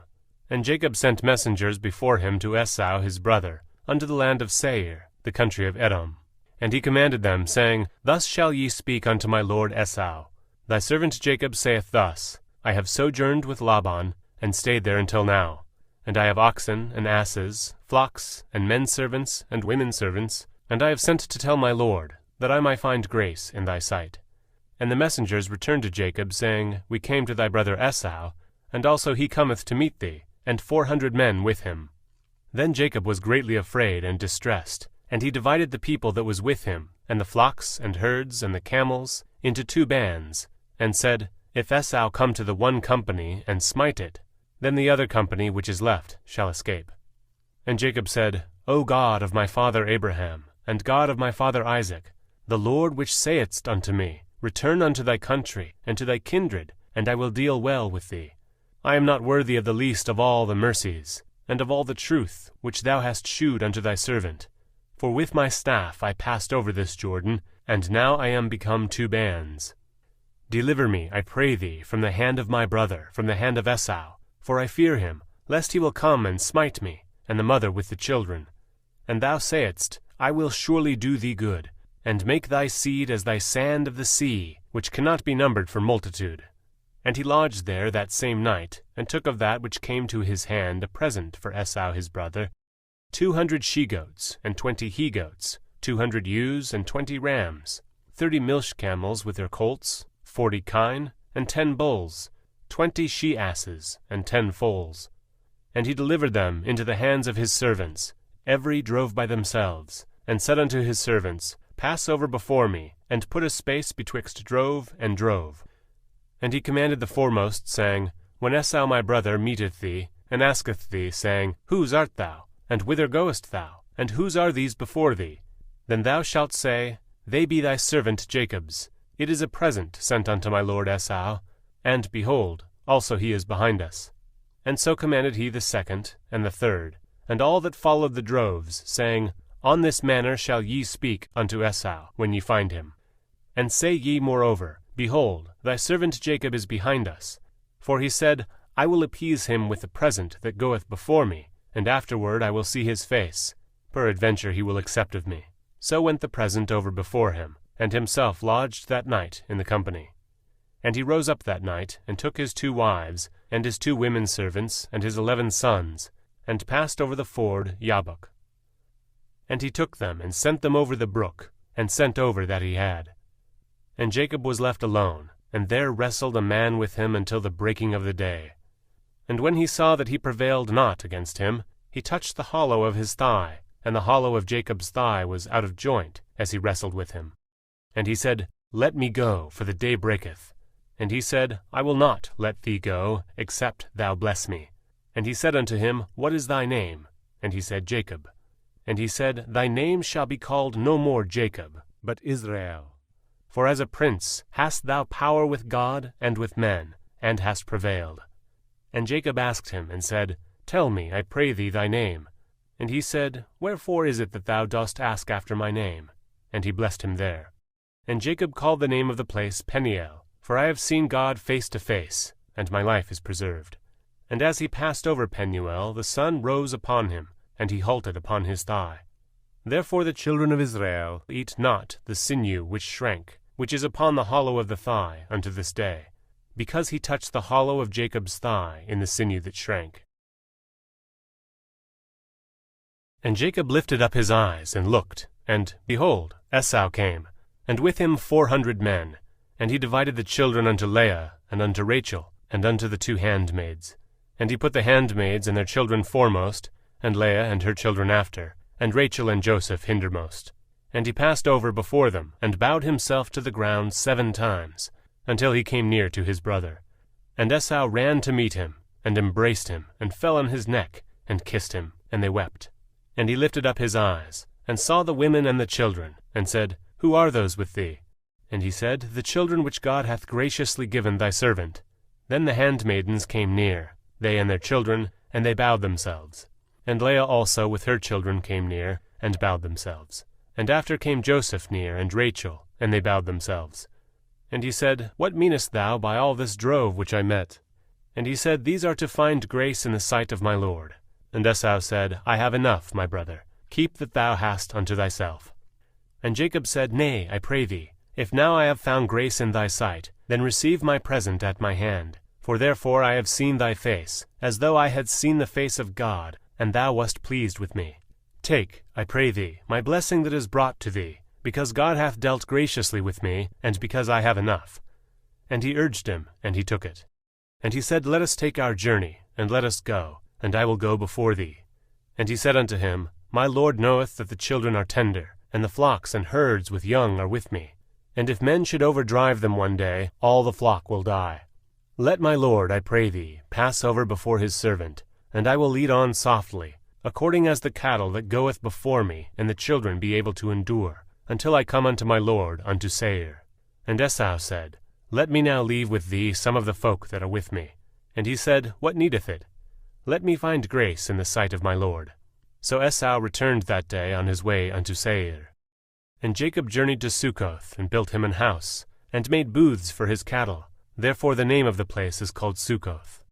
And Jacob sent messengers before him to Esau his brother, unto the land of Seir, the country of Edom. And he commanded them, saying, Thus shall ye speak unto my lord Esau. Thy servant Jacob saith thus, I have sojourned with Laban, and stayed there until now. And I have oxen and asses, flocks, and men servants, and women servants, and I have sent to tell my lord, that I might find grace in thy sight. And the messengers returned to Jacob, saying, We came to thy brother Esau, and also he cometh to meet thee, and 400 men with him. Then Jacob was greatly afraid and distressed, and he divided the people that was with him, and the flocks and herds and the camels, into 2 bands, and said, If Esau come to the one company, and smite it, then the other company which is left shall escape. And Jacob said, O God of my father Abraham, and God of my father Isaac, the Lord which saidst unto me, Return unto thy country, and to thy kindred, and I will deal well with thee. I am not worthy of the least of all the mercies, and of all the truth which thou hast shewed unto thy servant. For with my staff I passed over this Jordan, and now I am become 2 bands. Deliver me, I pray thee, from the hand of my brother, from the hand of Esau, for I fear him, lest he will come and smite me, and the mother with the children. And thou sayest, I will surely do thee good, and make thy seed as thy sand of the sea, which cannot be numbered for multitude. And he lodged there that same night, and took of that which came to his hand a present for Esau his brother, 200 she-goats, and 20 he-goats, 200 ewes, and 20 rams, 30 milch camels with their colts, 40 kine, and 10 bulls, 20 she-asses, and 10 foals. And he delivered them into the hands of his servants. Every drove by themselves, and said unto his servants, Pass over before me, and put a space betwixt drove and drove. And he commanded the foremost, saying, When Esau my brother meeteth thee, and asketh thee, saying, Whose art thou? And whither goest thou? And whose are these before thee? Then thou shalt say, They be thy servant Jacob's. It is a present sent unto my lord Esau, and behold, also he is behind us. And so commanded he the second, and the third, and all that followed the droves, saying, On this manner shall ye speak unto Esau, when ye find him. And say ye moreover, Behold, thy servant Jacob is behind us. For he said, I will appease him with the present that goeth before me, and afterward I will see his face. Peradventure he will accept of me. So went the present over before him, and himself lodged that night in the company. And he rose up that night, and took his 2 wives, and his 2 women servants, and his 11 sons, and passed over the ford Jabbok. And he took them, and sent them over the brook, and sent over that he had. And Jacob was left alone, and there wrestled a man with him until the breaking of the day. And when he saw that he prevailed not against him, he touched the hollow of his thigh, and the hollow of Jacob's thigh was out of joint, as he wrestled with him. And he said, Let me go, for the day breaketh. And he said, I will not let thee go, except thou bless me. And he said unto him, What is thy name? And he said, Jacob. And he said, Thy name shall be called no more Jacob, but Israel. For as a prince hast thou power with God and with men, and hast prevailed. And Jacob asked him, and said, Tell me, I pray thee, thy name. And he said, Wherefore is it that thou dost ask after my name? And he blessed him there. And Jacob called the name of the place Peniel, for I have seen God face to face, and my life is preserved. And as he passed over Penuel, the sun rose upon him, and he halted upon his thigh. Therefore the children of Israel eat not the sinew which shrank, which is upon the hollow of the thigh, unto this day, because he touched the hollow of Jacob's thigh in the sinew that shrank. And Jacob lifted up his eyes, and looked, and, behold, Esau came, and with him 400 men. And he divided the children unto Leah, and unto Rachel, and unto the 2 handmaids. And he put the handmaids and their children foremost, and Leah and her children after, and Rachel and Joseph hindermost. And he passed over before them, and bowed himself to the ground 7 times, until he came near to his brother. And Esau ran to meet him, and embraced him, and fell on his neck, and kissed him, and they wept. And he lifted up his eyes, and saw the women and the children, and said, Who are those with thee? And he said, The children which God hath graciously given thy servant. Then the handmaidens came near, they and their children, and they bowed themselves. And Leah also with her children came near, and bowed themselves. And after came Joseph near, and Rachel, and they bowed themselves. And he said, What meanest thou by all this drove which I met? And he said, These are to find grace in the sight of my Lord. And Esau said, I have enough, my brother. Keep that thou hast unto thyself. And Jacob said, Nay, I pray thee, if now I have found grace in thy sight, then receive my present at my hand. For therefore I have seen thy face, as though I had seen the face of God, and thou wast pleased with me. Take, I pray thee, my blessing that is brought to thee, because God hath dealt graciously with me, and because I have enough. And he urged him, and he took it. And he said, Let us take our journey, and let us go, and I will go before thee. And he said unto him, My Lord knoweth that the children are tender, and the flocks and herds with young are with me. And if men should overdrive them one day, all the flock will die. Let my Lord, I pray thee, pass over before his servant, and I will lead on softly, according as the cattle that goeth before me, and the children be able to endure, until I come unto my Lord, unto Seir. And Esau said, Let me now leave with thee some of the folk that are with me. And he said, What needeth it? Let me find grace in the sight of my Lord. So Esau returned that day on his way unto Seir. And Jacob journeyed to Succoth, and built him an house, and made booths for his cattle. Therefore the name of the place is called Succoth.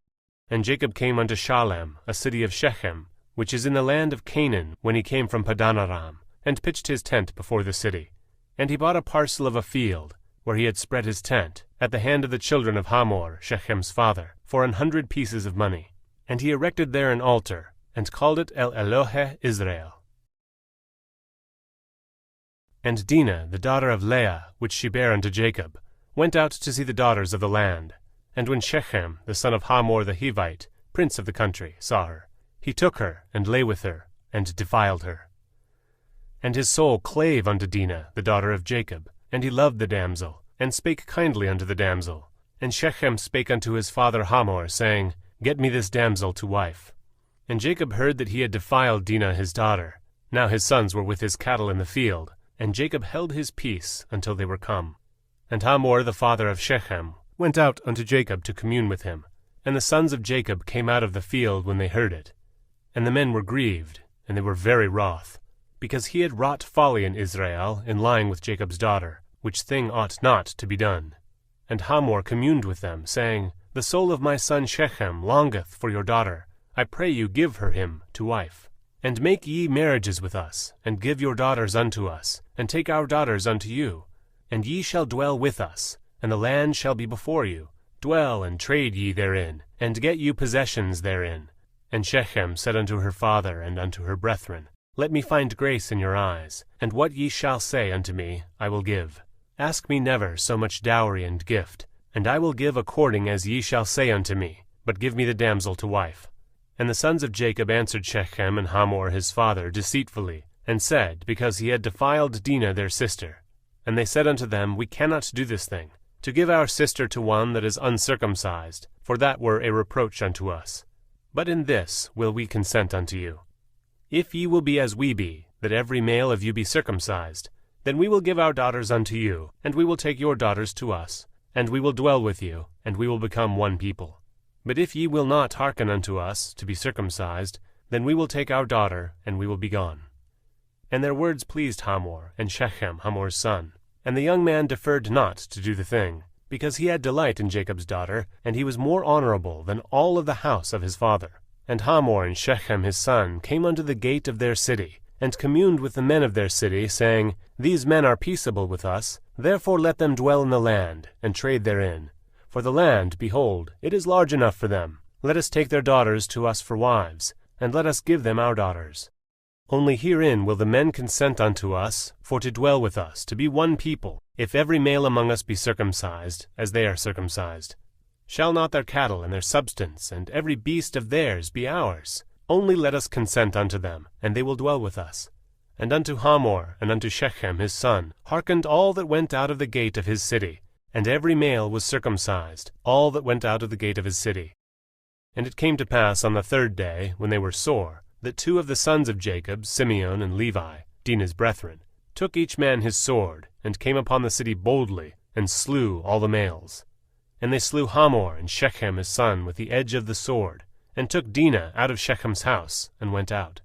And Jacob came unto Shalem, a city of Shechem, which is in the land of Canaan, when he came from Padanaram, and pitched his tent before the city. And he bought a parcel of a field, where he had spread his tent, at the hand of the children of Hamor, Shechem's father, for 100 pieces of money. And he erected there an altar, and called it El Elohe Israel. And Dinah, the daughter of Leah, which she bare unto Jacob, went out to see the daughters of the land. And when Shechem, the son of Hamor the Hivite, prince of the country, saw her, he took her, and lay with her, and defiled her. And his soul clave unto Dinah, the daughter of Jacob, and he loved the damsel, and spake kindly unto the damsel. And Shechem spake unto his father Hamor, saying, Get me this damsel to wife. And Jacob heard that he had defiled Dinah his daughter. Now his sons were with his cattle in the field, and Jacob held his peace until they were come. And Hamor the father of Shechem went out unto Jacob to commune with him. And the sons of Jacob came out of the field when they heard it. And the men were grieved, and they were very wroth, because he had wrought folly in Israel in lying with Jacob's daughter, which thing ought not to be done. And Hamor communed with them, saying, The soul of my son Shechem longeth for your daughter. I pray you give her him to wife. And make ye marriages with us, and give your daughters unto us, and take our daughters unto you. And ye shall dwell with us, and the land shall be before you. Dwell and trade ye therein, and get you possessions therein. And Shechem said unto her father and unto her brethren, Let me find grace in your eyes, and what ye shall say unto me I will give. Ask me never so much dowry and gift, and I will give according as ye shall say unto me, but give me the damsel to wife. And the sons of Jacob answered Shechem and Hamor his father deceitfully, and said, because he had defiled Dinah their sister. And they said unto them, We cannot do this thing, to give our sister to one that is uncircumcised, for that were a reproach unto us. But in this will we consent unto you. If ye will be as we be, that every male of you be circumcised, then we will give our daughters unto you, and we will take your daughters to us, and we will dwell with you, and we will become one people. But if ye will not hearken unto us to be circumcised, then we will take our daughter, and we will be gone. And their words pleased Hamor, and Shechem Hamor's son. And the young man deferred not to do the thing, because he had delight in Jacob's daughter, and he was more honorable than all of the house of his father. And Hamor and Shechem his son came unto the gate of their city, and communed with the men of their city, saying, These men are peaceable with us, therefore let them dwell in the land, and trade therein. For the land, behold, it is large enough for them. Let us take their daughters to us for wives, and let us give them our daughters. Only herein will the men consent unto us, for to dwell with us, to be one people, if every male among us be circumcised, as they are circumcised. Shall not their cattle and their substance, and every beast of theirs, be ours? Only let us consent unto them, and they will dwell with us. And unto Hamor and unto Shechem his son hearkened all that went out of the gate of his city, and every male was circumcised, all that went out of the gate of his city. And it came to pass on the third day, when they were sore, that two of the sons of Jacob, Simeon and Levi, Dinah's brethren, took each man his sword, and came upon the city boldly, and slew all the males. And they slew Hamor and Shechem his son with the edge of the sword, and took Dinah out of Shechem's house, and went out.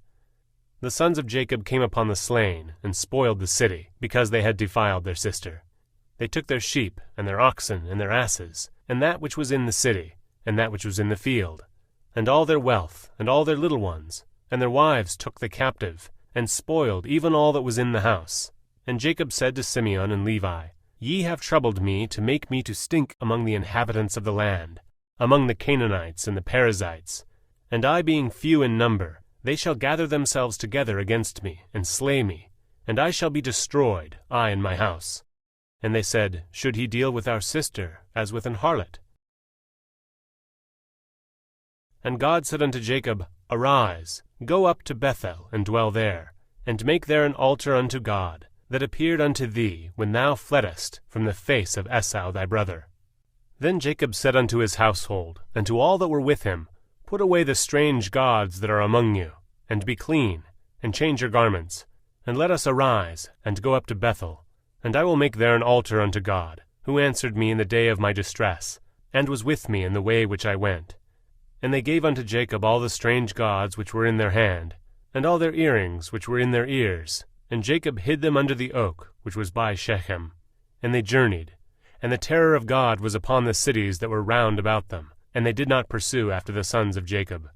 The sons of Jacob came upon the slain, and spoiled the city, because they had defiled their sister. They took their sheep, and their oxen, and their asses, and that which was in the city, and that which was in the field, and all their wealth, and all their little ones, and their wives took the captive, and spoiled even all that was in the house. And Jacob said to Simeon and Levi, Ye have troubled me to make me to stink among the inhabitants of the land, among the Canaanites and the Perizzites. And I being few in number, they shall gather themselves together against me, and slay me, and I shall be destroyed, I and my house. And they said, Should he deal with our sister as with an harlot? And God said unto Jacob, Arise, go up to Bethel, and dwell there, and make there an altar unto God, that appeared unto thee when thou fleddest from the face of Esau thy brother. Then Jacob said unto his household, and to all that were with him, Put away the strange gods that are among you, and be clean, and change your garments, and let us arise, and go up to Bethel, and I will make there an altar unto God, who answered me in the day of my distress, and was with me in the way which I went. And they gave unto Jacob all the strange gods which were in their hand, and all their earrings which were in their ears, and Jacob hid them under the oak which was by Shechem. And they journeyed, and the terror of God was upon the cities that were round about them, and they did not pursue after the sons of Jacob.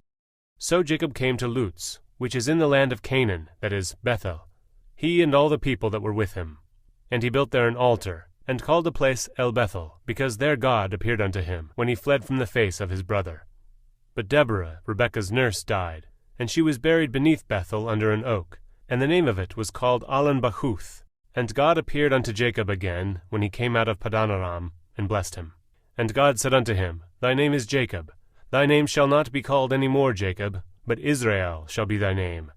So Jacob came to Luz, which is in the land of Canaan, that is, Bethel, he and all the people that were with him. And he built there an altar, and called the place El-Bethel, because there God appeared unto him, when he fled from the face of his brother. But Deborah, Rebekah's nurse, died, and she was buried beneath Bethel under an oak, and the name of it was called Allon-Bachuth. And God appeared unto Jacob again, when he came out of Padanaram, and blessed him. And God said unto him, Thy name is Jacob. Thy name shall not be called any more Jacob, but Israel shall be thy name.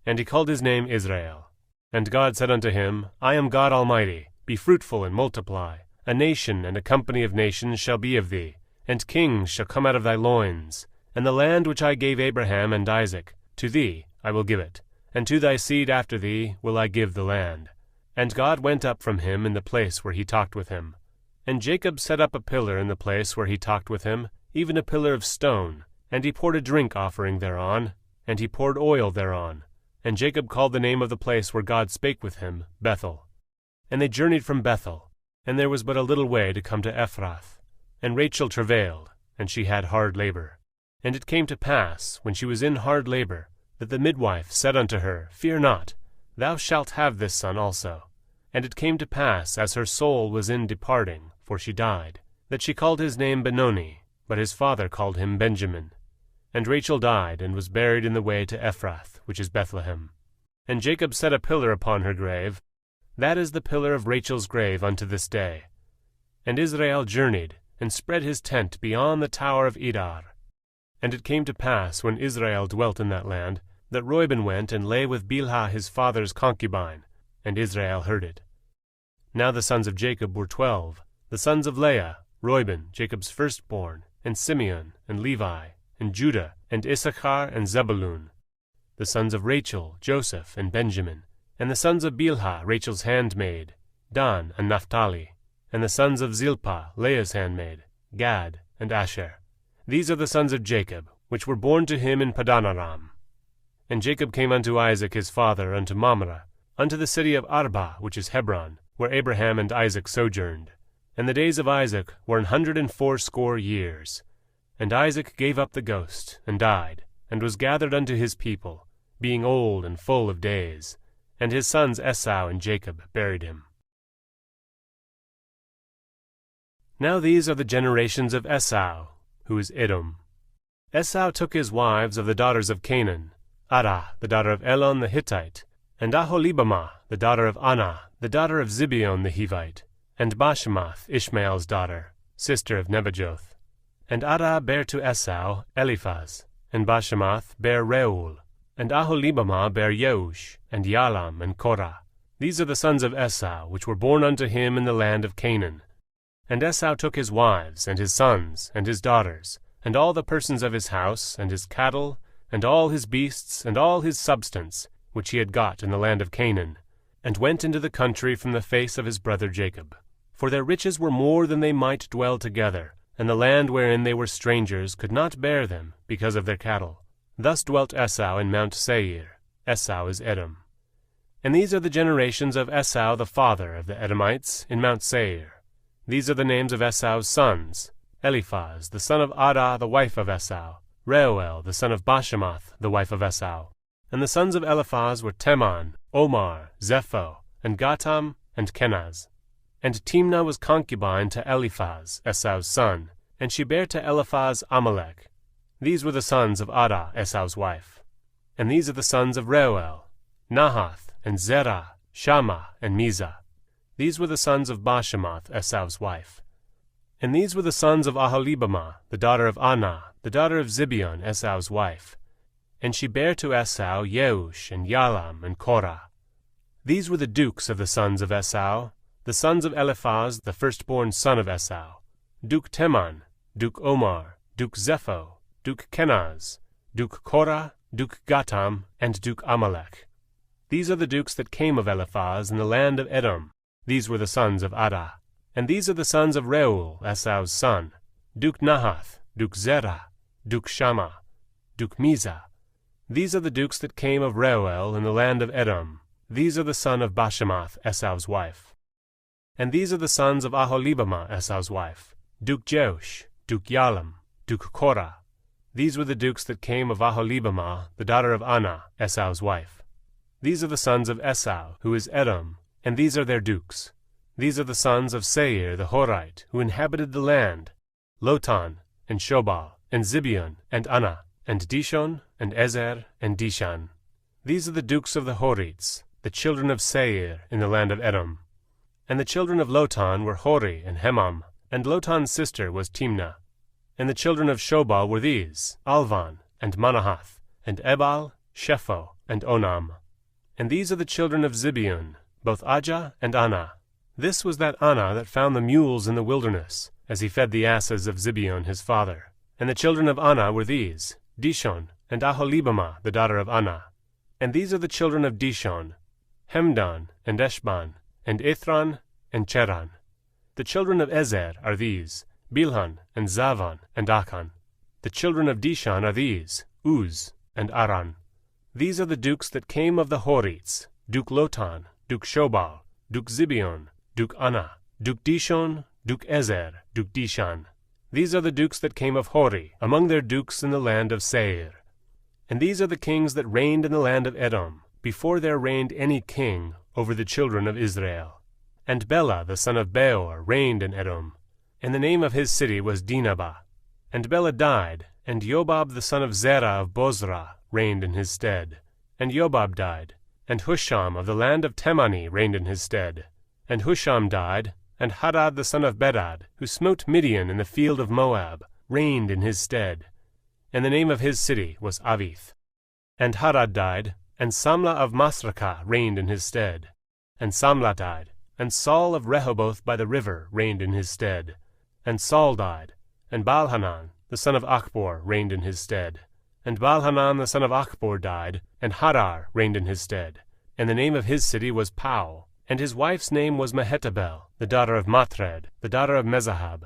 And he called his name Israel. And God said unto him, I am God Almighty. Be fruitful and multiply. A nation and a company of nations shall be of thee, and kings shall come out of thy loins. And the land which I gave Abraham and Isaac, to thee I will give it, and to thy seed after thee will I give the land. And God went up from him in the place where he talked with him. And Jacob set up a pillar in the place where he talked with him, even a pillar of stone, and he poured a drink offering thereon, and he poured oil thereon. And Jacob called the name of the place where God spake with him, Bethel. And they journeyed from Bethel, And there was but a little way to come to Ephrath. And Rachel travailed, and she had hard labor. And it came to pass, when she was in hard labor, that the midwife said unto her, Fear not, thou shalt have this son also. And it came to pass, as her soul was in departing, for she died, that she called his name Benoni, but his father called him Benjamin. And Rachel died, and was buried in the way to Ephrath, which is Bethlehem. And Jacob set a pillar upon her grave. That is the pillar of Rachel's grave unto this day. And Israel journeyed, and spread his tent beyond the Tower of Edar. And it came to pass, when Israel dwelt in that land, that Reuben went and lay with Bilhah his father's concubine, and Israel heard it. Now the sons of Jacob were 12, the sons of Leah, Reuben, Jacob's firstborn, and Simeon, and Levi, and Judah, and Issachar, and Zebulun. The sons of Rachel, Joseph, and Benjamin. And the sons of Bilhah, Rachel's handmaid, Dan, and Naphtali. And the sons of Zilpah, Leah's handmaid, Gad, and Asher. These are the sons of Jacob, which were born to him in Padanaram. And Jacob came unto Isaac his father unto Mamre, unto the city of Arba, which is Hebron, where Abraham and Isaac sojourned. And the days of Isaac were 180 years. And Isaac gave up the ghost, and died, and was gathered unto his people, being old and full of days. And his sons Esau and Jacob buried him. Now these are the generations of Esau, who is Edom. Esau took his wives of the daughters of Canaan, Adah, the daughter of Elon the Hittite, and Aholibamah, the daughter of Anah, the daughter of Zibeon the Hivite, and Bashemath, Ishmael's daughter, sister of Nebajoth. And Adah bare to Esau Eliphaz, and Bashemath bare Reuel, and Aholibamah bare Yeush, and Yalam, and Korah. These are the sons of Esau, which were born unto him in the land of Canaan. And Esau took his wives, and his sons, and his daughters, and all the persons of his house, and his cattle, and all his beasts, and all his substance, which he had got in the land of Canaan, and went into the country from the face of his brother Jacob. For their riches were more than they might dwell together, and the land wherein they were strangers could not bear them, because of their cattle. Thus dwelt Esau in Mount Seir. Esau is Edom. And these are the generations of Esau the father of the Edomites in Mount Seir. These are the names of Esau's sons: Eliphaz, the son of Adah, the wife of Esau; Reuel, the son of Bashemath, the wife of Esau. And the sons of Eliphaz were Teman, Omar, Zepho, and Gatam, and Kenaz. And Timnah was concubine to Eliphaz, Esau's son, and she bare to Eliphaz Amalek. These were the sons of Adah, Esau's wife. And these are the sons of Reuel: Nahath, and Zerah, Shammah, and Mizah. These were the sons of Bashemath, Esau's wife. And these were the sons of Aholibamah, the daughter of Anah, the daughter of Zibeon, Esau's wife. And she bare to Esau Yeush, and Yalam, and Korah. These were the dukes of the sons of Esau, the sons of Eliphaz, the firstborn son of Esau: Duke Teman, Duke Omar, Duke Zepho, Duke Kenaz, Duke Korah, Duke Gatam, and Duke Amalek. These are the dukes that came of Eliphaz in the land of Edom. These were the sons of Adah. And these are the sons of Reuel, Esau's son: Duke Nahath, Duke Zerah, Duke Shammah, Duke Mizah. These are the dukes that came of Reuel in the land of Edom. These are the son of Bashemath, Esau's wife. And these are the sons of Aholibamah, Esau's wife: Duke Jeush, Duke Yalam, Duke Korah. These were the dukes that came of Aholibamah, the daughter of Anah, Esau's wife. These are the sons of Esau, who is Edom, and these are their dukes. These are the sons of Seir the Horite, who inhabited the land: Lotan, and Shobal, and Zibeon, and Anah, and Dishon, and Ezer, and Dishan. These are the dukes of the Horites, the children of Seir in the land of Edom. And the children of Lotan were Hori and Hemam, and Lotan's sister was Timnah. And the children of Shobal were these: Alvan, and Manahath, and Ebal, Shepho, and Onam. And these are the children of Zibeon, both Ajah and Anah. This was that Anah that found the mules in the wilderness, as he fed the asses of Zibeon his father. And the children of Anah were these: Dishon, and Aholibamah, the daughter of Anah. And these are the children of Dishon: Hemdan, and Eshban, and Ithran, and Cheran. The children of Ezer are these: Bilhan, and Zavan, and Akan. The children of Dishan are these: Uz, and Aran. These are the dukes that came of the Horites: Duke Lotan, Duke Shobal, Duke Zibeon, Duke Anah, Duke Dishon, Duke Ezer, Duke Dishan. These are the dukes that came of Hori, among their dukes in the land of Seir. And these are the kings that reigned in the land of Edom, before there reigned any king over the children of Israel. And Bela the son of Beor reigned in Edom, and the name of his city was Dinah. And Bela died, and Jobab the son of Zerah of Bozrah reigned in his stead. And Jobab died, and Husham of the land of Temani reigned in his stead. And Husham died, and Hadad the son of Bedad, who smote Midian in the field of Moab, reigned in his stead. And the name of his city was Avith. And Hadad died, and Samlah of Masrekah reigned in his stead. And Samlah died, and Saul of Rehoboth by the river reigned in his stead. And Saul died, and Baalhanan the son of Achbor reigned in his stead. And Baalhanan the son of Achbor died, and Hadar reigned in his stead. And the name of his city was Pau, and his wife's name was Mehetabel, the daughter of Matred, the daughter of Mezahab.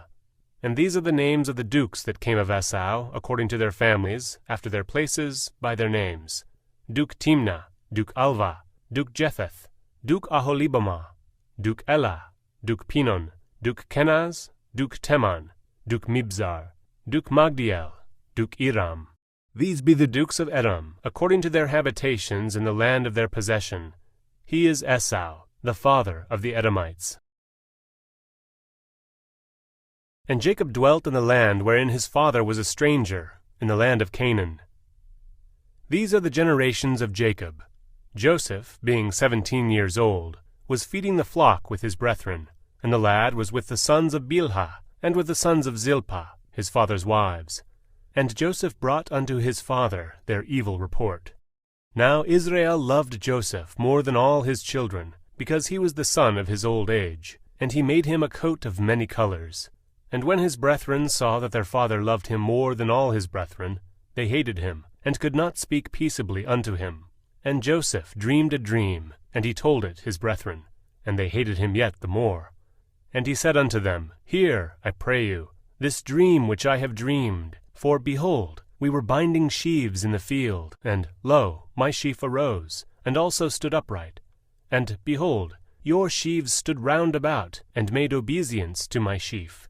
And these are the names of the dukes that came of Esau, according to their families, after their places, by their names: Duke Timnah, Duke Alva, Duke Jetheth, Duke Aholibamah, Duke Elah, Duke Pinon, Duke Kenaz, Duke Teman, Duke Mibzar, Duke Magdiel, Duke Iram. These be the dukes of Edom, according to their habitations in the land of their possession. He is Esau, the father of the Edomites. And Jacob dwelt in the land wherein his father was a stranger, in the land of Canaan. These are the generations of Jacob. Joseph, being 17 years old, was feeding the flock with his brethren, and the lad was with the sons of Bilhah, and with the sons of Zilpah, his father's wives. And Joseph brought unto his father their evil report. Now Israel loved Joseph more than all his children, because he was the son of his old age, and he made him a coat of many colors. And when his brethren saw that their father loved him more than all his brethren, they hated him, and could not speak peaceably unto him. And Joseph dreamed a dream, and he told it his brethren, and they hated him yet the more. And he said unto them, Hear, I pray you, this dream which I have dreamed. For, behold, we were binding sheaves in the field, and, lo, my sheaf arose, and also stood upright. And, behold, your sheaves stood round about, and made obeisance to my sheaf.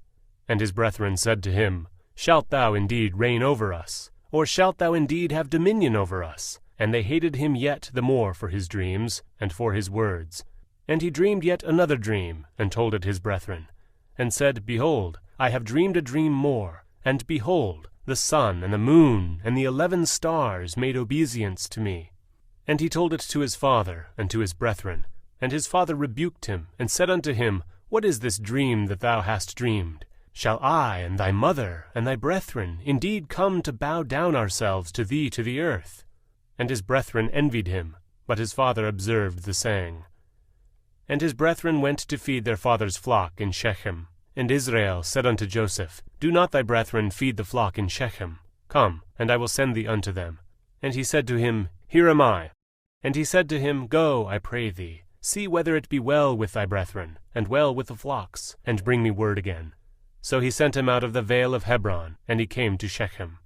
And his brethren said to him, Shalt thou indeed reign over us? Or shalt thou indeed have dominion over us? And they hated him yet the more for his dreams, and for his words. And he dreamed yet another dream, and told it his brethren, and said, Behold, I have dreamed a dream more, and behold, the sun and the moon and the 11 stars made obeisance to me. And he told it to his father and to his brethren. And his father rebuked him, and said unto him, What is this dream that thou hast dreamed? Shall I and thy mother and thy brethren indeed come to bow down ourselves to thee to the earth? And his brethren envied him, but his father observed the saying. And his brethren went to feed their father's flock in Shechem. And Israel said unto Joseph, Do not thy brethren feed the flock in Shechem? Come, and I will send thee unto them. And he said to him, Here am I. And he said to him, Go, I pray thee, see whether it be well with thy brethren, and well with the flocks, and bring me word again. So he sent him out of the vale of Hebron, and he came to Shechem.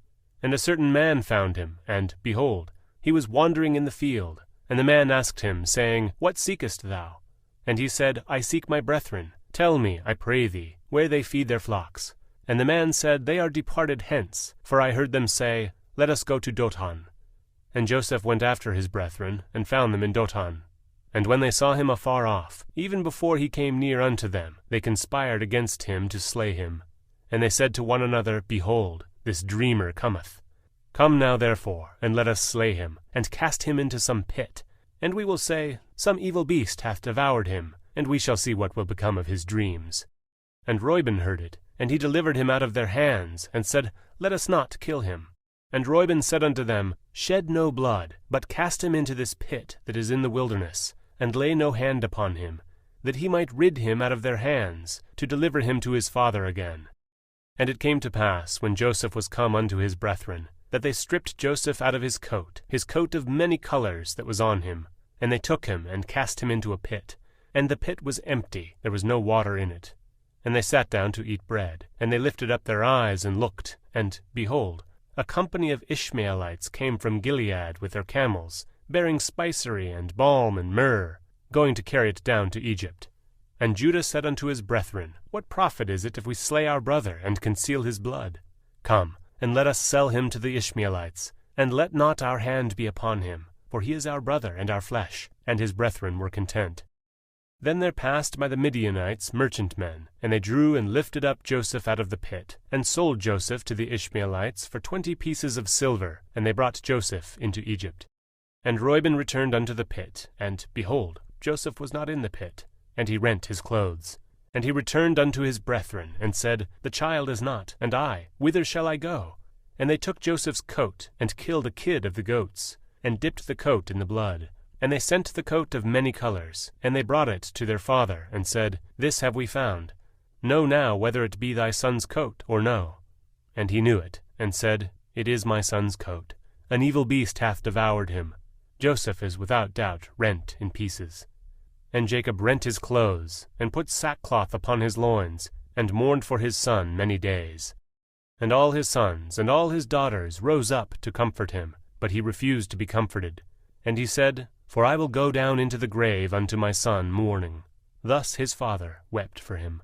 And a certain man found him, and, behold, he was wandering in the field. And the man asked him, saying, What seekest thou? And he said, I seek my brethren. Tell me, I pray thee, where they feed their flocks. And the man said, They are departed hence, for I heard them say, Let us go to Dothan. And Joseph went after his brethren, and found them in Dothan. And when they saw him afar off, even before he came near unto them, they conspired against him to slay him. And they said to one another, Behold, this dreamer cometh. Come now therefore, and let us slay him, and cast him into some pit. And we will say, Some evil beast hath devoured him, and we shall see what will become of his dreams. And Reuben heard it, and he delivered him out of their hands, and said, Let us not kill him. And Reuben said unto them, Shed no blood, but cast him into this pit that is in the wilderness, and lay no hand upon him, that he might rid him out of their hands, to deliver him to his father again. And it came to pass, when Joseph was come unto his brethren, that they stripped Joseph out of his coat of many colors that was on him, and they took him and cast him into a pit. And the pit was empty, there was no water in it. And they sat down to eat bread, and they lifted up their eyes and looked, and, behold, a company of Ishmaelites came from Gilead with their camels, bearing spicery and balm and myrrh, going to carry it down to Egypt. And Judah said unto his brethren, What profit is it if we slay our brother, and conceal his blood? Come, and let us sell him to the Ishmaelites, and let not our hand be upon him, for he is our brother and our flesh. And his brethren were content. Then there passed by the Midianites merchantmen, and they drew and lifted up Joseph out of the pit, and sold Joseph to the Ishmaelites for 20 pieces of silver, and they brought Joseph into Egypt. And Reuben returned unto the pit, and, behold, Joseph was not in the pit, and he rent his clothes. And he returned unto his brethren, and said, The child is not, and I, whither shall I go? And they took Joseph's coat, and killed a kid of the goats, and dipped the coat in the blood. And they sent the coat of many colors, and they brought it to their father, and said, This have we found. Know now whether it be thy son's coat, or no. And he knew it, and said, It is my son's coat. An evil beast hath devoured him. Joseph is without doubt rent in pieces. And Jacob rent his clothes, and put sackcloth upon his loins, and mourned for his son many days. And all his sons and all his daughters rose up to comfort him, but he refused to be comforted. And he said, For I will go down into the grave unto my son mourning. Thus his father wept for him.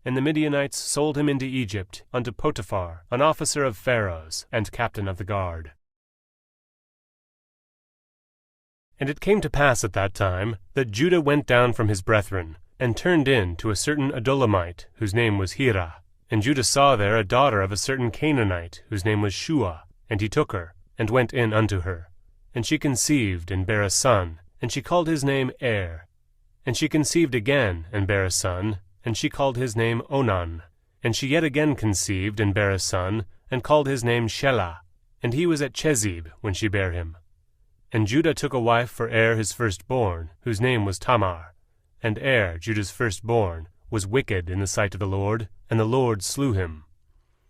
And the Midianites sold him into Egypt unto Potiphar, an officer of Pharaoh's, and captain of the guard. And it came to pass at that time, that Judah went down from his brethren, and turned in to a certain Adulamite, whose name was Hira. And Judah saw there a daughter of a certain Canaanite, whose name was Shua. And he took her, and went in unto her. And she conceived, and bare a son, and she called his name And she conceived again, and bare a son, and she called his name Onan. And she yet again conceived, and bare a son, and called his name Shelah. And he was at Chezib when she bare him. And Judah took a wife for his firstborn, whose name was Tamar. And Judah's firstborn, was wicked in the sight of the Lord, and the Lord slew him.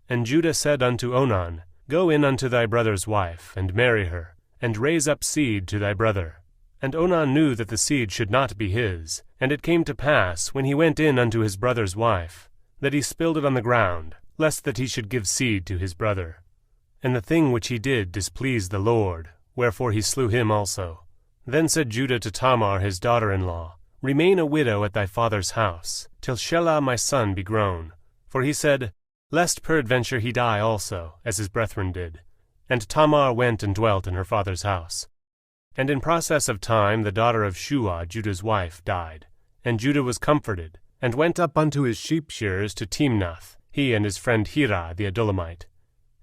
And Judah said unto Onan, Go in unto thy brother's wife, and marry her, and raise up seed to thy brother. And Onan knew that the seed should not be his. And it came to pass, when he went in unto his brother's wife, that he spilled it on the ground, lest that he should give seed to his brother. And the thing which he did displeased the Lord, wherefore he slew him also. Then said Judah to Tamar his daughter-in-law, Remain a widow at thy father's house, till Shelah my son be grown. For he said, Lest peradventure he die also, as his brethren did. And Tamar went and dwelt in her father's house. And in process of time the daughter of Shua, Judah's wife, died. And Judah was comforted, and went up unto his sheep shearers to Timnath, he and his friend Hira the Adulamite.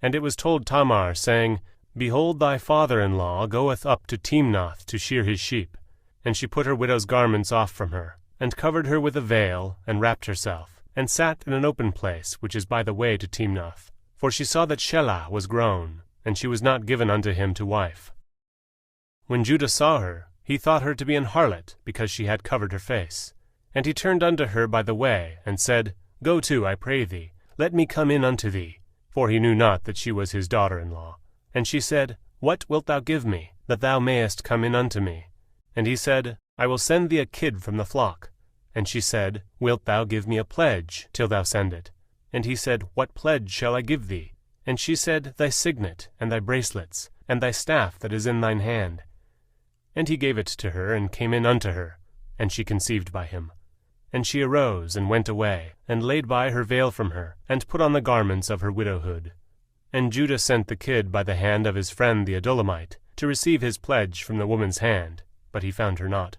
And it was told Tamar, saying, Behold, thy father-in-law goeth up to Timnath to shear his sheep. And she put her widow's garments off from her, and covered her with a veil, and wrapped herself, and sat in an open place, which is by the way to Timnath. For she saw that Shelah was grown, and she was not given unto him to wife. When Judah saw her, he thought her to be an harlot, because she had covered her face. And he turned unto her by the way, and said, Go to, I pray thee, let me come in unto thee. For he knew not that she was his daughter-in-law. And she said, What wilt thou give me, that thou mayest come in unto me? And he said, I will send thee a kid from the flock. And she said, Wilt thou give me a pledge, till thou send it? And he said, What pledge shall I give thee? And she said, Thy signet, and thy bracelets, and thy staff that is in thine hand. And he gave it to her, and came in unto her, and she conceived by him. And she arose, and went away, and laid by her veil from her, and put on the garments of her widowhood. And Judah sent the kid by the hand of his friend the Adulamite, to receive his pledge from the woman's hand, but he found her not.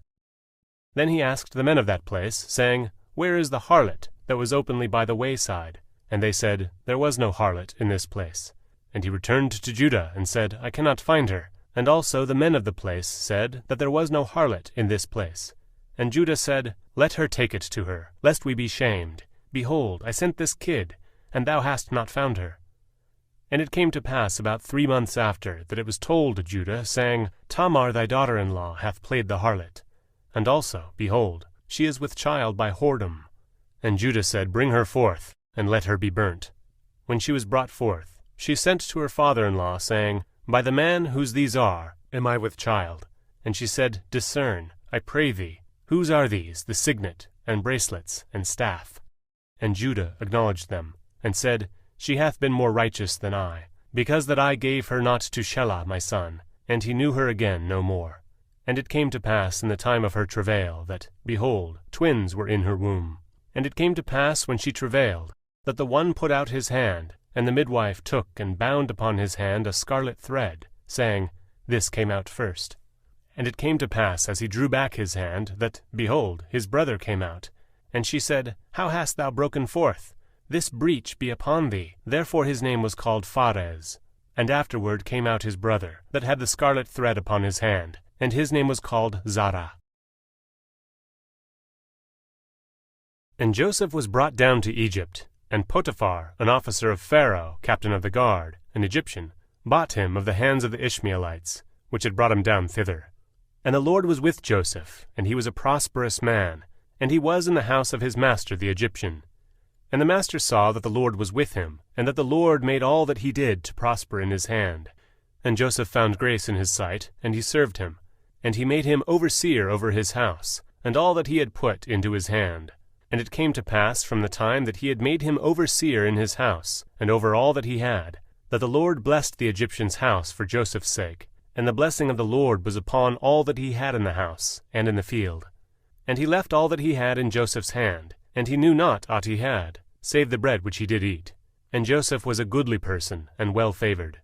Then he asked the men of that place, saying, Where is the harlot that was openly by the wayside? And they said, There was no harlot in this place. And he returned to Judah, and said, I cannot find her. And also the men of the place said that there was no harlot in this place. And Judah said, Let her take it to her, lest we be shamed. Behold, I sent this kid, and thou hast not found her. And it came to pass about 3 months after, that it was told to Judah, saying, Tamar thy daughter-in-law hath played the harlot. And also, behold, she is with child by whoredom. And Judah said, Bring her forth, and let her be burnt. When she was brought forth, she sent to her father-in-law, saying, By the man whose these are, am I with child? And she said, Discern, I pray thee, whose are these, the signet, and bracelets, and staff? And Judah acknowledged them, and said, She hath been more righteous than I, because that I gave her not to Shelah my son, and he knew her again no more. And it came to pass in the time of her travail that, behold, twins were in her womb. And it came to pass when she travailed, that the one put out his hand, and the midwife took and bound upon his hand a scarlet thread, saying, This came out first. And it came to pass, as he drew back his hand, that, behold, his brother came out. And she said, How hast thou broken forth? This breach be upon thee. Therefore his name was called Pharez. And afterward came out his brother, that had the scarlet thread upon his hand, and his name was called Zara. And Joseph was brought down to Egypt, and Potiphar, an officer of Pharaoh, captain of the guard, an Egyptian, bought him of the hands of the Ishmaelites, which had brought him down thither. And the Lord was with Joseph, and he was a prosperous man, and he was in the house of his master the Egyptian. And the master saw that the Lord was with him, and that the Lord made all that he did to prosper in his hand. And Joseph found grace in his sight, and he served him. And he made him overseer over his house, and all that he had put into his hand. And it came to pass from the time that he had made him overseer in his house, and over all that he had, that the Lord blessed the Egyptian's house for Joseph's sake. And the blessing of the Lord was upon all that he had in the house, and in the field. And he left all that he had in Joseph's hand, and he knew not aught he had, save the bread which he did eat. And Joseph was a goodly person, and well favored.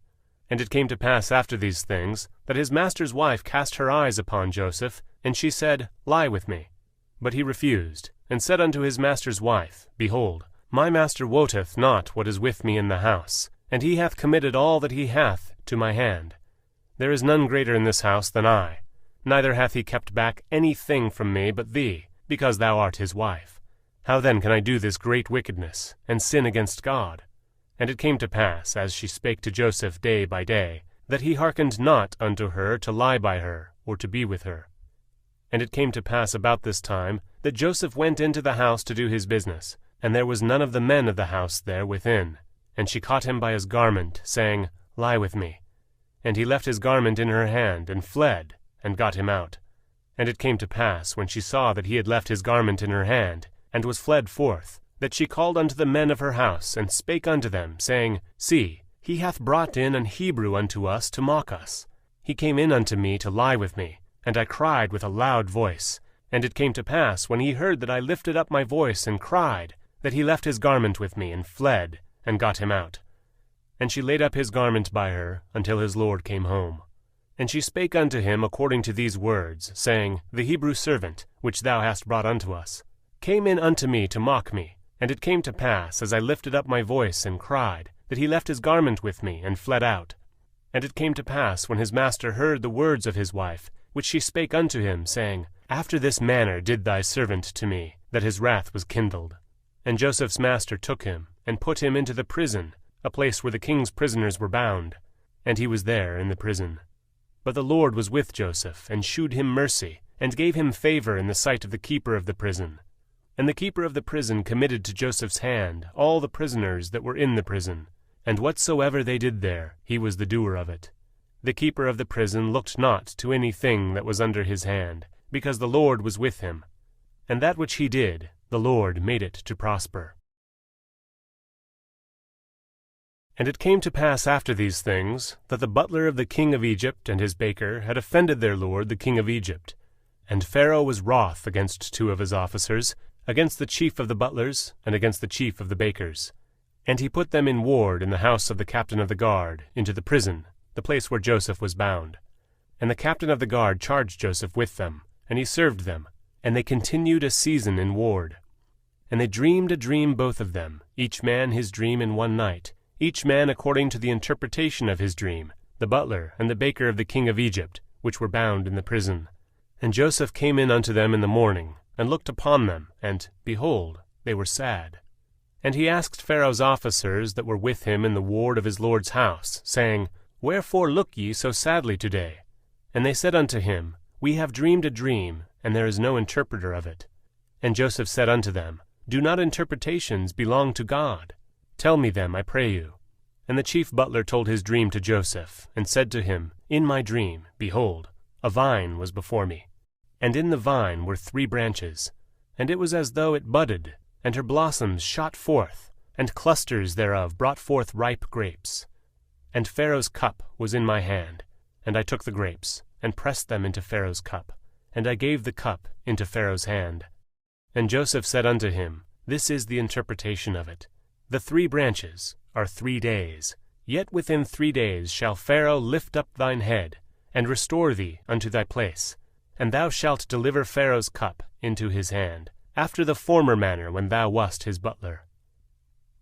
And it came to pass after these things, that his master's wife cast her eyes upon Joseph, and she said, Lie with me. But he refused, and said unto his master's wife, Behold, my master wotteth not what is with me in the house, and he hath committed all that he hath to my hand. There is none greater in this house than I, neither hath he kept back any thing from me but thee, because thou art his wife. How then can I do this great wickedness, and sin against God? And it came to pass, as she spake to Joseph day by day, that he hearkened not unto her to lie by her, or to be with her. And it came to pass about this time, that Joseph went into the house to do his business, and there was none of the men of the house there within. And she caught him by his garment, saying, Lie with me. And he left his garment in her hand, and fled, and got him out. And it came to pass, when she saw that he had left his garment in her hand, and was fled forth, that she called unto the men of her house, and spake unto them, saying, See, he hath brought in an Hebrew unto us to mock us. He came in unto me to lie with me, and I cried with a loud voice. And it came to pass, when he heard that I lifted up my voice and cried, that he left his garment with me, and fled, and got him out. And she laid up his garment by her, until his lord came home. And she spake unto him according to these words, saying, The Hebrew servant, which thou hast brought unto us, came in unto me to mock me. And it came to pass, as I lifted up my voice and cried, that he left his garment with me, and fled out. And it came to pass, when his master heard the words of his wife, which she spake unto him, saying, After this manner did thy servant to me, that his wrath was kindled. And Joseph's master took him, and put him into the prison, a place where the king's prisoners were bound. And he was there in the prison. But the Lord was with Joseph, and shewed him mercy, and gave him favor in the sight of the keeper of the prison. And the keeper of the prison committed to Joseph's hand all the prisoners that were in the prison, and whatsoever they did there, he was the doer of it. The keeper of the prison looked not to any thing that was under his hand, because the Lord was with him. And that which he did, the Lord made it to prosper. And it came to pass after these things, that the butler of the king of Egypt and his baker had offended their lord the king of Egypt. And Pharaoh was wroth against two of his officers, against the chief of the butlers, and against the chief of the bakers. And he put them in ward in the house of the captain of the guard, into the prison, the place where Joseph was bound. And the captain of the guard charged Joseph with them, and he served them, and they continued a season in ward. And they dreamed a dream both of them, each man his dream in one night, each man according to the interpretation of his dream, the butler and the baker of the king of Egypt, which were bound in the prison. And Joseph came in unto them in the morning, and looked upon them, and, behold, they were sad. And he asked Pharaoh's officers that were with him in the ward of his lord's house, saying, Wherefore look ye so sadly today? And they said unto him, We have dreamed a dream, and there is no interpreter of it. And Joseph said unto them, Do not interpretations belong to God? Tell me them, I pray you. And the chief butler told his dream to Joseph, and said to him, In my dream, behold, a vine was before me, and in the vine were 3 branches, and it was as though it budded, and her blossoms shot forth, and clusters thereof brought forth ripe grapes. And Pharaoh's cup was in my hand, and I took the grapes, and pressed them into Pharaoh's cup, and I gave the cup into Pharaoh's hand. And Joseph said unto him, This is the interpretation of it. The 3 branches are 3 days. Yet within 3 days shall Pharaoh lift up thine head, and restore thee unto thy place, and thou shalt deliver Pharaoh's cup into his hand, after the former manner when thou wast his butler.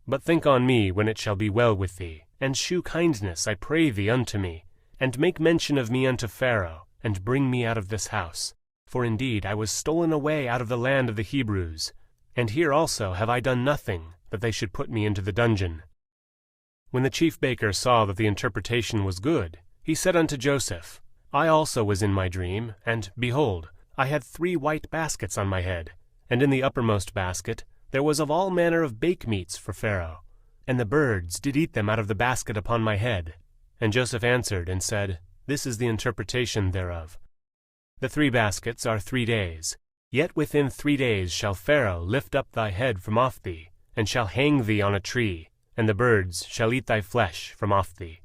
But think on me when it shall be well with thee, and shew kindness, I pray thee, unto me, and make mention of me unto Pharaoh, and bring me out of this house. For indeed I was stolen away out of the land of the Hebrews, and here also have I done nothing, that they should put me into the dungeon. When the chief baker saw that the interpretation was good, he said unto Joseph, I also was in my dream, and, behold, I had 3 white baskets on my head, and in the uppermost basket there was of all manner of bake meats for Pharaoh, and the birds did eat them out of the basket upon my head. And Joseph answered and said, This is the interpretation thereof. The 3 baskets are 3 days. Yet within 3 days shall Pharaoh lift up thy head from off thee, and shall hang thee on a tree, and the birds shall eat thy flesh from off thee.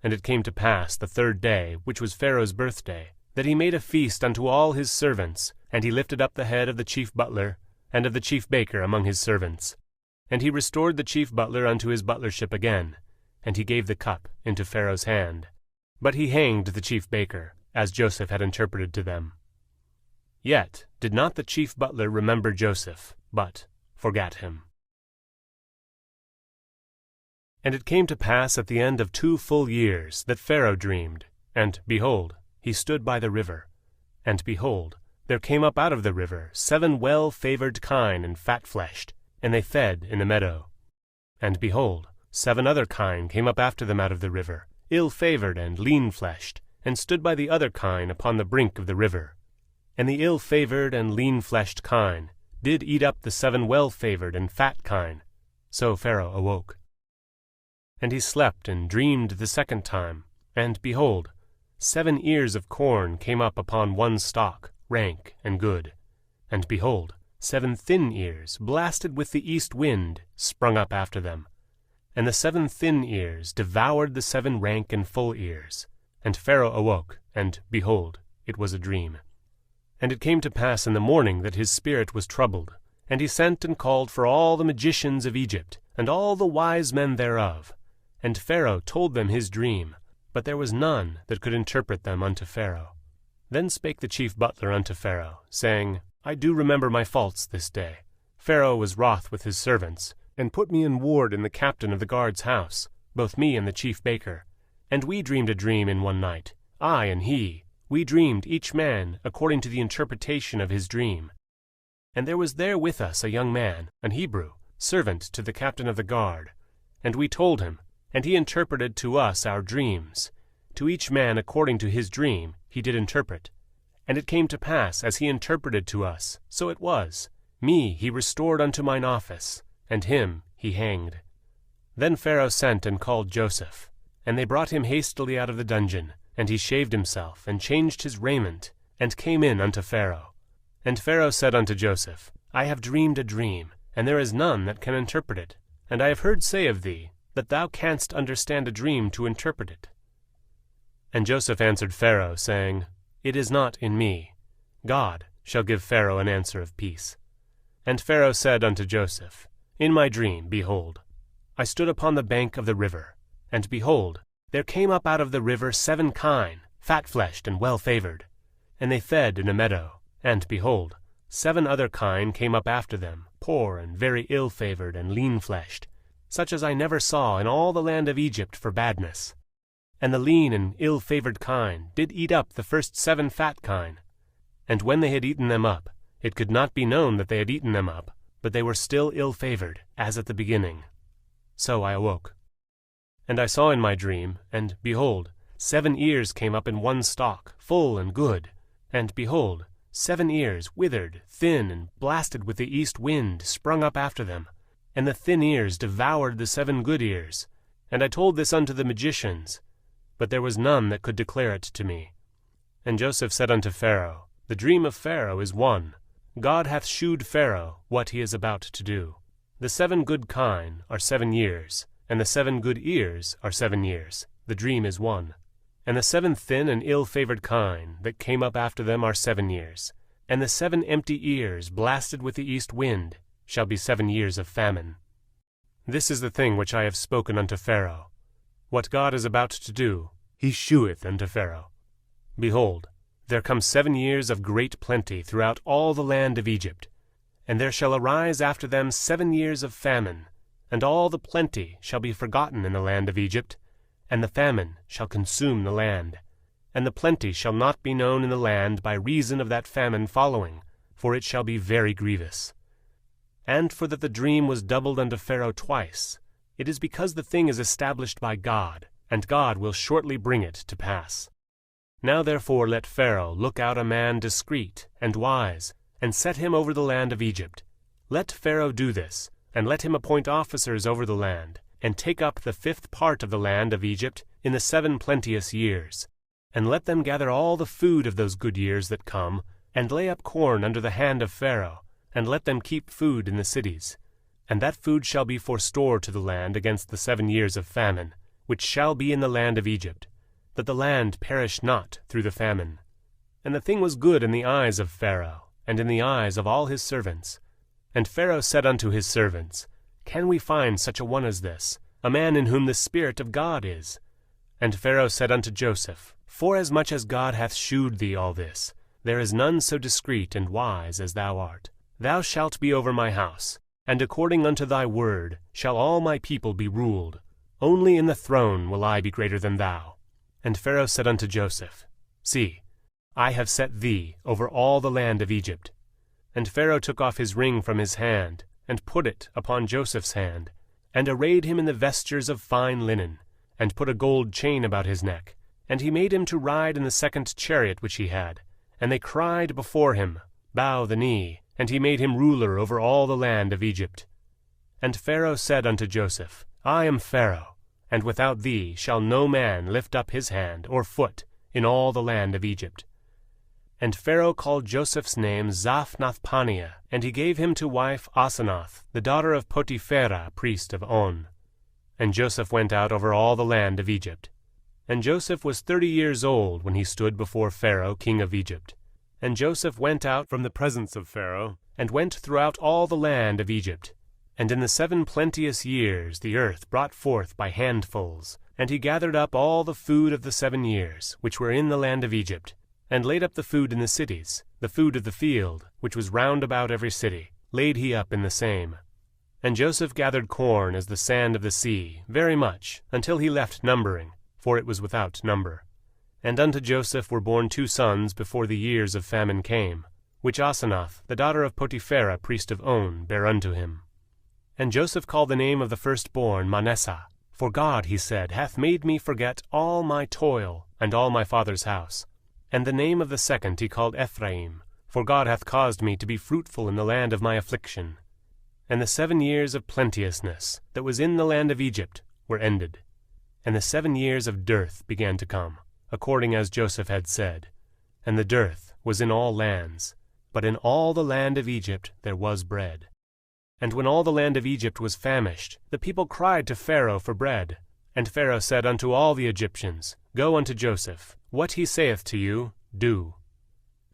And it came to pass the 3rd day, which was Pharaoh's birthday, that he made a feast unto all his servants, and he lifted up the head of the chief butler, and of the chief baker among his servants. And he restored the chief butler unto his butlership again, and he gave the cup into Pharaoh's hand. But he hanged the chief baker, as Joseph had interpreted to them. Yet did not the chief butler remember Joseph, but forgat him. And it came to pass at the end of 2 full years that Pharaoh dreamed, and, behold, he stood by the river. And, behold, there came up out of the river 7 well-favored kine and fat-fleshed, and they fed in a meadow. And, behold, 7 other kine came up after them out of the river, ill-favored and lean-fleshed, and stood by the other kine upon the brink of the river. And the ill-favored and lean-fleshed kine did eat up the 7 well-favored and fat kine. So Pharaoh awoke. And he slept and dreamed the 2nd time, and, behold, 7 ears of corn came up upon one stalk, rank and good. And, behold, 7 thin ears, blasted with the east wind, sprung up after them. And the 7 thin ears devoured the 7 rank and full ears. And Pharaoh awoke, and, behold, it was a dream. And it came to pass in the morning that his spirit was troubled, and he sent and called for all the magicians of Egypt, and all the wise men thereof. And Pharaoh told them his dream, but there was none that could interpret them unto Pharaoh. Then spake the chief butler unto Pharaoh, saying, I do remember my faults this day. Pharaoh was wroth with his servants, and put me in ward in the captain of the guard's house, both me and the chief baker. And we dreamed a dream in one night, I and he. We dreamed each man according to the interpretation of his dream. And there was there with us a young man, an Hebrew, servant to the captain of the guard. And we told him, and he interpreted to us our dreams. To each man according to his dream he did interpret. And it came to pass, as he interpreted to us, so it was. Me he restored unto mine office, and him he hanged. Then Pharaoh sent and called Joseph. And they brought him hastily out of the dungeon, and he shaved himself, and changed his raiment, and came in unto Pharaoh. And Pharaoh said unto Joseph, I have dreamed a dream, and there is none that can interpret it. And I have heard say of thee, that thou canst understand a dream to interpret it. And Joseph answered Pharaoh, saying, It is not in me. God shall give Pharaoh an answer of peace. And Pharaoh said unto Joseph, In my dream, behold, I stood upon the bank of the river, and behold, there came up out of the river 7 kine, fat-fleshed and well-favored, and they fed in a meadow. And behold, 7 other kine came up after them, poor and very ill-favored and lean-fleshed, such as I never saw in all the land of Egypt for badness. And the lean and ill-favored kine did eat up the first 7 fat kine. And when they had eaten them up, it could not be known that they had eaten them up, but they were still ill-favored, as at the beginning. So I awoke. And I saw in my dream, and, behold, 7 ears came up in one stalk, full and good. And, behold, 7 ears, withered, thin, and blasted with the east wind, sprung up after them. And the thin ears devoured the 7 good ears. And I told this unto the magicians, but there was none that could declare it to me. And Joseph said unto Pharaoh, The dream of Pharaoh is one. God hath shewed Pharaoh what he is about to do. The 7 good kine are 7 years, and the 7 good ears are 7 years. The dream is one. And the 7 thin and ill-favored kine that came up after them are 7 years. And the 7 empty ears, blasted with the east wind, shall be 7 years of famine. This is the thing which I have spoken unto Pharaoh. What God is about to do, he sheweth unto Pharaoh. Behold, there come 7 years of great plenty throughout all the land of Egypt, and there shall arise after them 7 years of famine, and all the plenty shall be forgotten in the land of Egypt, and the famine shall consume the land. And the plenty shall not be known in the land by reason of that famine following, for it shall be very grievous. And for that the dream was doubled unto Pharaoh twice, it is because the thing is established by God, and God will shortly bring it to pass. Now therefore let Pharaoh look out a man discreet and wise, and set him over the land of Egypt. Let Pharaoh do this, and let him appoint officers over the land, and take up the 5th part of the land of Egypt in the 7 plenteous years. And let them gather all the food of those good years that come, and lay up corn under the hand of Pharaoh, and let them keep food in the cities. And that food shall be for store to the land against the 7 years of famine, which shall be in the land of Egypt, that the land perish not through the famine. And the thing was good in the eyes of Pharaoh, and in the eyes of all his servants. And Pharaoh said unto his servants, Can we find such a one as this, a man in whom the Spirit of God is? And Pharaoh said unto Joseph, Forasmuch as God hath shewed thee all this, there is none so discreet and wise as thou art. Thou shalt be over my house, and according unto thy word shall all my people be ruled. Only in the throne will I be greater than thou. And Pharaoh said unto Joseph, See, I have set thee over all the land of Egypt. And Pharaoh took off his ring from his hand, and put it upon Joseph's hand, and arrayed him in the vestures of fine linen, and put a gold chain about his neck. And he made him to ride in the 2nd chariot which he had. And they cried before him, Bow the knee. And he made him ruler over all the land of Egypt. And Pharaoh said unto Joseph, I am Pharaoh, and without thee shall no man lift up his hand or foot in all the land of Egypt. And Pharaoh called Joseph's name Zaphnath-Paaneah, and he gave him to wife Asenath, the daughter of Potipherah, priest of On. And Joseph went out over all the land of Egypt. And Joseph was 30 years old when he stood before Pharaoh, king of Egypt. And Joseph went out from the presence of Pharaoh, and went throughout all the land of Egypt. And in the 7 plenteous years the earth brought forth by handfuls. And he gathered up all the food of the 7 years, which were in the land of Egypt, and laid up the food in the cities. The food of the field, which was round about every city, laid he up in the same. And Joseph gathered corn as the sand of the sea, very much, until he left numbering, for it was without number. And unto Joseph were born 2 sons before the years of famine came, which Asenath, the daughter of Potipherah, priest of On, bare unto him. And Joseph called the name of the firstborn Manasseh, for God, he said, hath made me forget all my toil and all my father's house. And the name of the second he called Ephraim, for God hath caused me to be fruitful in the land of my affliction. And the 7 years of plenteousness that was in the land of Egypt were ended, and the 7 years of dearth began to come, according as Joseph had said. And the dearth was in all lands, but in all the land of Egypt there was bread. And when all the land of Egypt was famished, the people cried to Pharaoh for bread. And Pharaoh said unto all the Egyptians, Go unto Joseph, what he saith to you, do.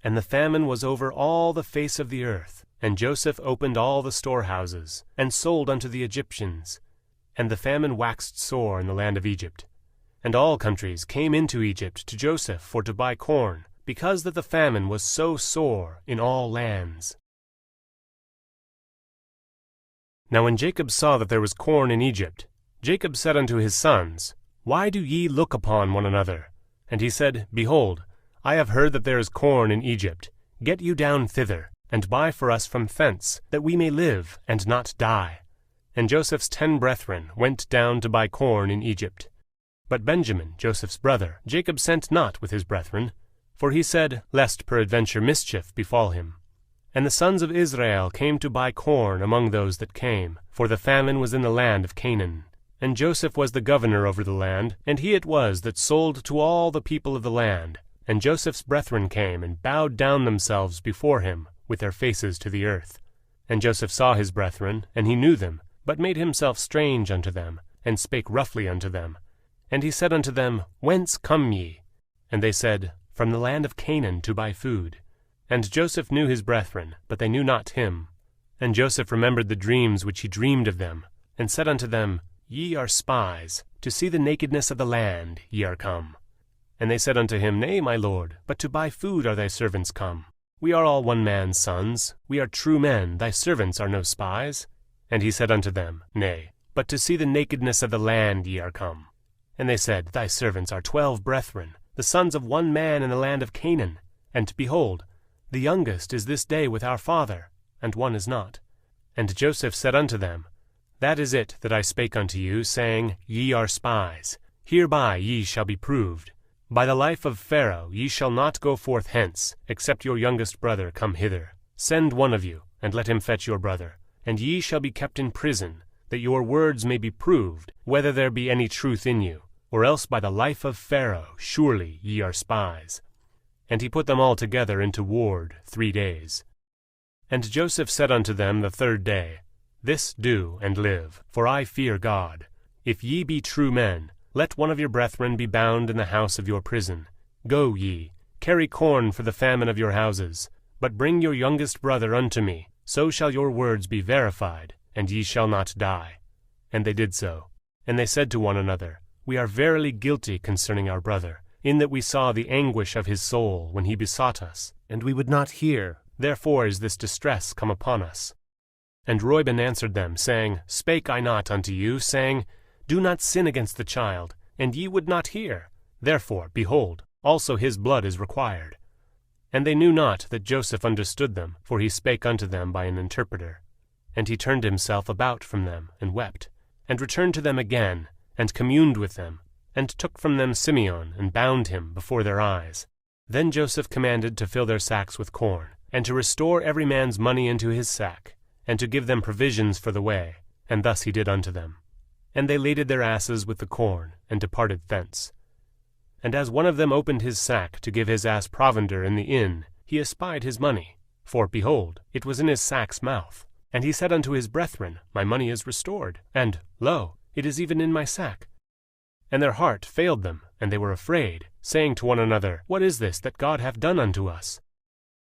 And the famine was over all the face of the earth, and Joseph opened all the storehouses, and sold unto the Egyptians. And the famine waxed sore in the land of Egypt. And all countries came into Egypt to Joseph for to buy corn, because that the famine was so sore in all lands. Now when Jacob saw that there was corn in Egypt, Jacob said unto his sons, Why do ye look upon one another? And he said, Behold, I have heard that there is corn in Egypt. Get you down thither, and buy for us from thence, that we may live, and not die. And Joseph's 10 brethren went down to buy corn in Egypt. But Benjamin, Joseph's brother, Jacob sent not with his brethren, for he said, Lest peradventure mischief befall him. And the sons of Israel came to buy corn among those that came, for the famine was in the land of Canaan. And Joseph was the governor over the land, and he it was that sold to all the people of the land. And Joseph's brethren came and bowed down themselves before him, with their faces to the earth. And Joseph saw his brethren, and he knew them, but made himself strange unto them, and spake roughly unto them. And he said unto them, Whence come ye? And they said, From the land of Canaan to buy food. And Joseph knew his brethren, but they knew not him. And Joseph remembered the dreams which he dreamed of them, and said unto them, Ye are spies, to see the nakedness of the land ye are come. And they said unto him, Nay, my lord, but to buy food are thy servants come. We are all one man's sons, we are true men, thy servants are no spies. And he said unto them, Nay, but to see the nakedness of the land ye are come. And they said, Thy servants are 12 brethren, the sons of one man in the land of Canaan. And behold, the youngest is this day with our father, and one is not. And Joseph said unto them, That is it that I spake unto you, saying, Ye are spies. Hereby ye shall be proved. By the life of Pharaoh ye shall not go forth hence, except your youngest brother come hither. Send one of you, and let him fetch your brother. And ye shall be kept in prison, that your words may be proved, whether there be any truth in you. Or else by the life of Pharaoh surely ye are spies. And he put them all together into ward 3 days. And Joseph said unto them the 3rd day, This do, and live, for I fear God. If ye be true men, let one of your brethren be bound in the house of your prison. Go ye, carry corn for the famine of your houses, but bring your youngest brother unto me, so shall your words be verified, and ye shall not die. And they did so. And they said to one another, We are verily guilty concerning our brother, in that we saw the anguish of his soul when he besought us, and we would not hear. Therefore is this distress come upon us. And Reuben answered them, saying, Spake I not unto you, saying, Do not sin against the child, and ye would not hear. Therefore, behold, also his blood is required. And they knew not that Joseph understood them, for he spake unto them by an interpreter. And he turned himself about from them, and wept, and returned to them again, and communed with them, and took from them Simeon, and bound him before their eyes. Then Joseph commanded to fill their sacks with corn, and to restore every man's money into his sack, and to give them provisions for the way, and thus he did unto them. And they laded their asses with the corn, and departed thence. And as one of them opened his sack to give his ass provender in the inn, he espied his money, for, behold, it was in his sack's mouth. And he said unto his brethren, My money is restored, and, lo, it is even in my sack. And their heart failed them, and they were afraid, saying to one another, What is this that God hath done unto us?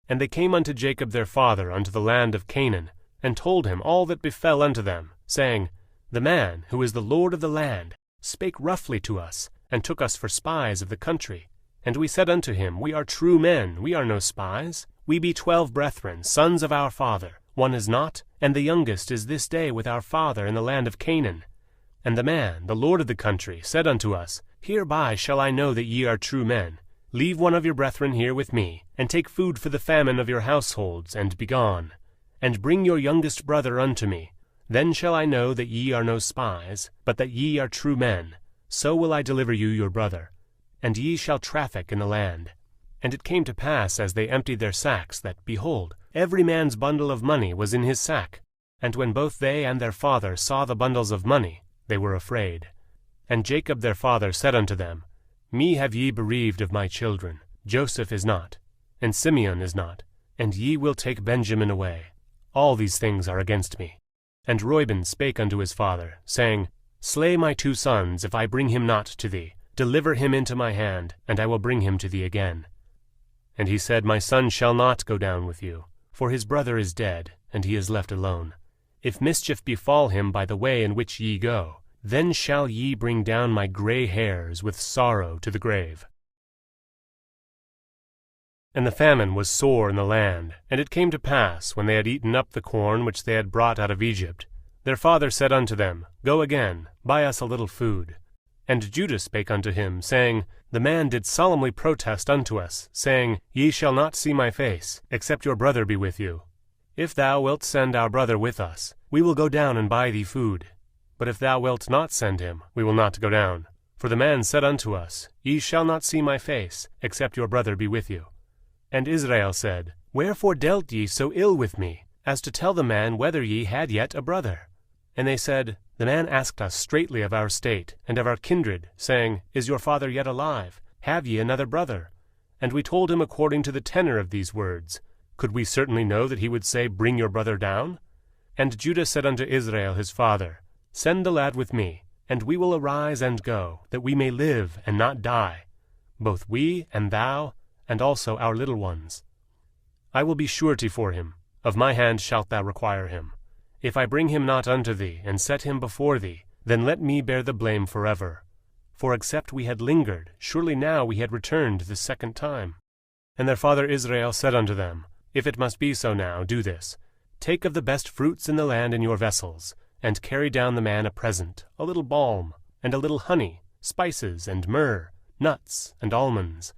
And they came unto Jacob their father unto the land of Canaan, and told him all that befell unto them, saying, The man, who is the Lord of the land, spake roughly to us, and took us for spies of the country. And we said unto him, We are true men, we are no spies. We be 12 brethren, sons of our father. One is not, and the youngest is this day with our father in the land of Canaan. And the man, the Lord of the country, said unto us, Hereby shall I know that ye are true men. Leave one of your brethren here with me, and take food for the famine of your households, and be gone. And bring your youngest brother unto me. Then shall I know that ye are no spies, but that ye are true men. So will I deliver you your brother, and ye shall traffic in the land. And it came to pass, as they emptied their sacks, that, behold, every man's bundle of money was in his sack. And when both they and their father saw the bundles of money, they were afraid. And Jacob their father said unto them, Me have ye bereaved of my children. Joseph is not, and Simeon is not, and ye will take Benjamin away. All these things are against me. And Reuben spake unto his father, saying, Slay my 2 sons, if I bring him not to thee. Deliver him into my hand, and I will bring him to thee again. And he said, My son shall not go down with you, for his brother is dead, and he is left alone. If mischief befall him by the way in which ye go, then shall ye bring down my gray hairs with sorrow to the grave. And the famine was sore in the land, and it came to pass, when they had eaten up the corn which they had brought out of Egypt, their father said unto them, Go again, buy us a little food. And Judah spake unto him, saying, The man did solemnly protest unto us, saying, Ye shall not see my face, except your brother be with you. If thou wilt send our brother with us, we will go down and buy thee food. But if thou wilt not send him, we will not go down. For the man said unto us, Ye shall not see my face, except your brother be with you. And Israel said, Wherefore dealt ye so ill with me, as to tell the man whether ye had yet a brother? And they said, The man asked us straitly of our state, and of our kindred, saying, Is your father yet alive? Have ye another brother? And we told him according to the tenor of these words. Could we certainly know that he would say, Bring your brother down? And Judah said unto Israel his father, Send the lad with me, and we will arise and go, that we may live and not die. both we and thou, and also our little ones. I will be surety for him, of my hand shalt thou require him. If I bring him not unto thee, and set him before thee, then let me bear the blame forever. For except we had lingered, surely now we had returned the second time. And their father Israel said unto them, If it must be so now, do this. Take of the best fruits in the land in your vessels, and carry down the man a present, a little balm, and a little honey, spices, and myrrh, nuts, and almonds.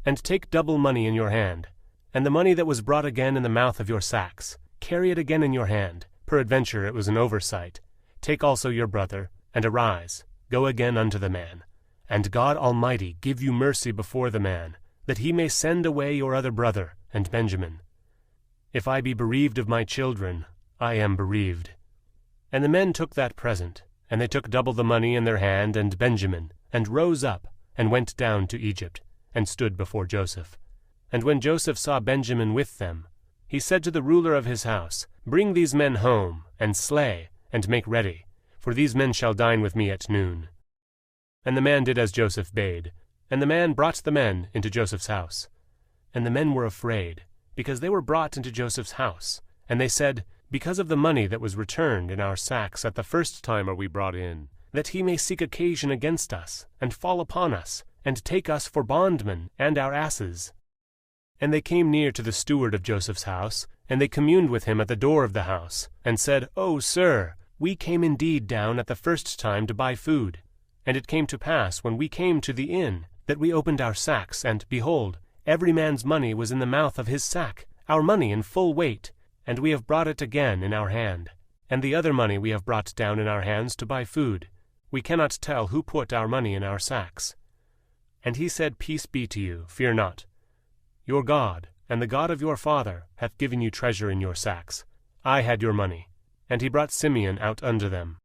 And take double money in your hand, and the money that was brought again in the mouth of your sacks, carry it again in your hand, peradventure it was an oversight. Take also your brother, and arise, go again unto the man. And God Almighty give you mercy before the man, that he may send away your other brother, and Benjamin. If I be bereaved of my children, I am bereaved. And the men took that present, and they took double the money in their hand and Benjamin, and rose up, and went down to Egypt, and stood before Joseph. And when Joseph saw Benjamin with them, he said to the ruler of his house, Bring these men home, and slay, and make ready, for these men shall dine with me at noon. And the man did as Joseph bade, and the man brought the men into Joseph's house. And the men were afraid, because they were brought into Joseph's house. And they said, Because of the money that was returned in our sacks at the first time are we brought in, that he may seek occasion against us, and fall upon us, and take us for bondmen, and our asses. And they came near to the steward of Joseph's house, and they communed with him at the door of the house, and said, O sir, we came indeed down at the first time to buy food. And it came to pass, when we came to the inn, that we opened our sacks, and, behold, every man's money was in the mouth of his sack, our money in full weight, and we have brought it again in our hand. And the other money we have brought down in our hands to buy food. We cannot tell who put our money in our sacks. And he said, Peace be to you, fear not. Your God, and the God of your father, hath given you treasure in your sacks. I had your money. And he brought Simeon out unto them.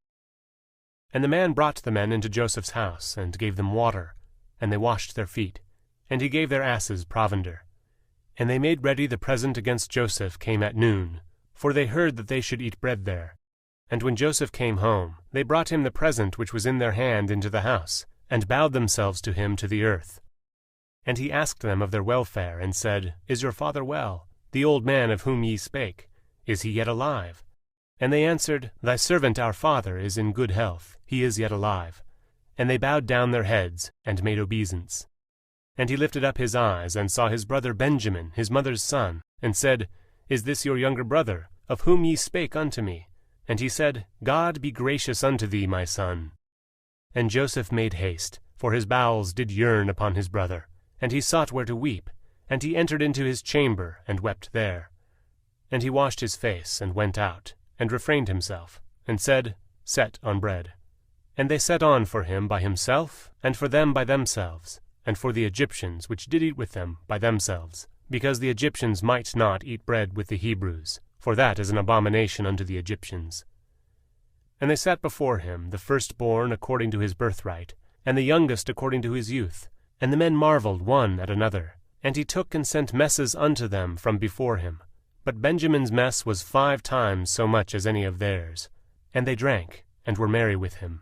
And the man brought the men into Joseph's house, and gave them water, and they washed their feet. And he gave their asses provender. And they made ready the present against Joseph came at noon, for they heard that they should eat bread there. And when Joseph came home, they brought him the present which was in their hand into the house, and bowed themselves to him to the earth. And he asked them of their welfare, and said, Is your father well, the old man of whom ye spake? Is he yet alive? And they answered, Thy servant our father is in good health, he is yet alive. And they bowed down their heads, and made obeisance. And he lifted up his eyes, and saw his brother Benjamin, his mother's son, and said, Is this your younger brother, of whom ye spake unto me? And he said, God be gracious unto thee, my son. And Joseph made haste, for his bowels did yearn upon his brother, and he sought where to weep, and he entered into his chamber, and wept there. And he washed his face, and went out, and refrained himself, and said, Set on bread. And they set on for him by himself, and for them by themselves, and for the Egyptians which did eat with them by themselves, because the Egyptians might not eat bread with the Hebrews, for that is an abomination unto the Egyptians. And they sat before him, the firstborn according to his birthright, and the youngest according to his youth. And the men marveled one at another. And he took and sent messes unto them from before him. But Benjamin's mess was 5 times so much as any of theirs. And they drank, and were merry with him.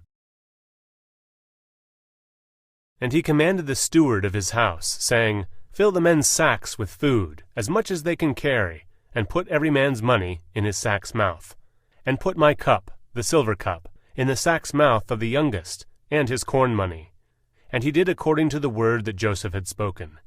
And he commanded the steward of his house, saying, Fill the men's sacks with food, as much as they can carry, and put every man's money in his sack's mouth. And put my cup, the silver cup, in the sack's mouth of the youngest, and his corn money. And he did according to the word that Joseph had spoken.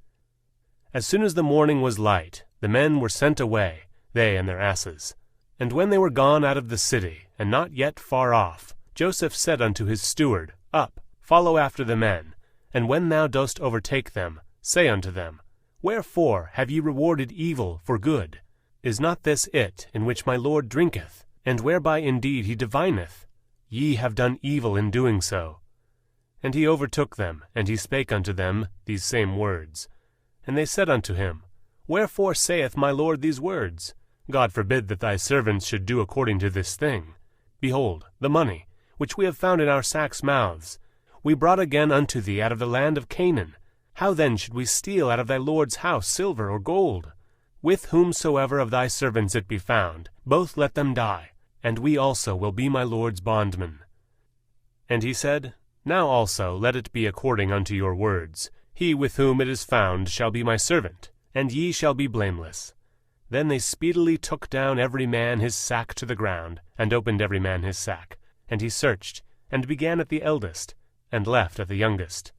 As soon as the morning was light, the men were sent away, they and their asses. And when they were gone out of the city, and not yet far off, Joseph said unto his steward, Up, follow after the men, and when thou dost overtake them, say unto them, Wherefore have ye rewarded evil for good? Is not this it in which my Lord drinketh, and whereby indeed he divineth? Ye have done evil in doing so. And he overtook them, and he spake unto them these same words. And they said unto him, Wherefore saith my Lord these words? God forbid that thy servants should do according to this thing. Behold, the money, which we have found in our sacks' mouths, we brought again unto thee out of the land of Canaan. How then should we steal out of thy Lord's house silver or gold? With whomsoever of thy servants it be found, both let them die, and we also will be my Lord's bondmen. And he said, Now also let it be according unto your words. He with whom it is found shall be my servant, and ye shall be blameless. Then they speedily took down every man his sack to the ground, and opened every man his sack. And he searched, and began at the eldest, and left at the youngest.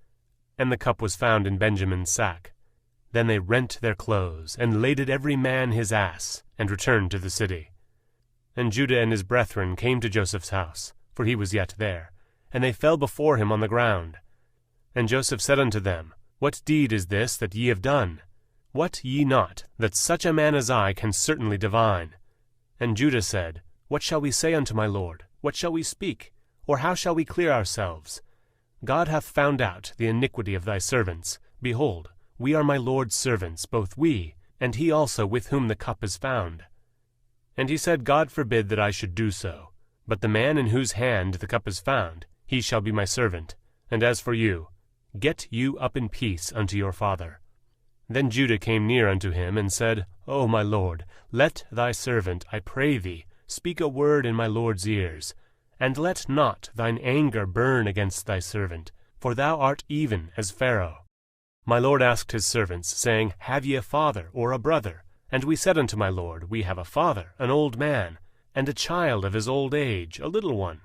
And the cup was found in Benjamin's sack. Then they rent their clothes, and laded every man his ass, and returned to the city. And Judah and his brethren came to Joseph's house, for he was yet there, and they fell before him on the ground. And Joseph said unto them, What deed is this that ye have done? Wot ye not that such a man as I can certainly divine? And Judah said, What shall we say unto my lord? What shall we speak? Or how shall we clear ourselves? God hath found out the iniquity of thy servants. Behold, we are my lord's servants, both we, and he also with whom the cup is found. And he said, God forbid that I should do so. But the man in whose hand the cup is found, he shall be my servant. And as for you, get you up in peace unto your father. Then Judah came near unto him, and said, O my lord, let thy servant, I pray thee, speak a word in my lord's ears, and let not thine anger burn against thy servant, for thou art even as Pharaoh. My lord asked his servants, saying, Have ye a father or a brother? And we said unto my lord, We have a father, an old man, and a child of his old age, a little one,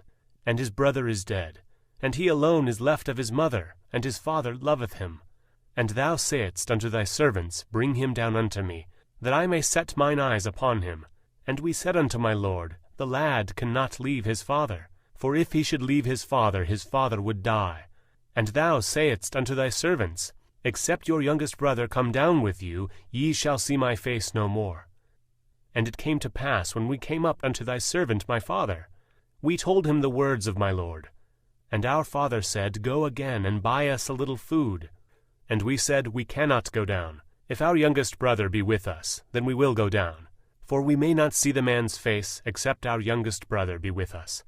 and his brother is dead, and he alone is left of his mother, and his father loveth him. And thou sayest unto thy servants, Bring him down unto me, that I may set mine eyes upon him. And we said unto my lord, The lad cannot leave his father, for if he should leave his father would die. And thou sayest unto thy servants, Except your youngest brother come down with you, ye shall see my face no more. And it came to pass, when we came up unto thy servant my father, we told him the words of my lord. And our father said, Go again, and buy us a little food. And we said, We cannot go down. If our youngest brother be with us, then we will go down. For we may not see the man's face, except our youngest brother be with us.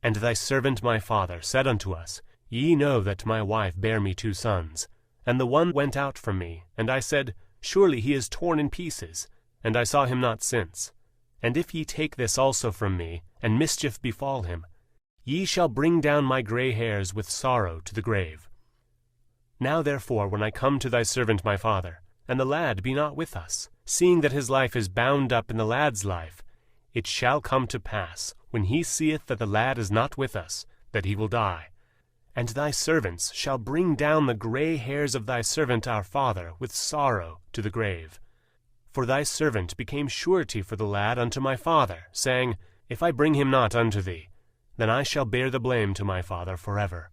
And thy servant my father said unto us, Ye know that my wife bare me 2 sons. And the one went out from me, and I said, Surely he is torn in pieces, and I saw him not since. And if ye take this also from me, and mischief befall him, ye shall bring down my gray hairs with sorrow to the grave. Now therefore, when I come to thy servant my father, and the lad be not with us, seeing that his life is bound up in the lad's life, it shall come to pass, when he seeth that the lad is not with us, that he will die. And thy servants shall bring down the gray hairs of thy servant our father with sorrow to the grave. For thy servant became surety for the lad unto my father, saying, If I bring him not unto thee, then I shall bear the blame to my father forever.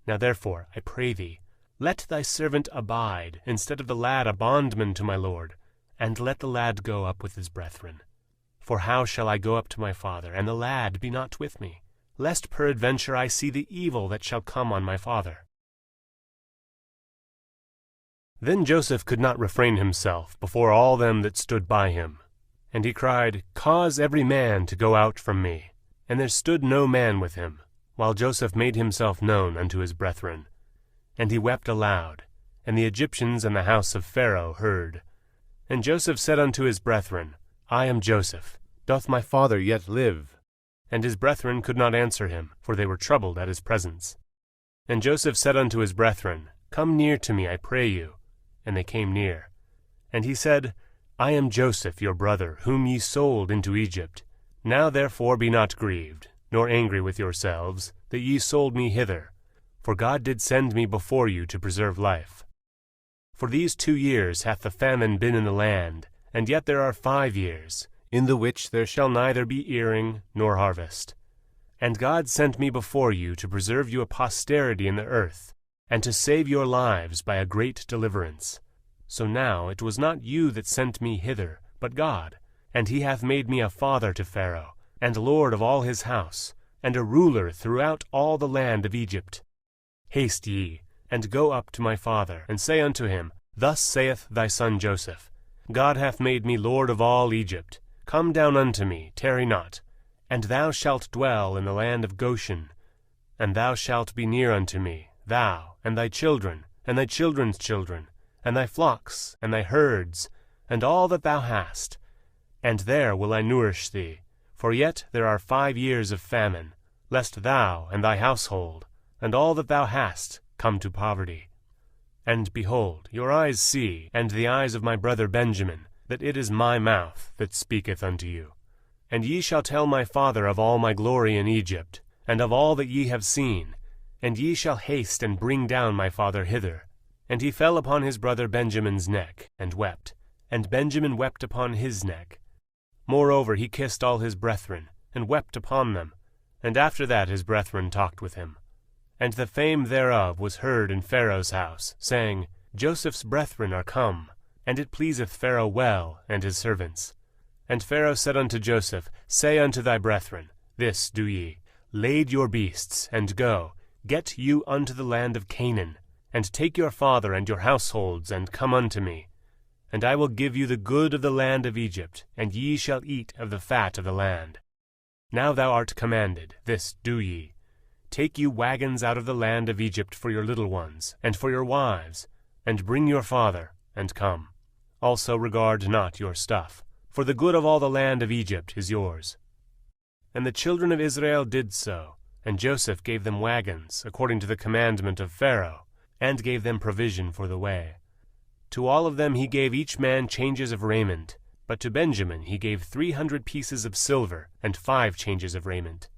Now therefore, I pray thee, let thy servant abide, instead of the lad a bondman to my lord, and let the lad go up with his brethren. For how shall I go up to my father, and the lad be not with me, lest peradventure I see the evil that shall come on my father? Then Joseph could not refrain himself before all them that stood by him. And he cried, Cause every man to go out from me. And there stood no man with him, while Joseph made himself known unto his brethren. And he wept aloud, and the Egyptians and the house of Pharaoh heard. And Joseph said unto his brethren, I am Joseph. Doth my father yet live? And his brethren could not answer him, for they were troubled at his presence. And Joseph said unto his brethren, Come near to me, I pray you. And they came near. And he said, I am Joseph your brother, whom ye sold into Egypt. Now therefore be not grieved, nor angry with yourselves, that ye sold me hither. For God did send me before you to preserve life. For these 2 years hath the famine been in the land, and yet there are 5 years, in the which there shall neither be earing nor harvest. And God sent me before you to preserve you a posterity in the earth, and to save your lives by a great deliverance. So now it was not you that sent me hither, but God, and he hath made me a father to Pharaoh, and lord of all his house, and a ruler throughout all the land of Egypt. Haste ye, and go up to my father, and say unto him, Thus saith thy son Joseph, God hath made me lord of all Egypt. Come down unto me, tarry not, and thou shalt dwell in the land of Goshen. And thou shalt be near unto me, thou, and thy children, and thy children's children, and thy flocks, and thy herds, and all that thou hast. And there will I nourish thee, for yet there are 5 years of famine, lest thou and thy household, and all that thou hast, come to poverty. And behold, your eyes see, and the eyes of my brother Benjamin, that it is my mouth that speaketh unto you. And ye shall tell my father of all my glory in Egypt, and of all that ye have seen, and ye shall haste and bring down my father hither. And he fell upon his brother Benjamin's neck, and wept, and Benjamin wept upon his neck. Moreover he kissed all his brethren, and wept upon them, and after that his brethren talked with him. And the fame thereof was heard in Pharaoh's house, saying, Joseph's brethren are come, and it pleaseth Pharaoh well, and his servants. And Pharaoh said unto Joseph, Say unto thy brethren, This do ye, lade your beasts, and go, get you unto the land of Canaan, and take your father and your households, and come unto me. And I will give you the good of the land of Egypt, and ye shall eat of the fat of the land. Now thou art commanded, this do ye. Take you wagons out of the land of Egypt for your little ones, and for your wives, and bring your father, and come. Also regard not your stuff, for the good of all the land of Egypt is yours. And the children of Israel did so, and Joseph gave them wagons, according to the commandment of Pharaoh, and gave them provision for the way. To all of them he gave each man changes of raiment, but to Benjamin he gave 300 pieces of silver, and 5 changes of raiment.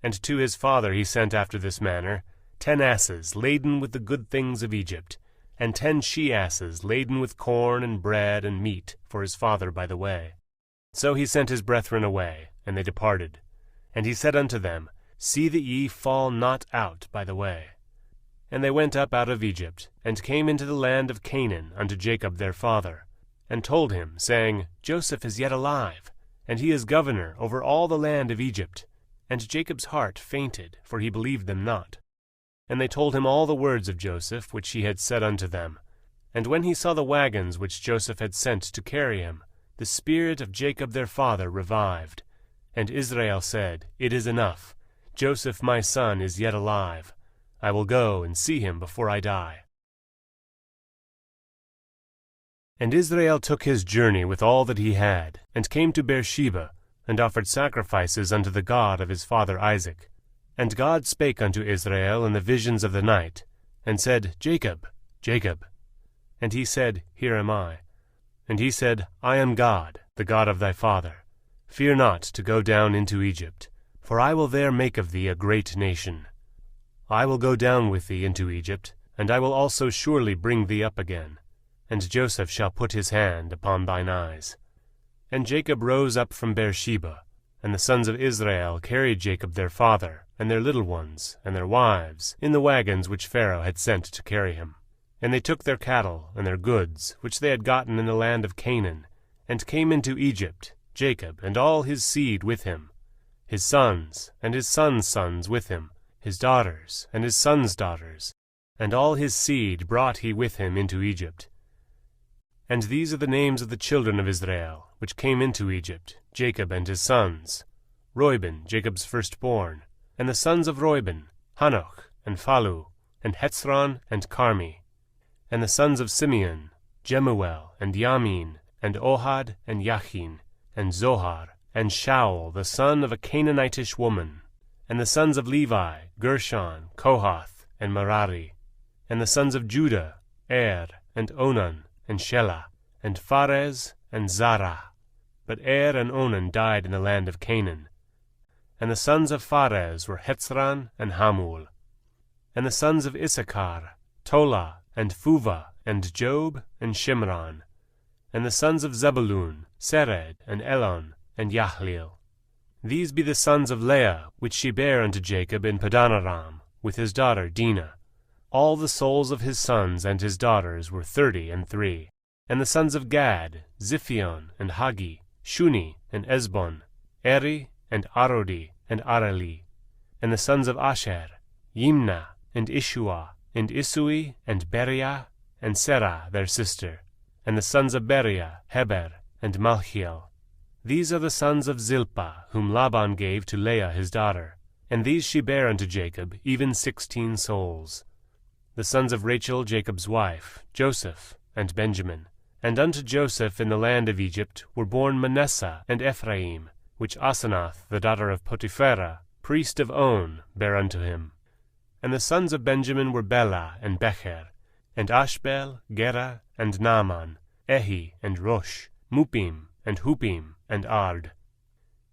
And to his father he sent after this manner, 10 asses laden with the good things of Egypt, and 10 she-asses laden with corn and bread and meat for his father by the way. So he sent his brethren away, and they departed. And he said unto them, See that ye fall not out by the way. And they went up out of Egypt, and came into the land of Canaan unto Jacob their father, and told him, saying, Joseph is yet alive, and he is governor over all the land of Egypt. And Jacob's heart fainted, for he believed them not. And they told him all the words of Joseph, which he had said unto them. And when he saw the wagons which Joseph had sent to carry him, the spirit of Jacob their father revived. And Israel said, It is enough. Joseph my son is yet alive. I will go and see him before I die. And Israel took his journey with all that he had, and came to Beersheba, and offered sacrifices unto the God of his father Isaac. And God spake unto Israel in the visions of the night, and said, Jacob, Jacob. And he said, Here am I. And he said, I am God, the God of thy father. Fear not to go down into Egypt, for I will there make of thee a great nation. I will go down with thee into Egypt, and I will also surely bring thee up again. And Joseph shall put his hand upon thine eyes. And Jacob rose up from Beersheba, and the sons of Israel carried Jacob their father, and their little ones, and their wives, in the wagons which Pharaoh had sent to carry him. And they took their cattle and their goods, which they had gotten in the land of Canaan, and came into Egypt, Jacob and all his seed with him, his sons and his sons' sons with him, his daughters and his sons' daughters, and all his seed brought he with him into Egypt. And these are the names of the children of Israel, which came into Egypt, Jacob and his sons: Reuben, Jacob's firstborn, and the sons of Reuben, Hanoch, and Phallu, and Hezron, and Carmi. And the sons of Simeon, Jemuel, and Yamin, and Ohad, and Yachin, and Zohar, and Shaul, the son of a Canaanitish woman. And the sons of Levi, Gershon, Kohath, and Merari. And the sons of Judah, and Onan, and Shelah, and Pharez, and Zara. But and Onan died in the land of Canaan. And the sons of Pharez were Hezron and Hamul. And the sons of Issachar, Tola, and Phuvah, and Job, and Shimron. And the sons of Zebulun, Sered, and Elon, and Yahleel. These be the sons of Leah, which she bare unto Jacob in Padanaram, with his daughter Dinah. All the souls of his sons and his daughters were 33. And the sons of Gad, Ziphion, and Hagi, Shuni, and Ezbon, Eri, and Arodi, and Areli. And the sons of Asher, Yimnah, and Ishua, and Isui, and Beriah, and Serah their sister. And the sons of Beriah, Heber, and Malchiel. These are the sons of Zilpah, whom Laban gave to Leah his daughter. And these she bare unto Jacob, even 16 souls. The sons of Rachel Jacob's wife, Joseph, and Benjamin. And unto Joseph in the land of Egypt were born Manasseh and Ephraim, which Asenath the daughter of Potipherah, priest of On, bare unto him. And the sons of Benjamin were Bela and Becher. and Ashbel, Gera, and Naaman, Ehi, and Rosh, Muppim, and Huppim, and Ard.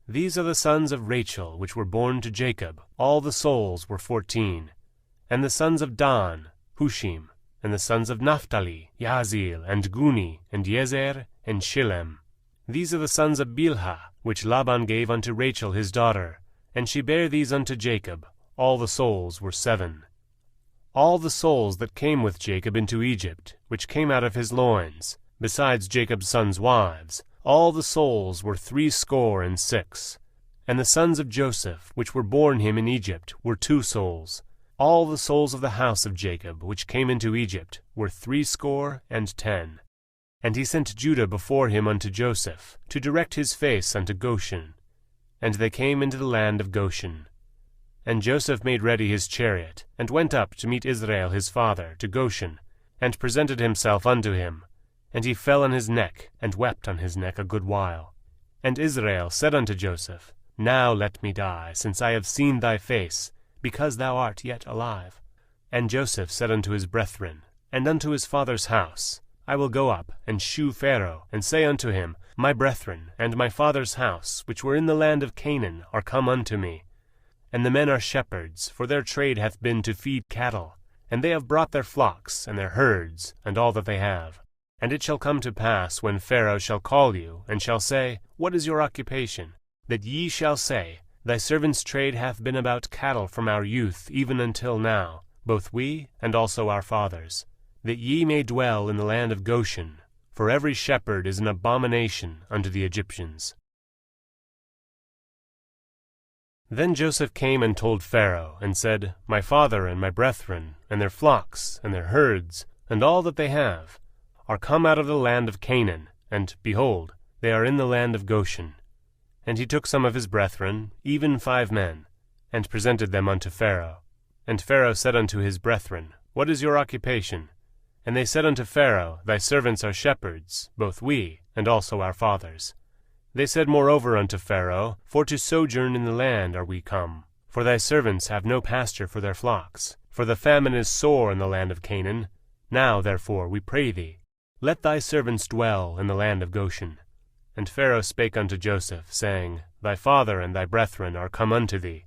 These are the sons of Rachel which were born to Jacob. All the souls were 14. And the sons of Dan, Hushim, and the sons of Naphtali, Yazil, and Guni, and Jezer, and Shillem. These are the sons of Bilhah, which Laban gave unto Rachel his daughter, and she bare these unto Jacob. All the souls were 7. All the souls that came with Jacob into Egypt, which came out of his loins, besides Jacob's sons' wives, all the souls were 66. And the sons of Joseph, which were born him in Egypt, were 2 souls. All the souls of the house of Jacob, which came into Egypt, were 70. And he sent Judah before him unto Joseph, to direct his face unto Goshen. And they came into the land of Goshen. And Joseph made ready his chariot, and went up to meet Israel his father, to Goshen, and presented himself unto him. And he fell on his neck, and wept on his neck a good while. And Israel said unto Joseph, Now let me die, since I have seen thy face, because thou art yet alive. And Joseph said unto his brethren, and unto his father's house, I will go up, and shew Pharaoh, and say unto him, My brethren, and my father's house, which were in the land of Canaan, are come unto me. And the men are shepherds, for their trade hath been to feed cattle, and they have brought their flocks, and their herds, and all that they have. And it shall come to pass, when Pharaoh shall call you, and shall say, What is your occupation? That ye shall say, Thy servant's trade hath been about cattle from our youth even until now, both we and also our fathers, that ye may dwell in the land of Goshen, for every shepherd is an abomination unto the Egyptians. Then Joseph came and told Pharaoh, and said, My father and my brethren, and their flocks, and their herds, and all that they have, are come out of the land of Canaan, and, behold, they are in the land of Goshen. And he took some of his brethren, even 5 men, and presented them unto Pharaoh. And Pharaoh said unto his brethren, What is your occupation? And they said unto Pharaoh, Thy servants are shepherds, both we, and also our fathers. They said moreover unto Pharaoh, For to sojourn in the land are we come. For thy servants have no pasture for their flocks, for the famine is sore in the land of Canaan. Now, therefore, we pray thee, let thy servants dwell in the land of Goshen. And Pharaoh spake unto Joseph, saying, Thy father and thy brethren are come unto thee.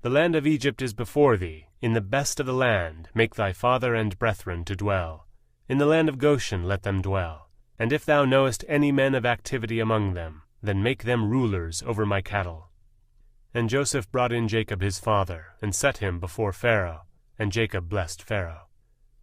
The land of Egypt is before thee. In the best of the land make thy father and brethren to dwell. In the land of Goshen let them dwell. And if thou knowest any men of activity among them, then make them rulers over my cattle. And Joseph brought in Jacob his father, and set him before Pharaoh. And Jacob blessed Pharaoh.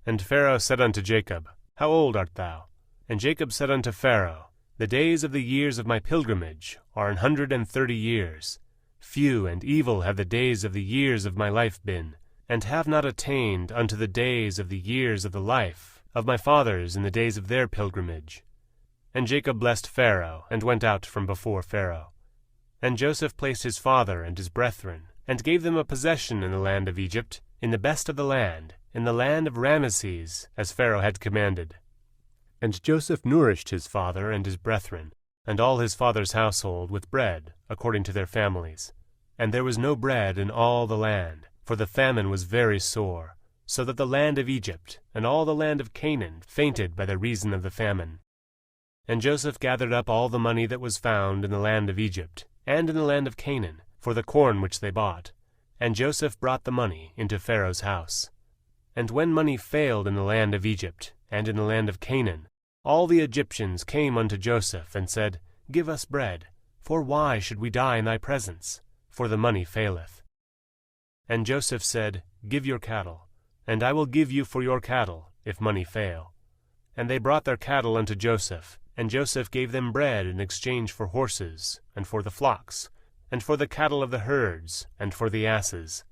And Pharaoh said unto Jacob, How old art thou? And Jacob said unto Pharaoh, The days of the years of my pilgrimage are 130 years. Few and evil have the days of the years of my life been, and have not attained unto the days of the years of the life of my fathers in the days of their pilgrimage. And Jacob blessed Pharaoh, and went out from before Pharaoh. And Joseph placed his father and his brethren, and gave them a possession in the land of Egypt, in the best of the land, in the land of Ramesses, as Pharaoh had commanded. And Joseph nourished his father and his brethren, and all his father's household with bread, according to their families. And there was no bread in all the land, for the famine was very sore, so that the land of Egypt and all the land of Canaan fainted by the reason of the famine. And Joseph gathered up all the money that was found in the land of Egypt, and in the land of Canaan, for the corn which they bought. And Joseph brought the money into Pharaoh's house. And when money failed in the land of Egypt, and in the land of Canaan, all the Egyptians came unto Joseph, and said, Give us bread, for why should we die in thy presence? For the money faileth. And Joseph said, Give your cattle, and I will give you for your cattle, if money fail. And they brought their cattle unto Joseph, and Joseph gave them bread in exchange for horses, and for the flocks, and for the cattle of the herds, and for the asses.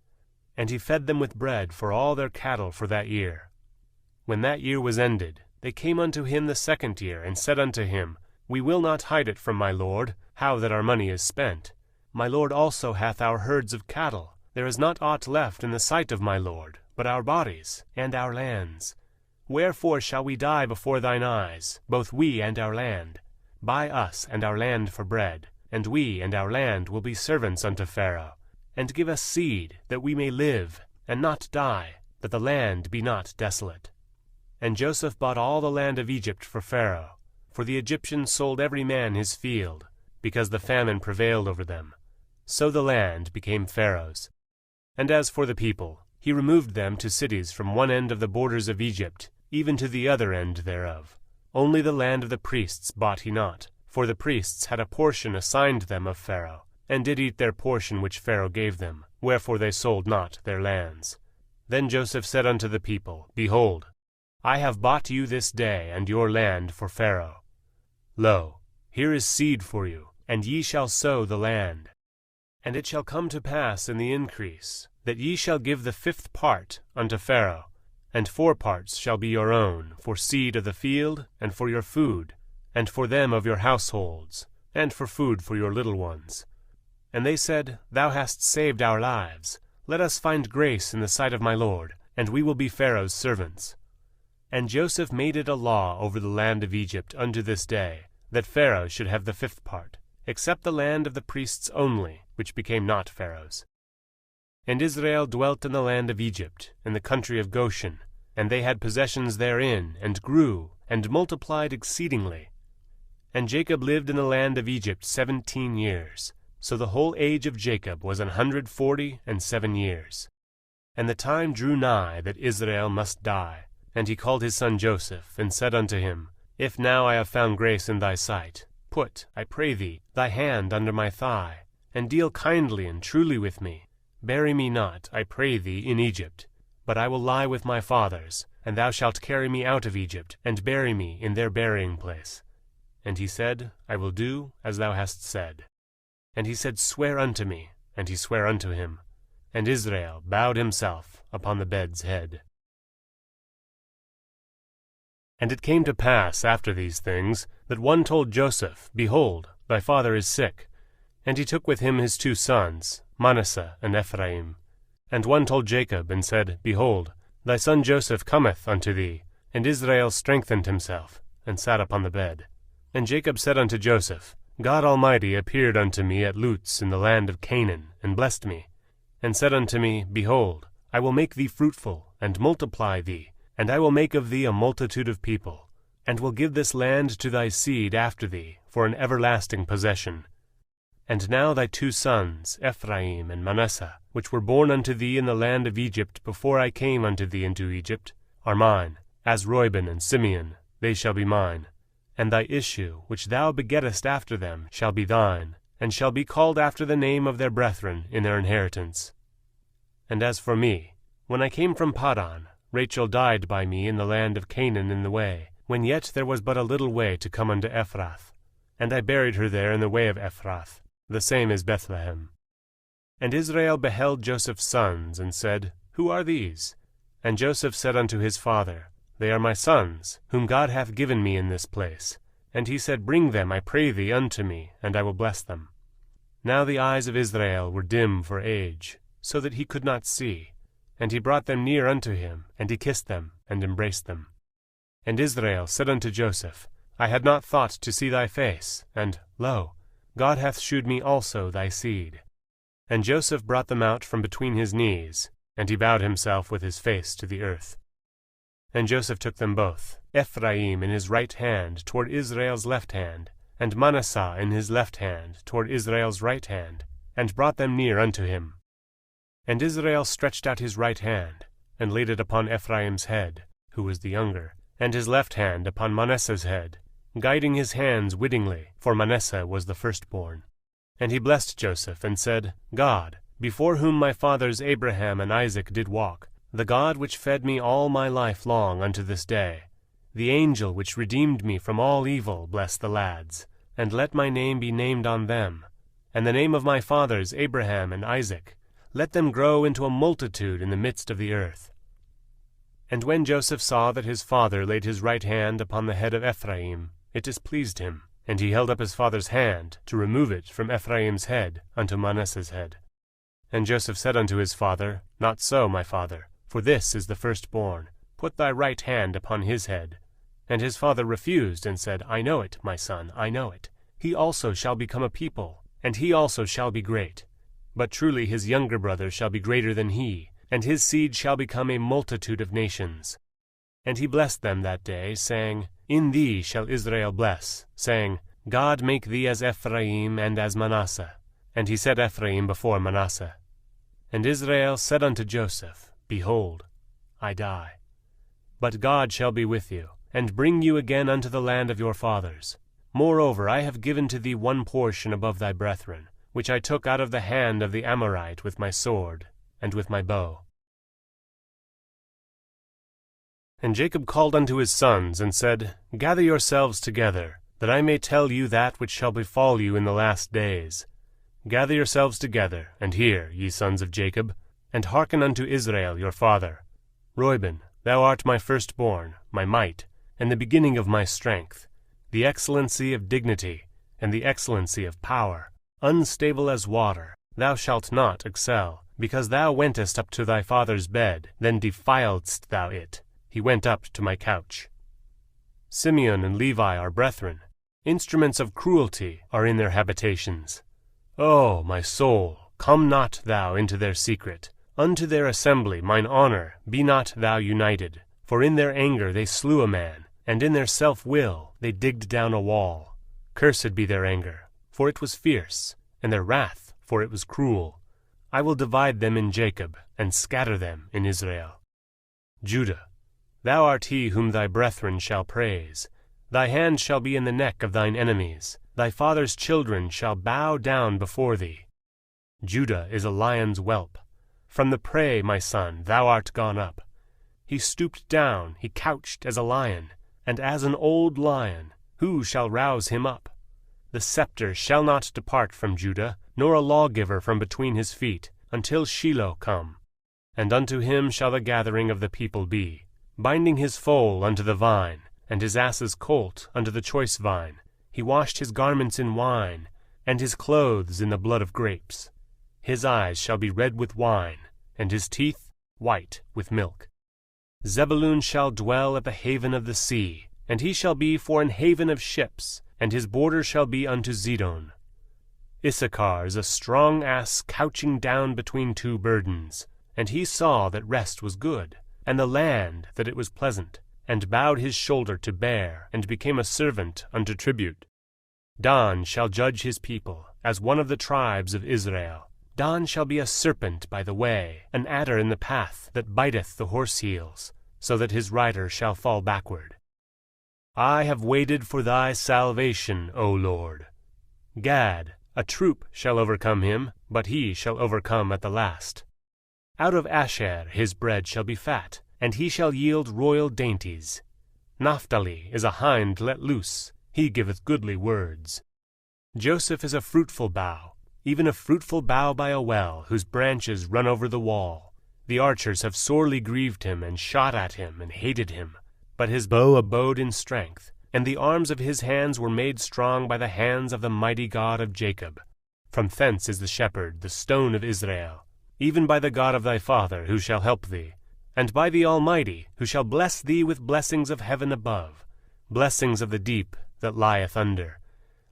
And he fed them with bread for all their cattle for that year. When that year was ended, they came unto him the 2nd year, and said unto him, We will not hide it from my lord, how that our money is spent. My lord also hath our herds of cattle. There is not aught left in the sight of my lord, but our bodies, and our lands. Wherefore shall we die before thine eyes, both we and our land? Buy us and our land for bread, and we and our land will be servants unto Pharaoh. And give us seed, that we may live, and not die, that the land be not desolate. And Joseph bought all the land of Egypt for Pharaoh, for the Egyptians sold every man his field, because the famine prevailed over them. So the land became Pharaoh's. And as for the people, he removed them to cities from one end of the borders of Egypt, even to the other end thereof. Only the land of the priests bought he not, for the priests had a portion assigned them of Pharaoh, and did eat their portion which Pharaoh gave them, wherefore they sold not their lands. Then Joseph said unto the people, Behold, I have bought you this day and your land for Pharaoh. Lo, here is seed for you, and ye shall sow the land. And it shall come to pass in the increase, that ye shall give the 5th part unto Pharaoh, and 4 parts shall be your own, for seed of the field, and for your food, and for them of your households, and for food for your little ones. And they said, Thou hast saved our lives. Let us find grace in the sight of my Lord, and we will be Pharaoh's servants. And Joseph made it a law over the land of Egypt unto this day, that Pharaoh should have the 5th part, except the land of the priests only, which became not Pharaoh's. And Israel dwelt in the land of Egypt, in the country of Goshen, and they had possessions therein, and grew, and multiplied exceedingly. And Jacob lived in the land of Egypt 17 years, so the whole age of Jacob was 147 years. And the time drew nigh that Israel must die. And he called his son Joseph, and said unto him, If now I have found grace in thy sight, put, I pray thee, thy hand under my thigh, and deal kindly and truly with me. Bury me not, I pray thee, in Egypt, but I will lie with my fathers, and thou shalt carry me out of Egypt, and bury me in their burying place. And he said, I will do as thou hast said. And he said, Swear unto me. And he sware unto him. And Israel bowed himself upon the bed's head. And it came to pass after these things, that one told Joseph, Behold, thy father is sick. And he took with him his 2 sons, Manasseh and Ephraim. And one told Jacob, and said, Behold, thy son Joseph cometh unto thee. And Israel strengthened himself, and sat upon the bed. And Jacob said unto Joseph, God Almighty appeared unto me at Luz in the land of Canaan, and blessed me, and said unto me, Behold, I will make thee fruitful, and multiply thee, and I will make of thee a multitude of people, and will give this land to thy seed after thee, for an everlasting possession. And now thy 2 sons, Ephraim and Manasseh, which were born unto thee in the land of Egypt before I came unto thee into Egypt, are mine, as Reuben and Simeon, they shall be mine. And thy issue, which thou begettest after them, shall be thine, and shall be called after the name of their brethren in their inheritance. And as for me, when I came from Padan, Rachel died by me in the land of Canaan in the way, when yet there was but a little way to come unto Ephrath. And I buried her there in the way of Ephrath, the same is Bethlehem. And Israel beheld Joseph's sons, and said, Who are these? And Joseph said unto his father, They are my sons, whom God hath given me in this place. And he said, Bring them, I pray thee, unto me, and I will bless them. Now the eyes of Israel were dim for age, so that he could not see. And he brought them near unto him, and he kissed them, and embraced them. And Israel said unto Joseph, I had not thought to see thy face, and, lo, God hath shewed me also thy seed. And Joseph brought them out from between his knees, and he bowed himself with his face to the earth. And Joseph took them both, Ephraim in his right hand toward Israel's left hand, and Manasseh in his left hand toward Israel's right hand, and brought them near unto him. And Israel stretched out his right hand, and laid it upon Ephraim's head, who was the younger, and his left hand upon Manasseh's head, guiding his hands wittingly, for Manasseh was the firstborn. And he blessed Joseph, and said, God, before whom my fathers Abraham and Isaac did walk, the God which fed me all my life long unto this day, the angel which redeemed me from all evil, bless the lads, and let my name be named on them, and the name of my fathers Abraham and Isaac, let them grow into a multitude in the midst of the earth. And when Joseph saw that his father laid his right hand upon the head of Ephraim, it displeased him, and he held up his father's hand to remove it from Ephraim's head unto Manasseh's head. And Joseph said unto his father, Not so, my father, for this is the firstborn. Put thy right hand upon his head. And his father refused, and said, I know it, my son, I know it. He also shall become a people, and he also shall be great. But truly his younger brother shall be greater than he, and his seed shall become a multitude of nations. And he blessed them that day, saying, In thee shall Israel bless, saying, God make thee as Ephraim and as Manasseh. And he set Ephraim before Manasseh. And Israel said unto Joseph, Behold, I die. But God shall be with you, and bring you again unto the land of your fathers. Moreover, I have given to thee one portion above thy brethren, which I took out of the hand of the Amorite with my sword and with my bow. And Jacob called unto his sons, and said, Gather yourselves together, that I may tell you that which shall befall you in the last days. Gather yourselves together, and hear, ye sons of Jacob, and hearken unto Israel your father. Reuben, thou art my firstborn, my might, and the beginning of my strength, the excellency of dignity, and the excellency of power. Unstable as water, thou shalt not excel, because thou wentest up to thy father's bed, then defiledst thou it. He went up to my couch. Simeon and Levi are brethren. Instruments of cruelty are in their habitations. O my soul, come not thou into their secret. Unto their assembly, mine honor, be not thou united. For in their anger they slew a man, and in their self-will they digged down a wall. Cursed be their anger, for it was fierce, and their wrath, for it was cruel. I will divide them in Jacob, and scatter them in Israel. Judah, thou art he whom thy brethren shall praise. Thy hand shall be in the neck of thine enemies. Thy father's children shall bow down before thee. Judah is a lion's whelp. From the prey, my son, thou art gone up. He stooped down, he couched as a lion, and as an old lion, who shall rouse him up? The scepter shall not depart from Judah, nor a lawgiver from between his feet, until Shiloh come. And unto him shall the gathering of the people be, binding his foal unto the vine, and his ass's colt unto the choice vine. He washed his garments in wine, and his clothes in the blood of grapes. His eyes shall be red with wine, and his teeth white with milk. Zebulun shall dwell at the haven of the sea, and he shall be for an haven of ships, and his border shall be unto Zidon. Issachar is a strong ass couching down between two burdens, and he saw that rest was good, and the land that it was pleasant, and bowed his shoulder to bear, and became a servant unto tribute. Dan shall judge his people, as one of the tribes of Israel. Dan shall be a serpent by the way, an adder in the path that biteth the horse heels, so that his rider shall fall backward. I have waited for thy salvation, O Lord. Gad, a troop shall overcome him, but he shall overcome at the last. Out of Asher his bread shall be fat, and he shall yield royal dainties. Naphtali is a hind let loose, he giveth goodly words. Joseph is a fruitful bough, even a fruitful bough by a well, whose branches run over the wall. The archers have sorely grieved him, and shot at him, and hated him. But his bow abode in strength, and the arms of his hands were made strong by the hands of the mighty God of Jacob. From thence is the shepherd, the stone of Israel, even by the God of thy father, who shall help thee, and by the Almighty, who shall bless thee with blessings of heaven above, blessings of the deep that lieth under,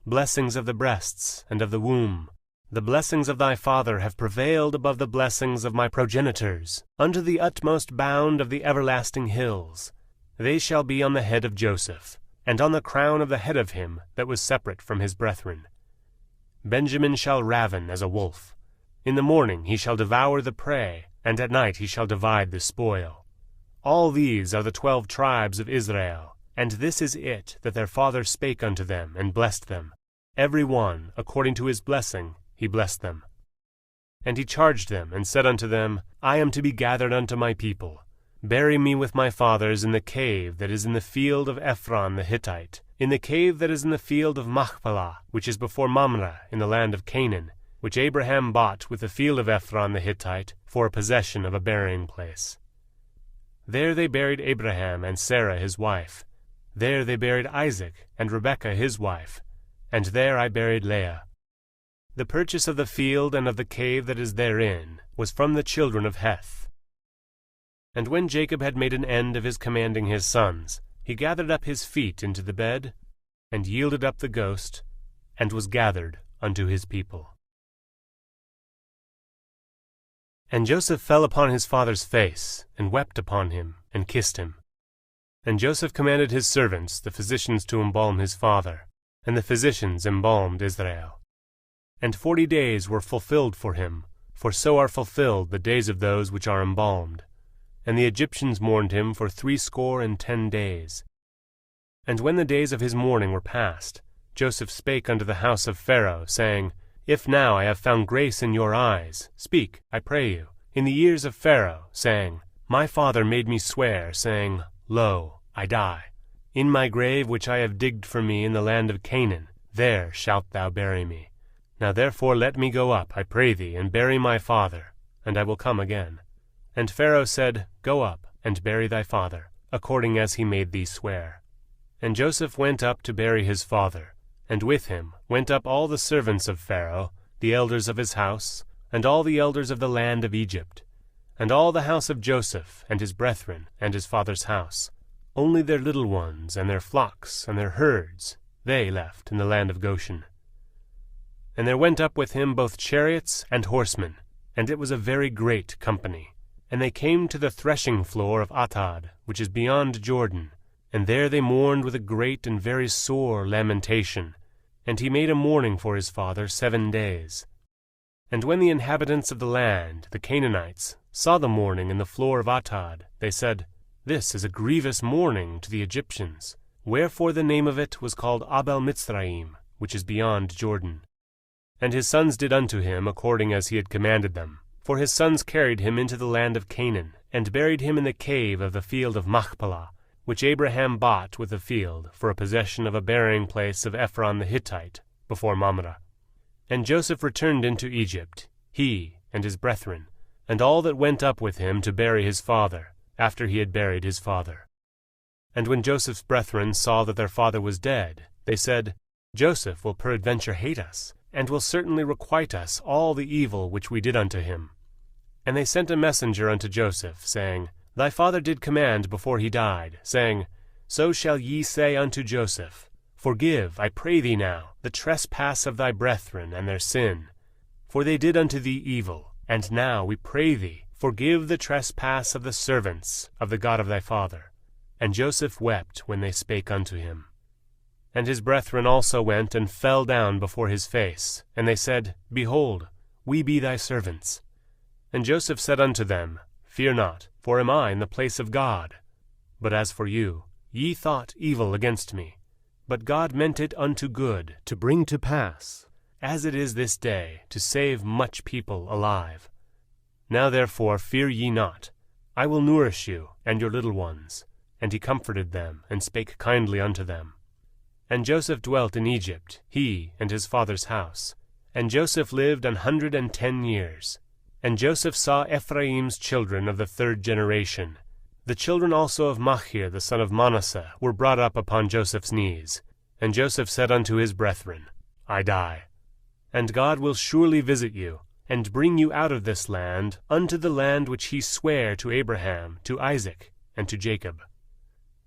blessings of the breasts and of the womb. The blessings of thy father have prevailed above the blessings of my progenitors, unto the utmost bound of the everlasting hills. They shall be on the head of Joseph, and on the crown of the head of him that was separate from his brethren. Benjamin shall raven as a wolf. In the morning he shall devour the prey, and at night he shall divide the spoil. All these are the 12 tribes of Israel, and this is it that their father spake unto them, and blessed them. Every one, according to his blessing, he blessed them. And he charged them, and said unto them, I am to be gathered unto my people. Bury me with my fathers in the cave that is in the field of Ephron the Hittite, in the cave that is in the field of Machpelah, which is before Mamre in the land of Canaan, which Abraham bought with the field of Ephron the Hittite for a possession of a burying place. There they buried Abraham and Sarah his wife. There they buried Isaac and Rebekah his wife, and there I buried Leah. The purchase of the field and of the cave that is therein was from the children of Heth. And when Jacob had made an end of his commanding his sons, he gathered up his feet into the bed, and yielded up the ghost, and was gathered unto his people. And Joseph fell upon his father's face, and wept upon him, and kissed him. And Joseph commanded his servants, the physicians, to embalm his father, and the physicians embalmed Israel. And 40 days were fulfilled for him, for so are fulfilled the days of those which are embalmed. And the Egyptians mourned him for 60 days. And when the days of his mourning were past, Joseph spake unto the house of Pharaoh, saying, If now I have found grace in your eyes, speak, I pray you, in the ears of Pharaoh, saying, My father made me swear, saying, Lo, I die. In my grave which I have digged for me in the land of Canaan, there shalt thou bury me. Now therefore let me go up, I pray thee, and bury my father, and I will come again. And Pharaoh said, Go up, and bury thy father, according as he made thee swear. And Joseph went up to bury his father, and with him went up all the servants of Pharaoh, the elders of his house, and all the elders of the land of Egypt, and all the house of Joseph, and his brethren, and his father's house. Only their little ones, and their flocks, and their herds, they left in the land of Goshen. And there went up with him both chariots and horsemen, and it was a very great company. And they came to the threshing floor of Atad, which is beyond Jordan, and there they mourned with a great and very sore lamentation. And he made a mourning for his father 7 days. And when the inhabitants of the land, the Canaanites, saw the mourning in the floor of Atad, they said, This is a grievous mourning to the Egyptians. Wherefore the name of it was called Abel-Mitzrayim, which is beyond Jordan. And his sons did unto him according as he had commanded them. For his sons carried him into the land of Canaan, and buried him in the cave of the field of Machpelah, which Abraham bought with the field for a possession of a burying place of Ephron the Hittite, before Mamre. And Joseph returned into Egypt, he and his brethren, and all that went up with him to bury his father, after he had buried his father. And when Joseph's brethren saw that their father was dead, they said, Joseph will peradventure hate us, and will certainly requite us all the evil which we did unto him. And they sent a messenger unto Joseph, saying, Thy father did command before he died, saying, So shall ye say unto Joseph, Forgive, I pray thee now, the trespass of thy brethren and their sin. For they did unto thee evil, and now we pray thee, forgive the trespass of the servants of the God of thy father. And Joseph wept when they spake unto him. And his brethren also went and fell down before his face, and they said, Behold, we be thy servants. And Joseph said unto them, Fear not, for am I in the place of God? But as for you, ye thought evil against me, but God meant it unto good, to bring to pass, as it is this day, to save much people alive. Now therefore fear ye not, I will nourish you and your little ones. And he comforted them, and spake kindly unto them. And Joseph dwelt in Egypt, he and his father's house. And Joseph lived 110 years. And Joseph saw Ephraim's children of the 3rd generation. The children also of Machir the son of Manasseh were brought up upon Joseph's knees. And Joseph said unto his brethren, I die. And God will surely visit you, and bring you out of this land unto the land which he sware to Abraham, to Isaac, and to Jacob.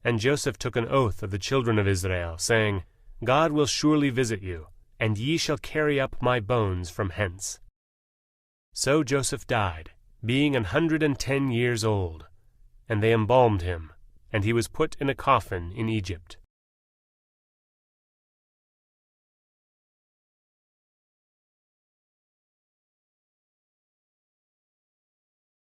And Joseph took an oath of the children of Israel, saying, God will surely visit you, and ye shall carry up my bones from hence. So Joseph died, being 110 years old. And they embalmed him, and he was put in a coffin in Egypt.